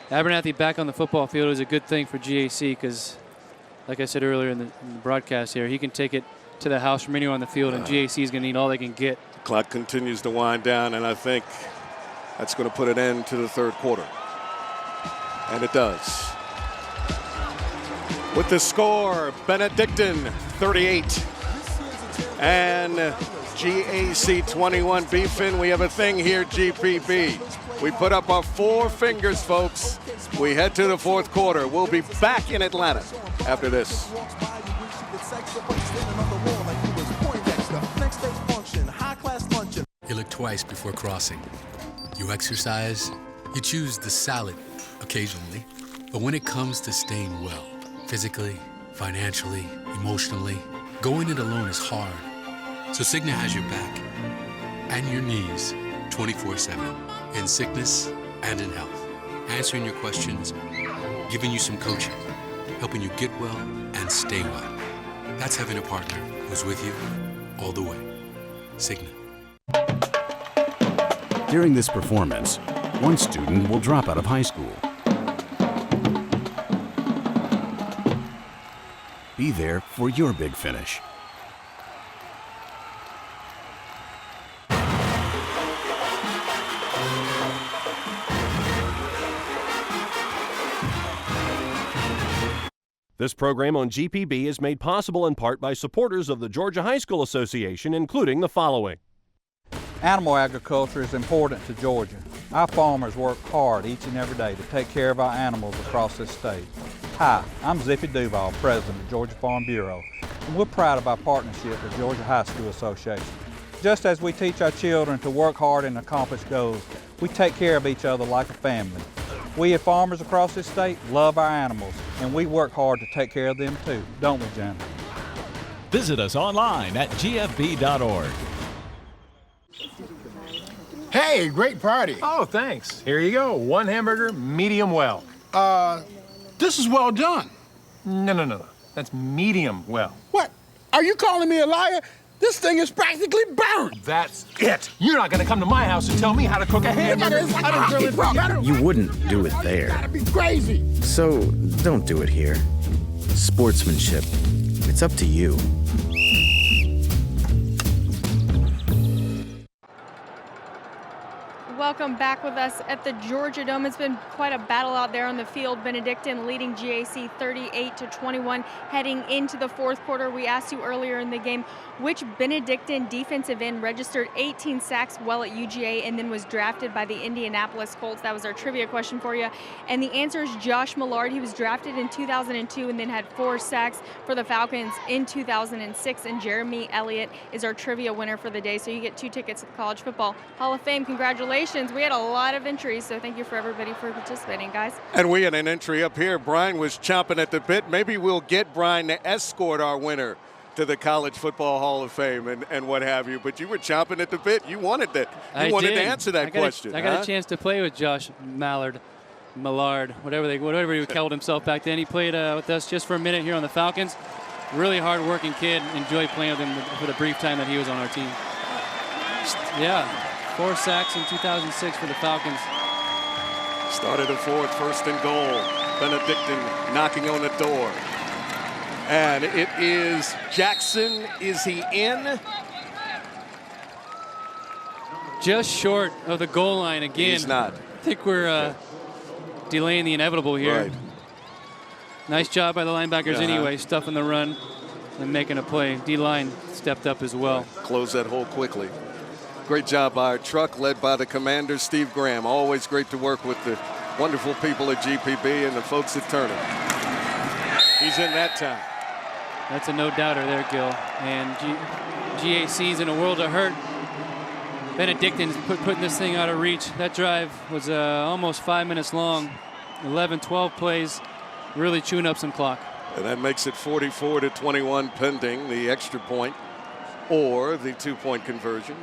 Abernathy back on the football field is a good thing for GAC because, like I said earlier in the broadcast here, he can take it to the house from anywhere on the field, and GAC is going to need all they can get. The clock continues to wind down, and I think that's going to put an end to the third quarter. And it does. With the score, Benedictine 38 and GAC 21. BFIN, we have a thing here, GPB. We put up our 4 fingers, folks. We head to the fourth quarter. We'll be back in Atlanta after this. You look twice before crossing. You exercise. You choose the salad occasionally. But when it comes to staying well, physically, financially, emotionally, going it alone is hard. So Cigna has your back and your knees 24/7, in sickness and in health, answering your questions, giving you some coaching, helping you get well and stay well. That's having a partner who's with you all the way. Cigna. During this performance, one student will drop out of high school. Be there for your big finish. This program on GPB is made possible in part by supporters of the Georgia High School Association, including the following. Animal agriculture is important to Georgia. Our farmers work hard each and every day to take care of our animals across this state. Hi, I'm Zippy Duval, President of Georgia Farm Bureau, and we're proud of our partnership with Georgia High School Association. Just as we teach our children to work hard and accomplish goals, we take care of each other like a family. We as farmers across this state love our animals, and we work hard to take care of them too, don't we, Jen? Visit us online at gfb.org. Hey, great party. Oh, thanks. Here you go. 1 hamburger, medium well. This is well done. No. That's medium well. What? Are you calling me a liar? This thing is practically burned. That's it. You're not going to come to my house and tell me how to cook a hamburger. You wouldn't do it there. That'd be crazy. So don't do it here. Sportsmanship. It's up to you. welcome back with us at the Georgia Dome. It's been quite a battle out there on the field. Benedictine leading GAC 38-21 heading into the fourth quarter. We asked you earlier in the game which Benedictine defensive end registered 18 sacks while at UGA and then was drafted by the Indianapolis Colts. That was our trivia question for you. And the answer is Josh Millard. He was drafted in 2002 and then had 4 sacks for the Falcons in 2006. And Jeremy Elliott is our trivia winner for the day. So you get 2 tickets to the College Football Hall of Fame. Congratulations. We had a lot of entries, so thank you for everybody for participating, guys. And we had an entry up here. Brian was chomping at the bit. Maybe we'll get Brian to escort our winner to the College Football Hall of Fame and what have you. But you were chomping at the bit. You wanted that. You wanted to answer that question. I got a chance to play with Josh Millard, whatever he called himself back then. He played with us just for a minute here on the Falcons. Really hard-working kid. Enjoyed playing with him for the brief time that he was on our team. Yeah, 4 sacks in 2006 for the Falcons. Started a fourth, 1st and goal. Benedictine knocking on the door. And it is Jackson. Is he in? Just short of the goal line again. He's not. I think we're delaying the inevitable here. Right. Nice job by the linebackers anyway, stuffing the run and making a play. D-line stepped up as well. Close that hole quickly. Great job by our truck, led by the commander, Steve Graham. Always great to work with the wonderful people at GPB and the folks at Turner. He's in that time. That's a no-doubter there, Gil. And GAC's in a world of hurt. Benedictine's putting this thing out of reach. That drive was almost 5 minutes long. 11, 12 plays. Really chewing up some clock. And that makes it 44-21 pending the extra point or the 2-point conversion.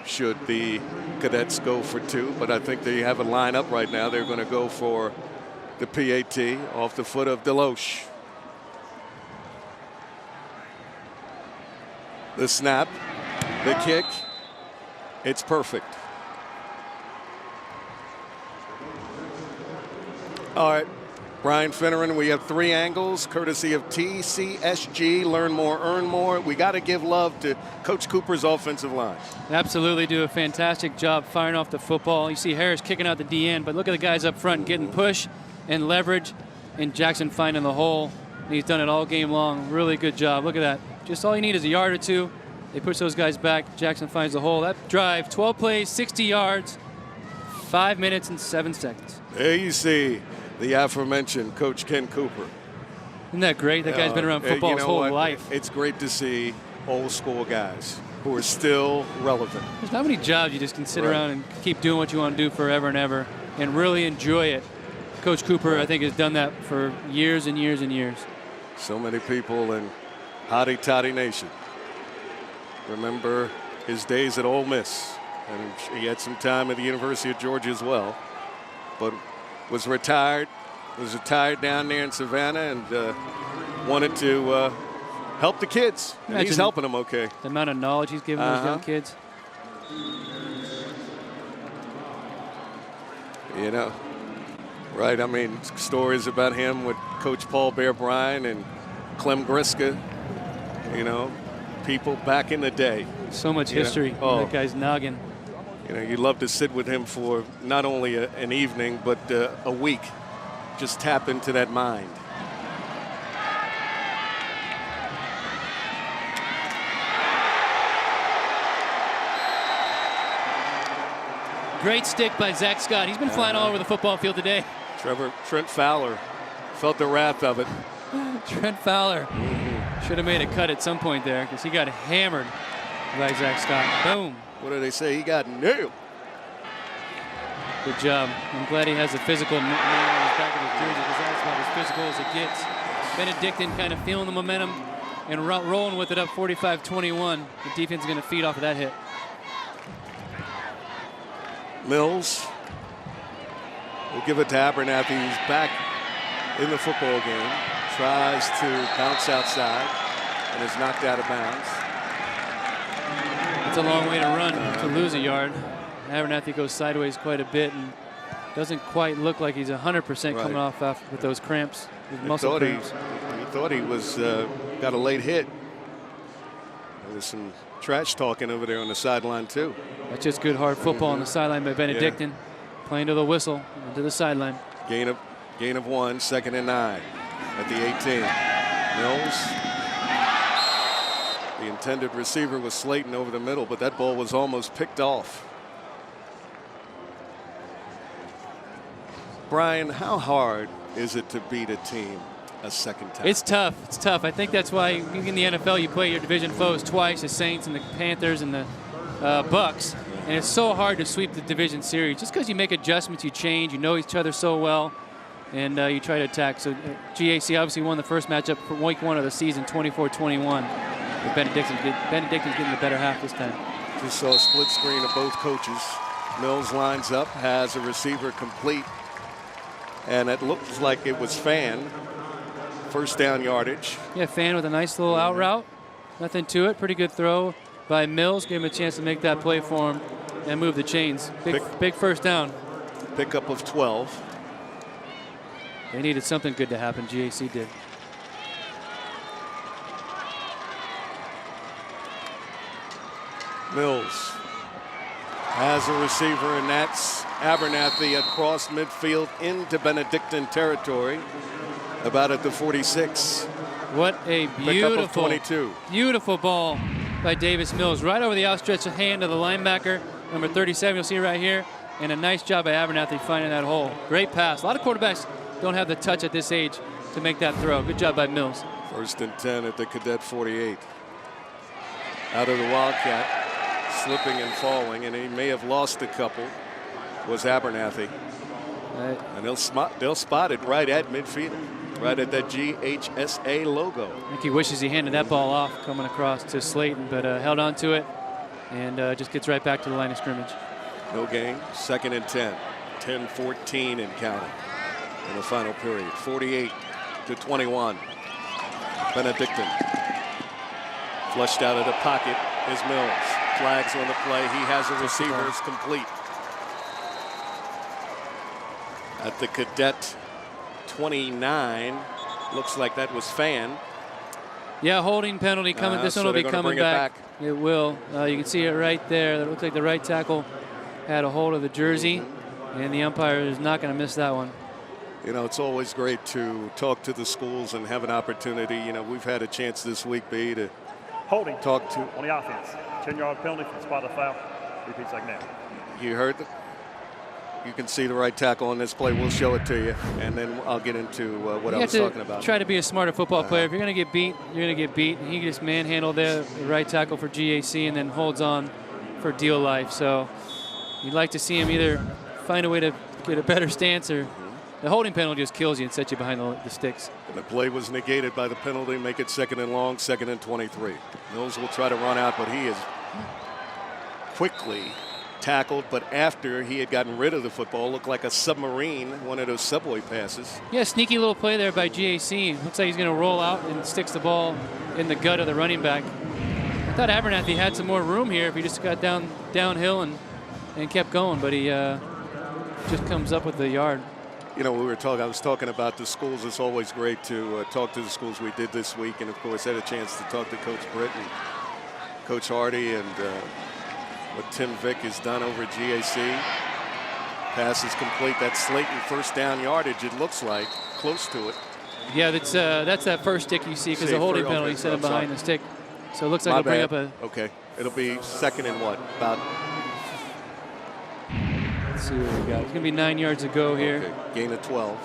Should the Cadets go for 2, but I think they have a lineup right now. They're going to go for the PAT off the foot of Deloche. The snap, the kick, it's perfect. All right, Brian Finneran, we have 3 angles, courtesy of TCSG, learn more, earn more. We got to give love to Coach Cooper's offensive line. Absolutely do a fantastic job firing off the football. You see Harris kicking out the DN, but look at the guys up front getting push and leverage, and Jackson finding the hole. And he's done it all game long. Really good job. Look at that. Just all you need is a yard or 2. They push those guys back. Jackson finds the hole. That drive, 12 plays, 60 yards, 5 minutes and 7 seconds. There you see the aforementioned Coach Ken Cooper. Isn't that great? That guy's been around football his whole life. It's great to see old school guys who are still relevant. There's not many jobs you just can sit around and keep doing what you want to do forever and ever and really enjoy it. Coach Cooper, I think, has done that for years and years and years. So many people in Hotty Toddy Nation remember his days at Ole Miss, and he had some time at the University of Georgia as well, but was retired down there in Savannah and wanted to help the kids. And he's helping them okay. The amount of knowledge he's giving those young kids. You know, right, I mean, stories about him with Coach Paul Bear Bryant and Clem Griska, you know, people back in the day. So much history in that guy's noggin. You know, you'd love to sit with him for not only an evening, but a week. Just tap into that mind. Great stick by Zach Scott. He's been flying all over the football field today. Trent Fowler felt the wrath of it. Trent Fowler should have made a cut at some point there because he got hammered by Zach Scott. Boom. What do they say? He got nailed. Good job. I'm glad he has a physical man on his back of his jersey because that's about as physical as it gets. Benedictine kind of feeling the momentum and rolling with it up 45-21. The defense is going to feed off of that hit. Mills will give it to Abernathy. He's back in the football game. Tries to bounce outside and is knocked out of bounds. It's a long way to run to lose a yard. Abernathy goes sideways quite a bit and doesn't quite look like he's 100% coming off with those cramps, with muscle cramps. He thought he was got a late hit. There was some trash talking over there on the sideline too. That's just good hard football on the sideline by Benedictine. Playing to the whistle, to the sideline. Gain of 1, 2nd and 9 at the 18. Mills. The intended receiver was Slayton over the middle, but that ball was almost picked off. Brian, how hard is it to beat a team a second time? It's tough. It's tough. I think that's why in the NFL you play your division foes twice, the Saints and the Panthers and the Bucks. And it's so hard to sweep the division series just because you make adjustments, you change, you know each other so well, and you try to attack. So GAC obviously won the first matchup for week 1 of the season, 24-21. But Benedictine's getting the better half this time. Just saw a split screen of both coaches. Mills lines up, has a receiver complete, and it looks like it was Fan. First down yardage. Yeah, Fan with a nice little out route. Nothing to it. Pretty good throw by Mills. Gave him a chance to make that play for him and move the chains. Big first down. Pickup of 12. They needed something good to happen. GAC did. Mills has a receiver, and that's Abernathy across midfield into Benedictine territory, about at the 46. What a beautiful, 22. Beautiful ball by Davis Mills, right over the outstretched hand of the linebacker, number 37. You'll see right here, and a nice job by Abernathy finding that hole. Great pass. A lot of quarterbacks don't have the touch at this age to make that throw. Good job by Mills. 1st and 10 at the Cadet 48. Out of the Wildcat. Slipping and falling, and he may have lost a couple, was Abernathy. And they'll spot it right at midfield, right at that GHSA logo. I think he wishes he handed that ball off coming across to Slayton, but held on to it and just gets right back to the line of scrimmage. No gain. 2nd and 10. 10-14 and counting in the final period. 48-21. Benedictine. Flushed out of the pocket is Mills. Flags on the play. He has a receiver. It's complete. At the Cadet 29, looks like that was Fan. Yeah, holding penalty coming. This one will be coming back. It will. You can see it right there. It looks like the right tackle had a hold of the jersey, and the umpire is not going to miss that one. You know, it's always great to talk to the schools and have an opportunity. You know, we've had a chance this week, B, to holding talk to on the offense. 10-yard penalty for the spot of foul. Repeats like that. You heard you can see the right tackle on this play. We'll show it to you, and then I'll get into what I was talking about. Try to be a smarter football player. If you're going to get beat, you're going to get beat. He just manhandled the right tackle for GAC and then holds on for deal life. So you'd like to see him either find a way to get a better stance, or the holding penalty just kills you and sets you behind the sticks. And the play was negated by the penalty. Make it 2nd and long, 2nd and 23. Mills will try to run out, but he is quickly tackled, but after he had gotten rid of the football, looked like a submarine, one of those subway passes. Yeah, sneaky little play there by GAC. Looks like he's going to roll out and sticks the ball in the gut of the running back. I thought Abernathy had some more room here if he just got downhill and kept going, but he just comes up with the yard. You know, I was talking about the schools. It's always great to talk to the schools. We did this week, and of course had a chance to talk to Coach Britt and Coach Hardy, and what Tim Vick has done over at GAC. Pass is complete. That's Slayton first down yardage, it looks like. Close to it. Yeah, that's that first stick you see, because the holding penalty set him behind the stick. So it looks like it'll bring up a... Okay, it'll be 2nd and what? About... Let's see what we got. It's going to be 9 yards to go here. Okay. Gain of 12.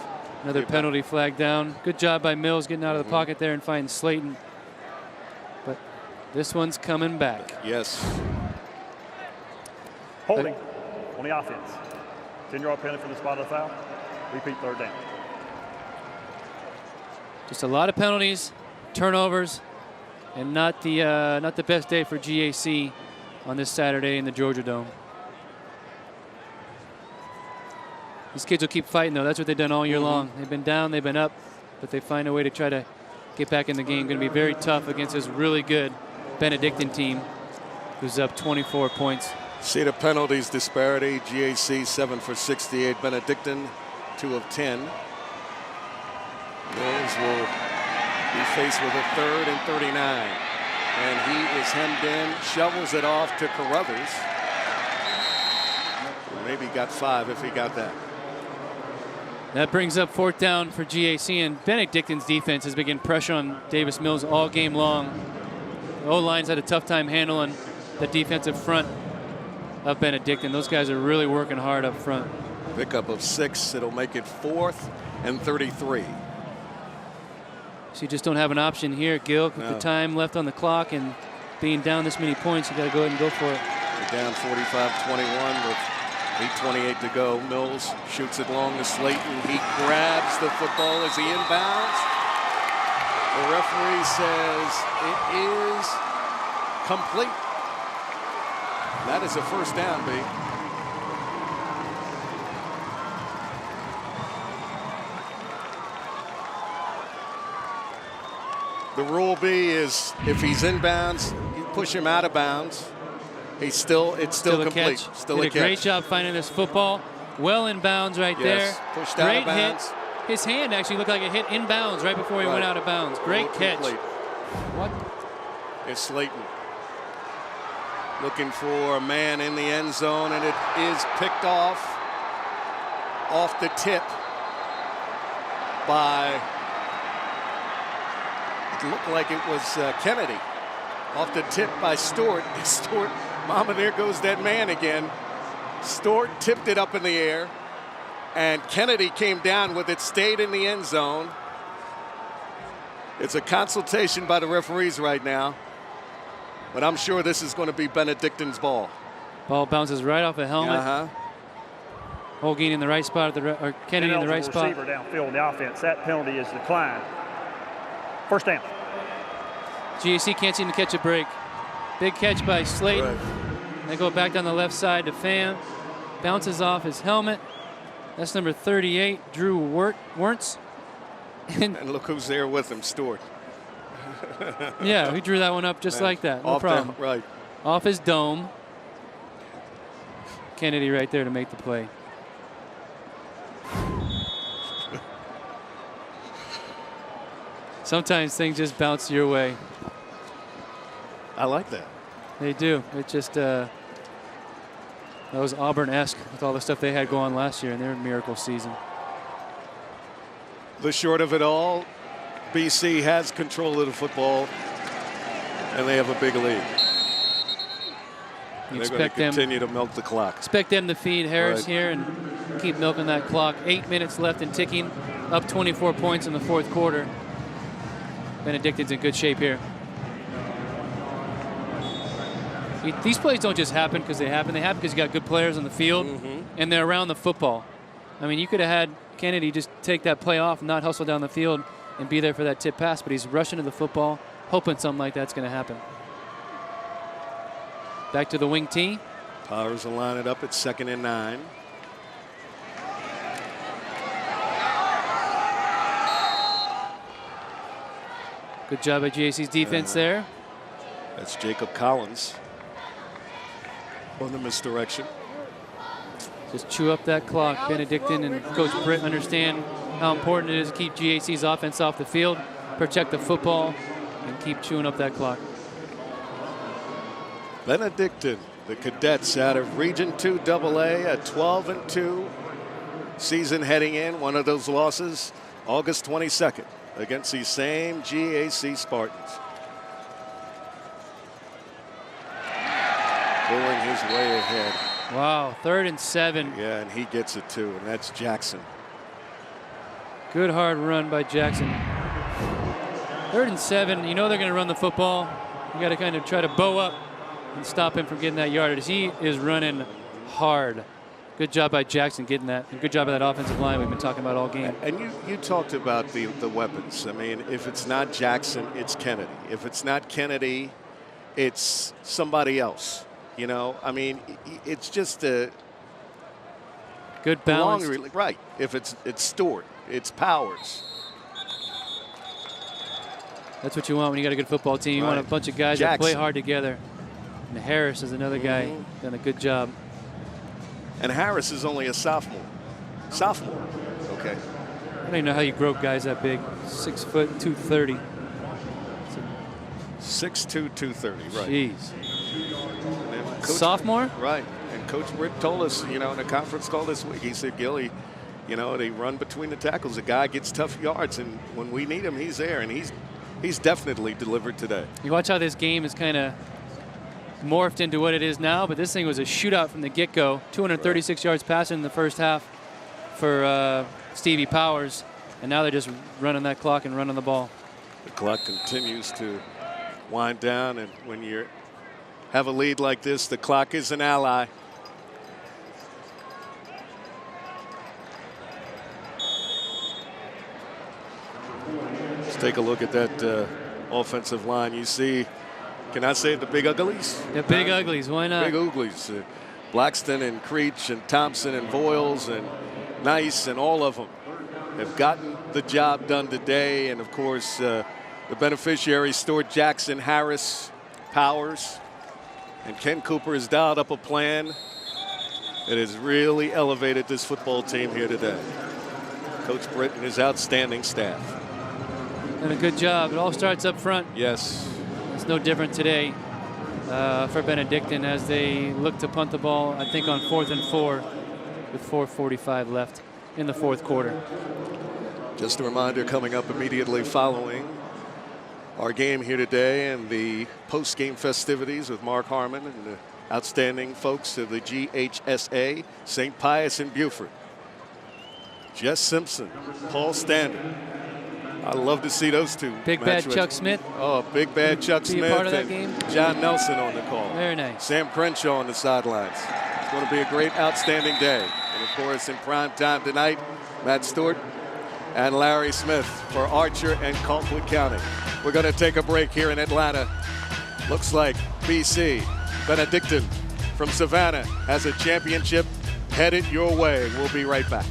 Another penalty flag down. Good job by Mills getting out of the pocket there and finding Slayton. But this one's coming back. Yes. Holding on the offense. 10-yard penalty for the spot of the foul. Repeat 3rd down. Just a lot of penalties, turnovers, and not the best day for GAC on this Saturday in the Georgia Dome. These kids will keep fighting, though. That's what they've done all year long. They've been down, they've been up, but they find a way to try to get back in the game. Going to be very tough against this really good Benedictine team, who's up 24 points. See the penalties disparity. GAC 7 for 68. Benedictine 2 of 10. Mills will be faced with a 3rd and 39. And he is hemmed in, shovels it off to Carruthers. Maybe got 5 if he got that. That brings up 4th down for GAC, and Benedictine's defense has been getting pressure on Davis Mills all game long. The O-line's had a tough time handling the defensive front of Benedictine. Those guys are really working hard up front. Pickup of 6. It'll make it 4th and 33. So you just don't have an option here, Gil. With the time left on the clock and being down this many points, you got to go ahead and go for it. They're down 45-21 with 8:28 to go. Mills shoots it long to Slayton. He grabs the football as he inbounds. The referee says it is complete. That is a first down, B. The rule B is if he's inbounds, you push him out of bounds. It's still complete. Catch. Still Did a a catch. Great job finding this football. Well in bounds right there. Pushed Great out of bounds. hit. His hand actually looked like it hit in bounds right before he went out of bounds. Great catch. Complete. What? It's Slayton looking for a man in the end zone, and it is picked off the tip by, it looked like it was Kennedy. Off the tip by Stewart. Stewart, mama, there goes that man again. Stewart tipped it up in the air, and Kennedy came down with it, stayed in the end zone. It's a consultation by the referees right now, but I'm sure this is going to be Benedictine's ball. Ball bounces right off a helmet. Uh-huh. Holguin in the right spot, or Kennedy in the right spot. Receiver downfield in the offense. That penalty is declined. First down. GAC can't seem to catch a break. Big catch by Slayton. Right. They go back down the left side to Pham. Bounces off his helmet. That's number 38, Drew Wertz. And look who's there with him, Stewart. Yeah, he drew that one up just like that. No problem. Right. Off his dome. Kennedy right there to make the play. Sometimes things just bounce your way. I like that. They do. It just that was Auburn-esque with all the stuff they had going last year in their miracle season. The short of it all, BC has control of the football, and they have a big lead. They're going to continue to milk the clock. Expect them to feed Harris here and keep milking that clock. 8 minutes left and ticking, up 24 points in the 4th quarter. Benedictine's in good shape here. These plays don't just happen because they happen. They happen because you got good players on the field, and they're around the football. I mean, you could have had Kennedy just take that play off and not hustle down the field and be there for that tip pass, but he's rushing to the football, hoping something like that's going to happen. Back to the wing tee. Powers will line it up at 2nd and 9. Good job by GAC's defense there. That's Jacob Collins on the misdirection. Just chew up that clock. Benedictine and Coach Britt understand how important it is to keep GAC's offense off the field, protect the football, and keep chewing up that clock. Benedictine, the cadets out of Region 2 AA, a 12-2 season heading in. One of those losses, August 22nd, against these same GAC Spartans. Pulling his way ahead. Wow, 3rd and 7. Yeah, and he gets it too, and that's Jackson. Good hard run by Jackson. 3rd and 7, you know they're going to run the football. You got to kind of try to bow up and stop him from getting that yardage. He is running hard. Good job by Jackson getting that. And good job by that offensive line we've been talking about all game. And you talked about the weapons. I mean, if it's not Jackson, it's Kennedy. If it's not Kennedy, it's somebody else. You know, I mean, it's just a good balance. Right. If it's Stewart, it's Powers. That's what you want when you got a good football team. You want a bunch of guys that play hard together. And Harris is another guy done a good job. And Harris is only a sophomore. Okay. I don't even know how you grow guys that big. 6 foot, 230. 6'2", 230, right. Jeez. And Coach, sophomore? Right. And Coach Britt told us, in a conference call this week, he said, Gilly, they run between the tackles. The guy gets tough yards, and when we need him, he's there, and he's definitely delivered today. You watch how this game is kind of morphed into what it is now, but this thing was a shootout from the get-go. 236 yards passing in the first half for Stevie Powers, and now they're just running that clock and running the ball. The clock continues to wind down, and when you have a lead like this, the clock is an ally. Let's take a look at that offensive line. You see, can I say the big uglies? The big uglies, why not? Big uglies. Blackston and Creech and Thompson and Voiles and Nice and all of them have gotten the job done today. And of course, the beneficiaries, Stuart Jackson, Harris, Powers, and Ken Cooper has dialed up a plan that has really elevated this football team here today. Coach Britt and his outstanding staff. Done a good job. It all starts up front. Yes. It's no different today for Benedictine as they look to punt the ball, I think, on 4th and 4 with 4:45 left in the fourth quarter. Just a reminder, coming up immediately following our game here today and the post-game festivities with Mark Harmon and the outstanding folks of the GHSA, St. Pius and Buford. Jess Simpson, Paul Standard. I love to see those two. Big bad Chuck Smith. Oh, big bad Chuck Smith part of that and game. John Nelson on the call. Very nice. Sam Crenshaw on the sidelines. It's going to be a great, outstanding day. And of course, in prime time tonight, Matt Stewart and Larry Smith for Archer and Colquitt County. We're going to take a break here in Atlanta. Looks like BC, Benedictine from Savannah has a championship headed your way. We'll be right back.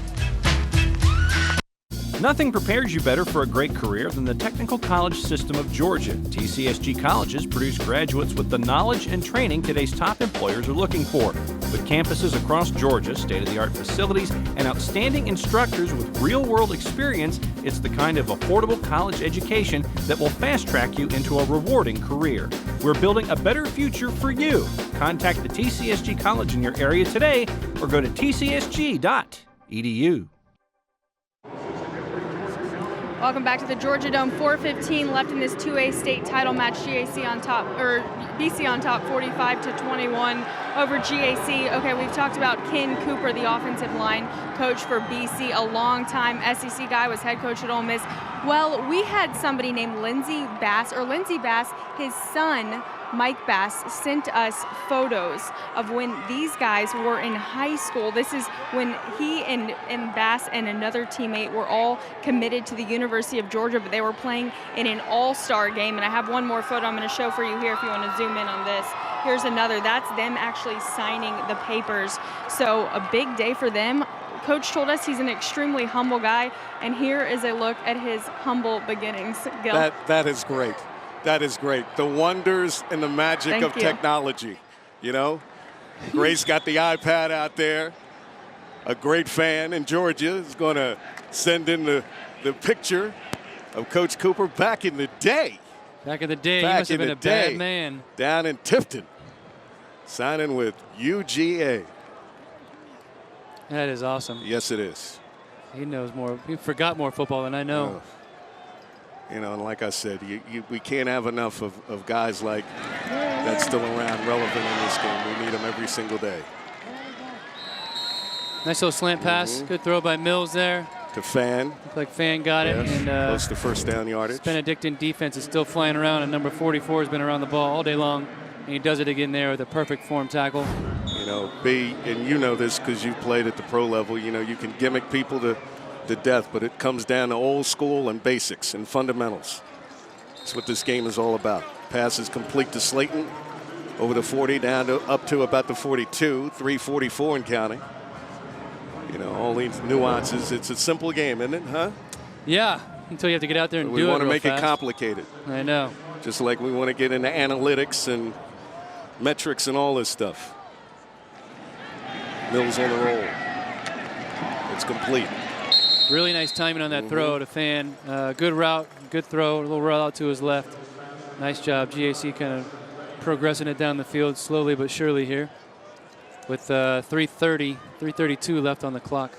Nothing prepares you better for a great career than the Technical College System of Georgia. TCSG colleges produce graduates with the knowledge and training today's top employers are looking for. With campuses across Georgia, state-of-the-art facilities, and outstanding instructors with real-world experience, it's the kind of affordable college education that will fast-track you into a rewarding career. We're building a better future for you. Contact the TCSG college in your area today or go to tcsg.edu. Welcome back to the Georgia Dome. 4:15 left in this 2A state title match. BC on top 45-21 over GAC. Okay, we've talked about Ken Cooper, the offensive line coach for BC, a long-time SEC guy, was head coach at Ole Miss. Well, we had somebody named Lindsey Bass, his son, Mike Bass, sent us photos of when these guys were in high school. This is when he and Bass and another teammate were all committed to the University of Georgia, but they were playing in an all-star game. And I have one more photo I'm going to show for you here if you want to zoom in on this. Here's another. That's them actually signing the papers. So a big day for them. Coach told us he's an extremely humble guy, and here is a look at his humble beginnings. Gil. That is great. That is great. The wonders and the magic of technology, Grace got the iPad out there. A great fan in Georgia is going to send in the picture of Coach Cooper back in the day. Back in the day, he must have been a bad man. Down in Tifton, signing with UGA. That is awesome. Yes, it is. He knows more. He forgot more football than I know. And like I said, we can't have enough of guys like that still around, relevant in this game. We need them every single day. Nice little slant pass. Good throw by Mills there. To Fan. Looked like Fan got it. And close to first down yardage. Benedictine defense is still flying around, and number 44 has been around the ball all day long. And he does it again there with a perfect form tackle. B, and you know this because you played at the pro level, you can gimmick people to death, but it comes down to old school and basics and fundamentals. That's what this game is all about. Pass is complete to Slayton over the 40 down to up to about the 42, 3:44 and counting. All these nuances. It's a simple game, isn't it, huh? Yeah, until you have to get out there and do it. We want to make fast. it complicated. I know. Just like we want to get into analytics and metrics and all this stuff. Mills on the roll. It's complete. Really nice timing on that throw to Fan. Good route, good throw, a little route out to his left. Nice job. GAC kind of progressing it down the field slowly but surely here with 3:32 left on the clock.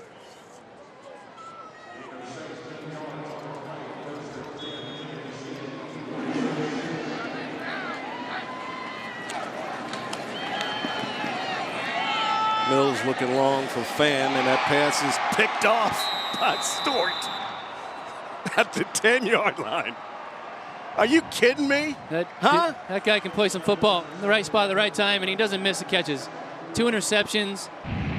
Mills looking long for Fan, and that pass is picked off by Stewart at the 10-yard line. Are you kidding me? That guy can play some football in the right spot at the right time, and he doesn't miss the catches. 2 interceptions,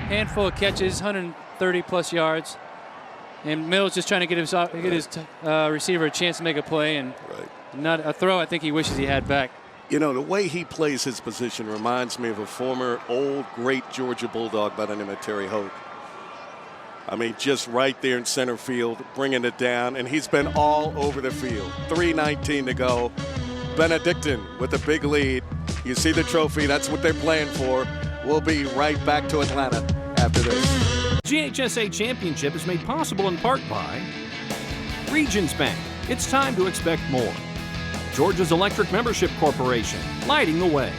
handful of catches, 130-plus yards. And Mills just trying to get his receiver a chance to make a play, and not a throw I think he wishes he had back. You know, the way he plays his position reminds me of a former old great Georgia Bulldog by the name of Terry Hoke. I mean, just right there in center field, bringing it down, and he's been all over the field. 3:19 to go. Benedictine with a big lead. You see the trophy. That's what they're playing for. We'll be right back to Atlanta after this. GHSA Championship is made possible in part by Regions Bank. It's time to expect more. Georgia's Electric Membership Corporation, lighting the way.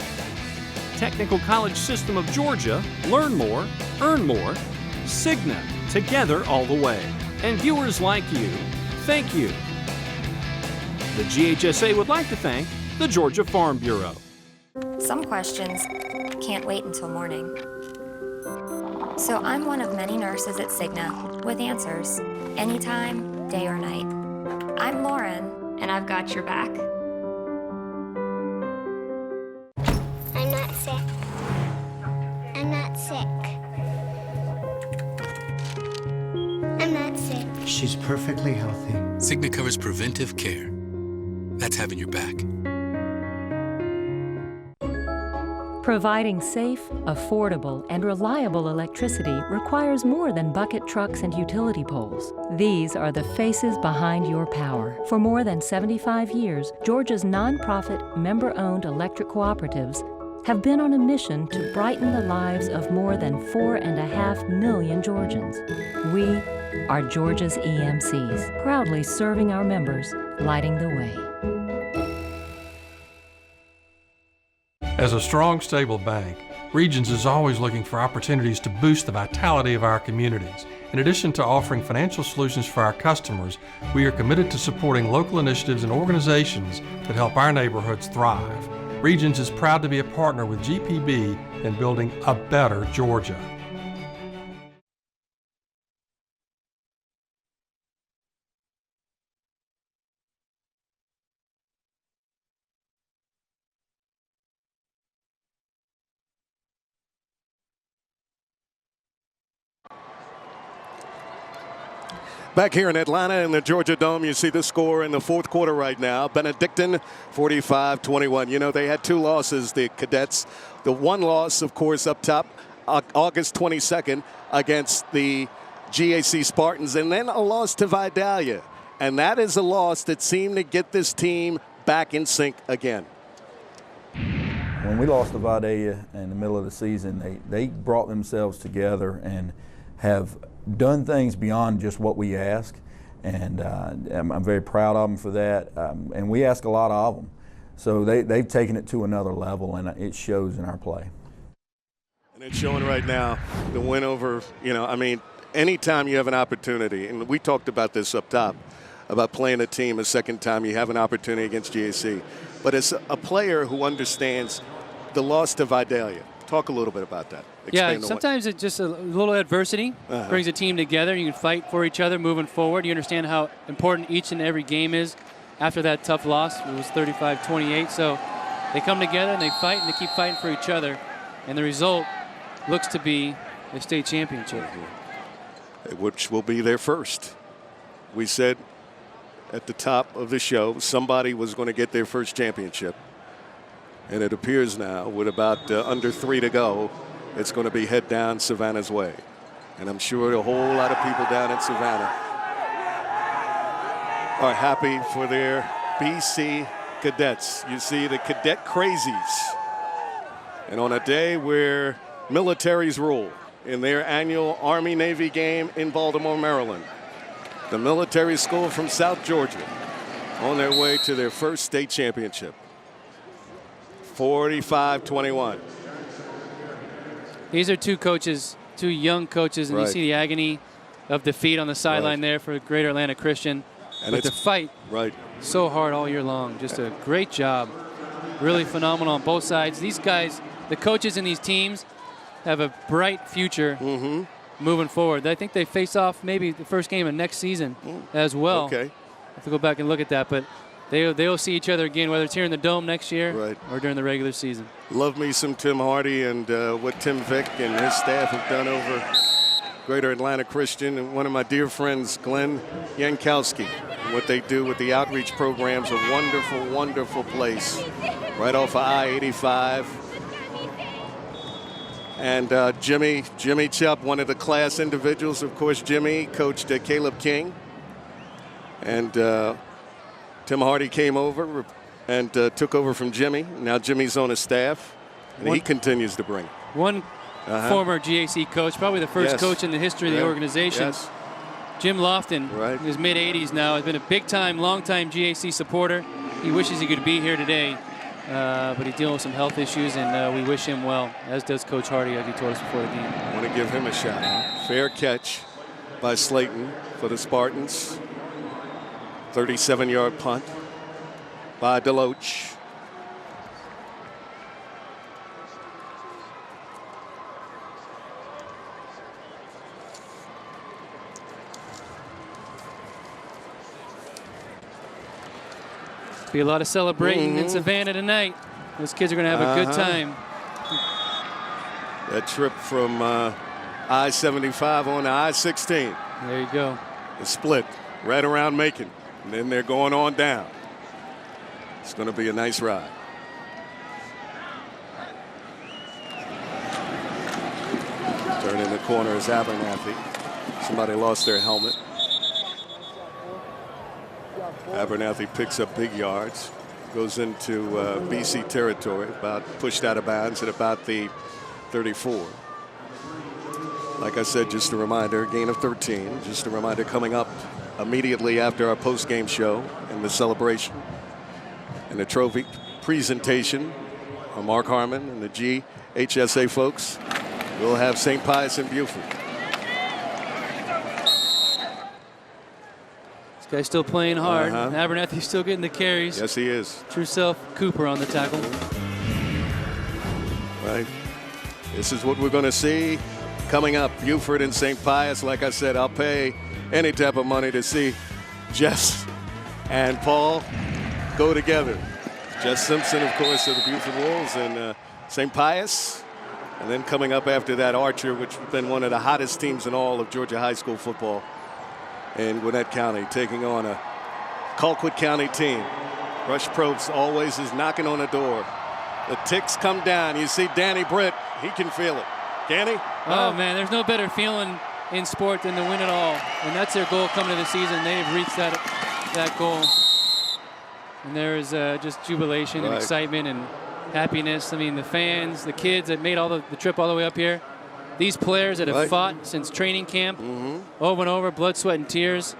Technical College System of Georgia, learn more, earn more. Cigna, together all the way. And viewers like you, thank you. The GHSA would like to thank the Georgia Farm Bureau. Some questions can't wait until morning. So I'm one of many nurses at Cigna with answers, anytime, day or night. I'm Lauren, and I've got your back. I'm not sick. I'm not sick. I'm not sick. She's perfectly healthy. Cigna covers preventive care. That's having your back. Providing safe, affordable, and reliable electricity requires more than bucket trucks and utility poles. These are the faces behind your power. For more than 75 years, Georgia's nonprofit, member-owned electric cooperatives have been on a mission to brighten the lives of more than 4.5 million Georgians. We are Georgia's EMCs, proudly serving our members, lighting the way. As a strong, stable bank, Regions is always looking for opportunities to boost the vitality of our communities. In addition to offering financial solutions for our customers, we are committed to supporting local initiatives and organizations that help our neighborhoods thrive. Regions is proud to be a partner with GPB in building a better Georgia. Back here in Atlanta in the Georgia Dome, you see the score in the fourth quarter right now. Benedictine 45-21. You know, they had 2 losses, the Cadets. The one loss, of course, up top, August 22nd against the GAC Spartans, and then a loss to Vidalia. And that is a loss that seemed to get this team back in sync again. When we lost to Vidalia in the middle of the season, they brought themselves together and have done things beyond just what we ask, and I'm very proud of them for that. And we ask a lot of them, so they've taken it to another level, and it shows in our play. And it's showing right now. The win over, you know, I mean, anytime you have an opportunity, and we talked about this up top, about playing a team a second time you have an opportunity against GAC. But as a player who understands the loss to Vidalia, talk a little bit about that. Yeah, sometimes it's just a little adversity brings a team together. You can fight for each other moving forward. You understand how important each and every game is after that tough loss. It was 35-28. So they come together and they fight and they keep fighting for each other. And the result looks to be a state championship. Which will be their first. We said at the top of the show somebody was going to get their first championship. And it appears now, with about under 3 to go, it's going to be head down Savannah's way. And I'm sure a whole lot of people down in Savannah are happy for their BC Cadets. You see the cadet crazies. And on a day where militaries rule in their annual Army-Navy game in Baltimore, Maryland, the military school from South Georgia on their way to their first state championship. 45-21. These are two coaches, two young coaches, and you see the agony of defeat on the sideline there for Greater Atlanta Christian. And but the fight so hard all year long. Just a great job. Really phenomenal on both sides. These guys, the coaches in these teams, have a bright future moving forward. I think they face off maybe the first game of next season as well. Okay. I have to go back and look at that, but they'll see each other again, whether it's here in the Dome next year or during the regular season. Love me some Tim Hardy and what Tim Vick and his staff have done over Greater Atlanta Christian, and one of my dear friends, Glenn Yankowski, what they do with the outreach programs, a wonderful, wonderful place right off of I-85. And Jimmy Chupp, one of the class individuals. Of course, Jimmy coached Caleb King. And Tim Hardy came over and took over from Jimmy. Now Jimmy's on his staff, and he continues to bring. One former GAC coach, probably the first coach in the history of the organization. Jim Lofton, in his mid-80s now, has been a big-time, long-time GAC supporter. He wishes he could be here today, but he's dealing with some health issues, and we wish him well, as does Coach Hardy, as he told us before the game. I want to give him a shout out. Fair catch by Slayton for the Spartans. 37-yard punt by Deloach. Be a lot of celebrating in Savannah tonight. Those kids are going to have a good time. That trip from I-75 on to I-16. There you go. The split right around Macon. And then they're going on down. It's going to be a nice ride. Turning the corner is Abernathy. Somebody lost their helmet. Abernathy picks up big yards, goes into BC territory, pushed out of bounds at about the 34. Like I said, just a reminder, gain of 13. Just a reminder, coming up immediately after our post-game show and the celebration and the trophy presentation of Mark Harmon and the GHSA folks. We'll have St. Pius and Buford. This guy's still playing hard. Abernathy's still getting the carries. Yes, he is. True self Cooper on the tackle. Right. This is what we're going to see coming up. Buford and St. Pius. Like I said, I'll pay any type of money to see Jess and Paul go together. Jess Simpson, of course, of the Buford Wolves, and St. Pius. And then coming up after that, Archer, which has been one of the hottest teams in all of Georgia high school football in Gwinnett County, taking on a Colquitt County team. Rush Probst always is knocking on the door. The ticks come down. You see Danny Britt. He can feel it. Can he? Oh, man, there's no better feeling in sport than to win it all. And that's their goal coming to the season. They've reached that goal. And there is just jubilation and excitement and happiness. I mean, the fans, the kids that made the trip all the way up here. These players that have fought since training camp, over and over, blood, sweat, and tears.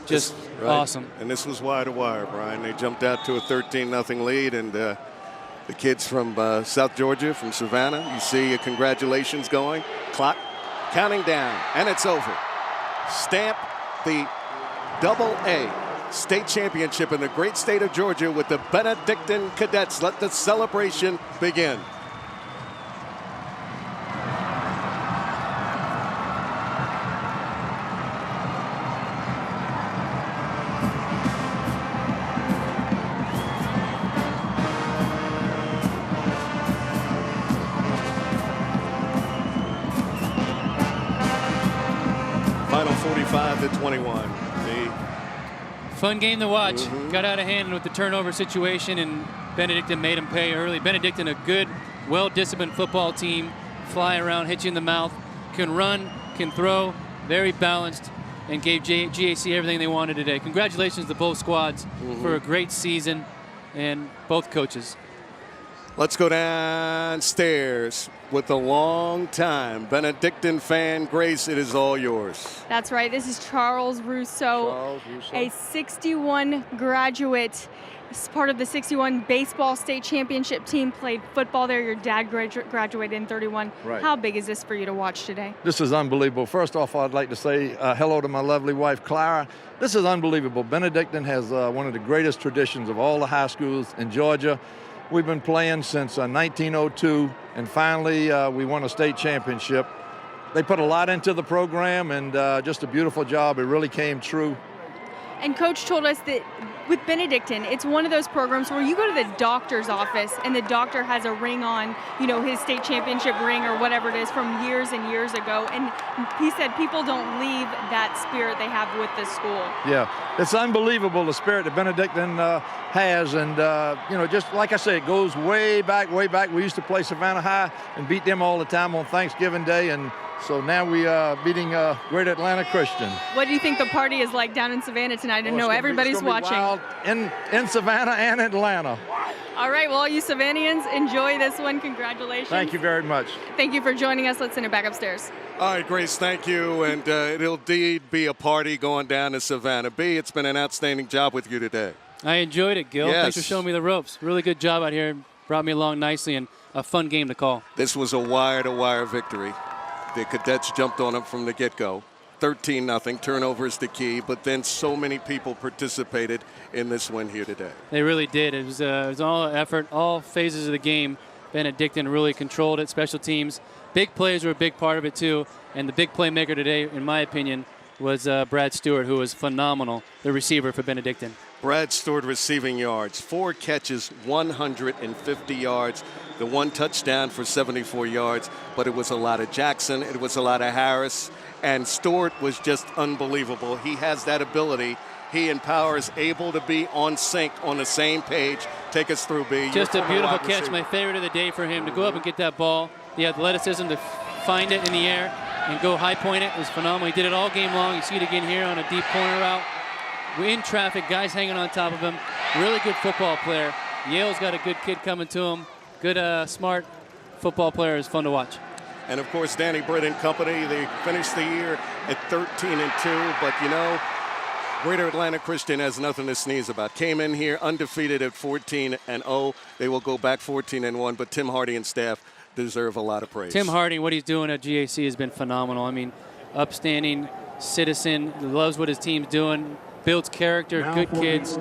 Just awesome. And this was wire to wire, Brian. They jumped out to a 13-0 lead, and the kids from South Georgia, from Savannah, you see congratulations going. Clock counting down, and it's over. Stamp the Double-A state championship in the great state of Georgia with the Benedictine Cadets. Let the celebration begin. Final 45-21. Fun game to watch. Got out of hand with the turnover situation, and Benedictine made him pay early. Benedictine, a good, well-disciplined football team, fly around, hit you in the mouth, can run, can throw, very balanced, and gave GAC everything they wanted today. Congratulations to both squads for a great season, and both coaches. Let's go downstairs with the long-time Benedictine fan. Grace, it is all yours. That's right. This is Charles Rousseau, a 61 graduate. part of the 61 baseball state championship team, played football there. Your dad graduated in 31. Right. How big is this for you to watch today? This is unbelievable. First off, I'd like to say hello to my lovely wife, Clara. This is unbelievable. Benedictine has one of the greatest traditions of all the high schools in Georgia. We've been playing since 1902, and finally we won a state championship. They put a lot into the program, and just a beautiful job. It really came true. And Coach told us that with Benedictine, it's one of those programs where you go to the doctor's office and the doctor has a ring on, you know, his state championship ring or whatever it is from years and years ago. And he said people don't leave that spirit they have with the school. Yeah, it's unbelievable the spirit that Benedictine has. And, you know, just like I say, it goes way back, way back. We used to play Savannah High and beat them all the time on Thanksgiving Day. And so now we are beating Great Atlanta Christian. What do you think the party is like down in Savannah tonight? I know everybody's watching. Wild in Savannah and Atlanta. All right, well, all you Savannahans, enjoy this one. Congratulations. Thank you very much. Thank you for joining us. Let's send it back upstairs. All right, Grace, thank you. And it'll indeed be a party going down to Savannah. B, it's been an outstanding job with you today. I enjoyed it, Gil. Yes. Thanks for showing me the ropes. Really good job out here. Brought me along nicely and a fun game to call. This was a wire-to-wire victory. The Cadets jumped on them from the get-go. 13-0, turnover is the key, but then so many people participated in this win here today. They really did. It was all effort, all phases of the game. Benedictine really controlled it, special teams. Big plays were a big part of it too, and the big playmaker today, in my opinion, was Brad Stewart, who was phenomenal, the receiver for Benedictine. Brad Stewart receiving yards, 4 catches, 150 yards. The 1 touchdown for 74 yards, but it was a lot of Jackson, it was a lot of Harris, and Stewart was just unbelievable. He has that ability. He and Power is able to be on sync, on the same page. Take us through, B. Just a beautiful catch, my favorite of the day for him, to go up and get that ball, the athleticism to find it in the air and go high point it was phenomenal. He did it all game long. You see it again here on a deep corner route. We're in traffic, guys hanging on top of him. Really good football player. Yale's got a good kid coming to him. Good, smart football player. Is fun to watch. And, of course, Danny Britt and company, they finished the year at 13-2. But, you know, Greater Atlanta Christian has nothing to sneeze about. Came in here undefeated at 14-0. They will go back 14-1. But Tim Hardy and staff deserve a lot of praise. Tim Hardy, what he's doing at GAC has been phenomenal. I mean, upstanding citizen, loves what his team's doing, builds character, good kids.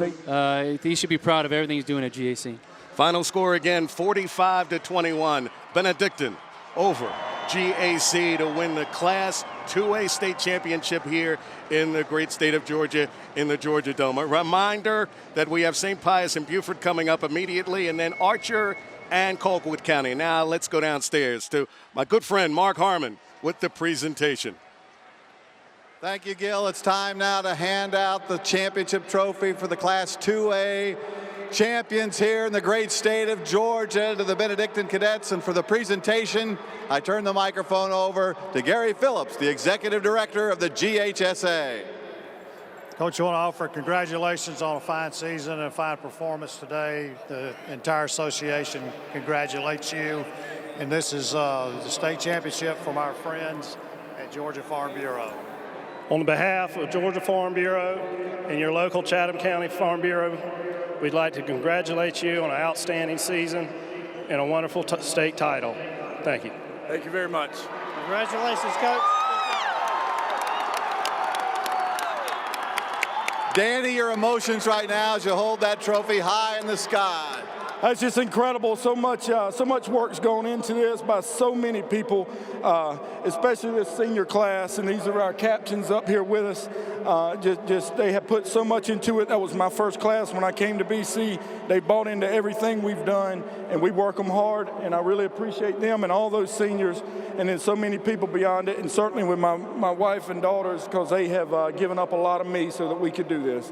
He should be proud of everything he's doing at GAC. Final score again, 45-21. Benedictine over GAC to win the Class 2A state championship here in the great state of Georgia in the Georgia Dome. A reminder that we have St. Pius and Beaufort coming up immediately, and then Archer and Colquitt County. Now let's go downstairs to my good friend Mark Harmon with the presentation. Thank you, Gil. It's time now to hand out the championship trophy for the Class 2A champions here in the great state of Georgia to the Benedictine Cadets. And for the presentation, I turn the microphone over to Gary Phillips, the Executive Director of the GHSA. Coach, I want to offer congratulations on a fine season and a fine performance today. The entire association congratulates you. And this is the state championship from our friends at Georgia Farm Bureau. On behalf of Georgia Farm Bureau and your local Chatham County Farm Bureau, we'd like to congratulate you on an outstanding season and a wonderful state title. Thank you. Thank you very much. Congratulations, Coach. Danny, your emotions right now as you hold that trophy high in the sky. It's just incredible. So much work's gone into this by so many people, especially this senior class, and these are our captains up here with us. They have put so much into it. That was my first class when I came to BC. They bought into everything we've done, and we work them hard, and I really appreciate them and all those seniors, and then so many people beyond it, and certainly with my wife and daughters, because they have given up a lot of me so that we could do this.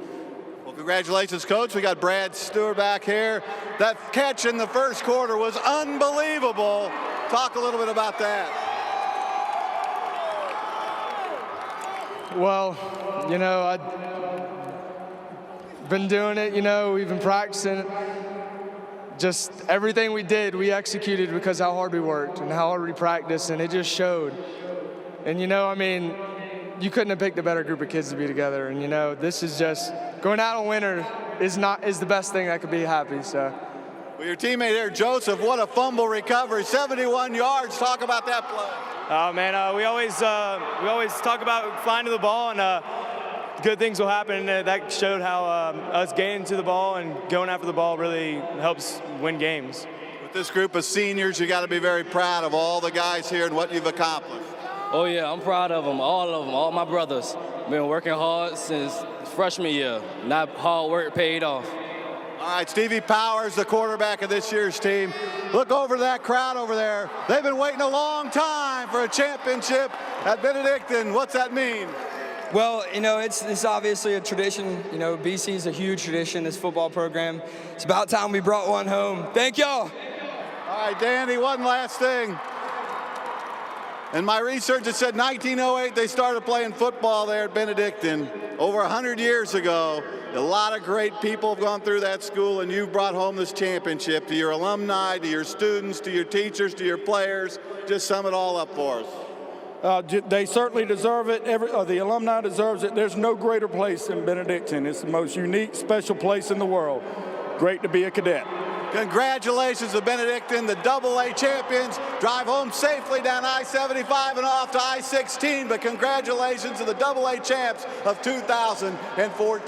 Congratulations, Coach. We got Brad Stewart back here. That catch in the first quarter was unbelievable. Talk a little bit about that. Well, you know, I've been doing it, you know, we've been practicing it. Just everything we did, we executed because how hard we worked and how hard we practiced, and it just showed. And, you know, I mean, you couldn't have picked a better group of kids to be together. And, you know, this is just going out a winner. is the best thing that could be happy. So. Well, your teammate here, Joseph, what a fumble recovery, 71 yards. Talk about that play. Oh man, we always talk about flying to the ball, and good things will happen. And that showed how us getting to the ball and going after the ball really helps win games. With this group of seniors, you got to be very proud of all the guys here and what you've accomplished. Oh yeah, I'm proud of them, all my brothers. Been working hard since freshman year. Not hard work paid off. All right, Stevie Powers, the quarterback of this year's team. Look over that crowd over there. They've been waiting a long time for a championship at Benedictine. What's that mean? Well, you know, it's obviously a tradition. You know, BC is a huge tradition, this football program. It's about time we brought one home. Thank y'all. All right, Danny, one last thing. In my research, it said 1908 they started playing football there at Benedictine. Over 100 years ago. A lot of great people have gone through that school, and you've brought home this championship to your alumni, to your students, to your teachers, to your players. Just sum it all up for us. They certainly deserve it. The alumni deserves it. There's no greater place than Benedictine. It's the most unique, special place in the world. Great to be a cadet. Congratulations to Benedictine, the AA champions. Drive home safely down I-75 and off to I-16, but congratulations to the AA champs of 2014.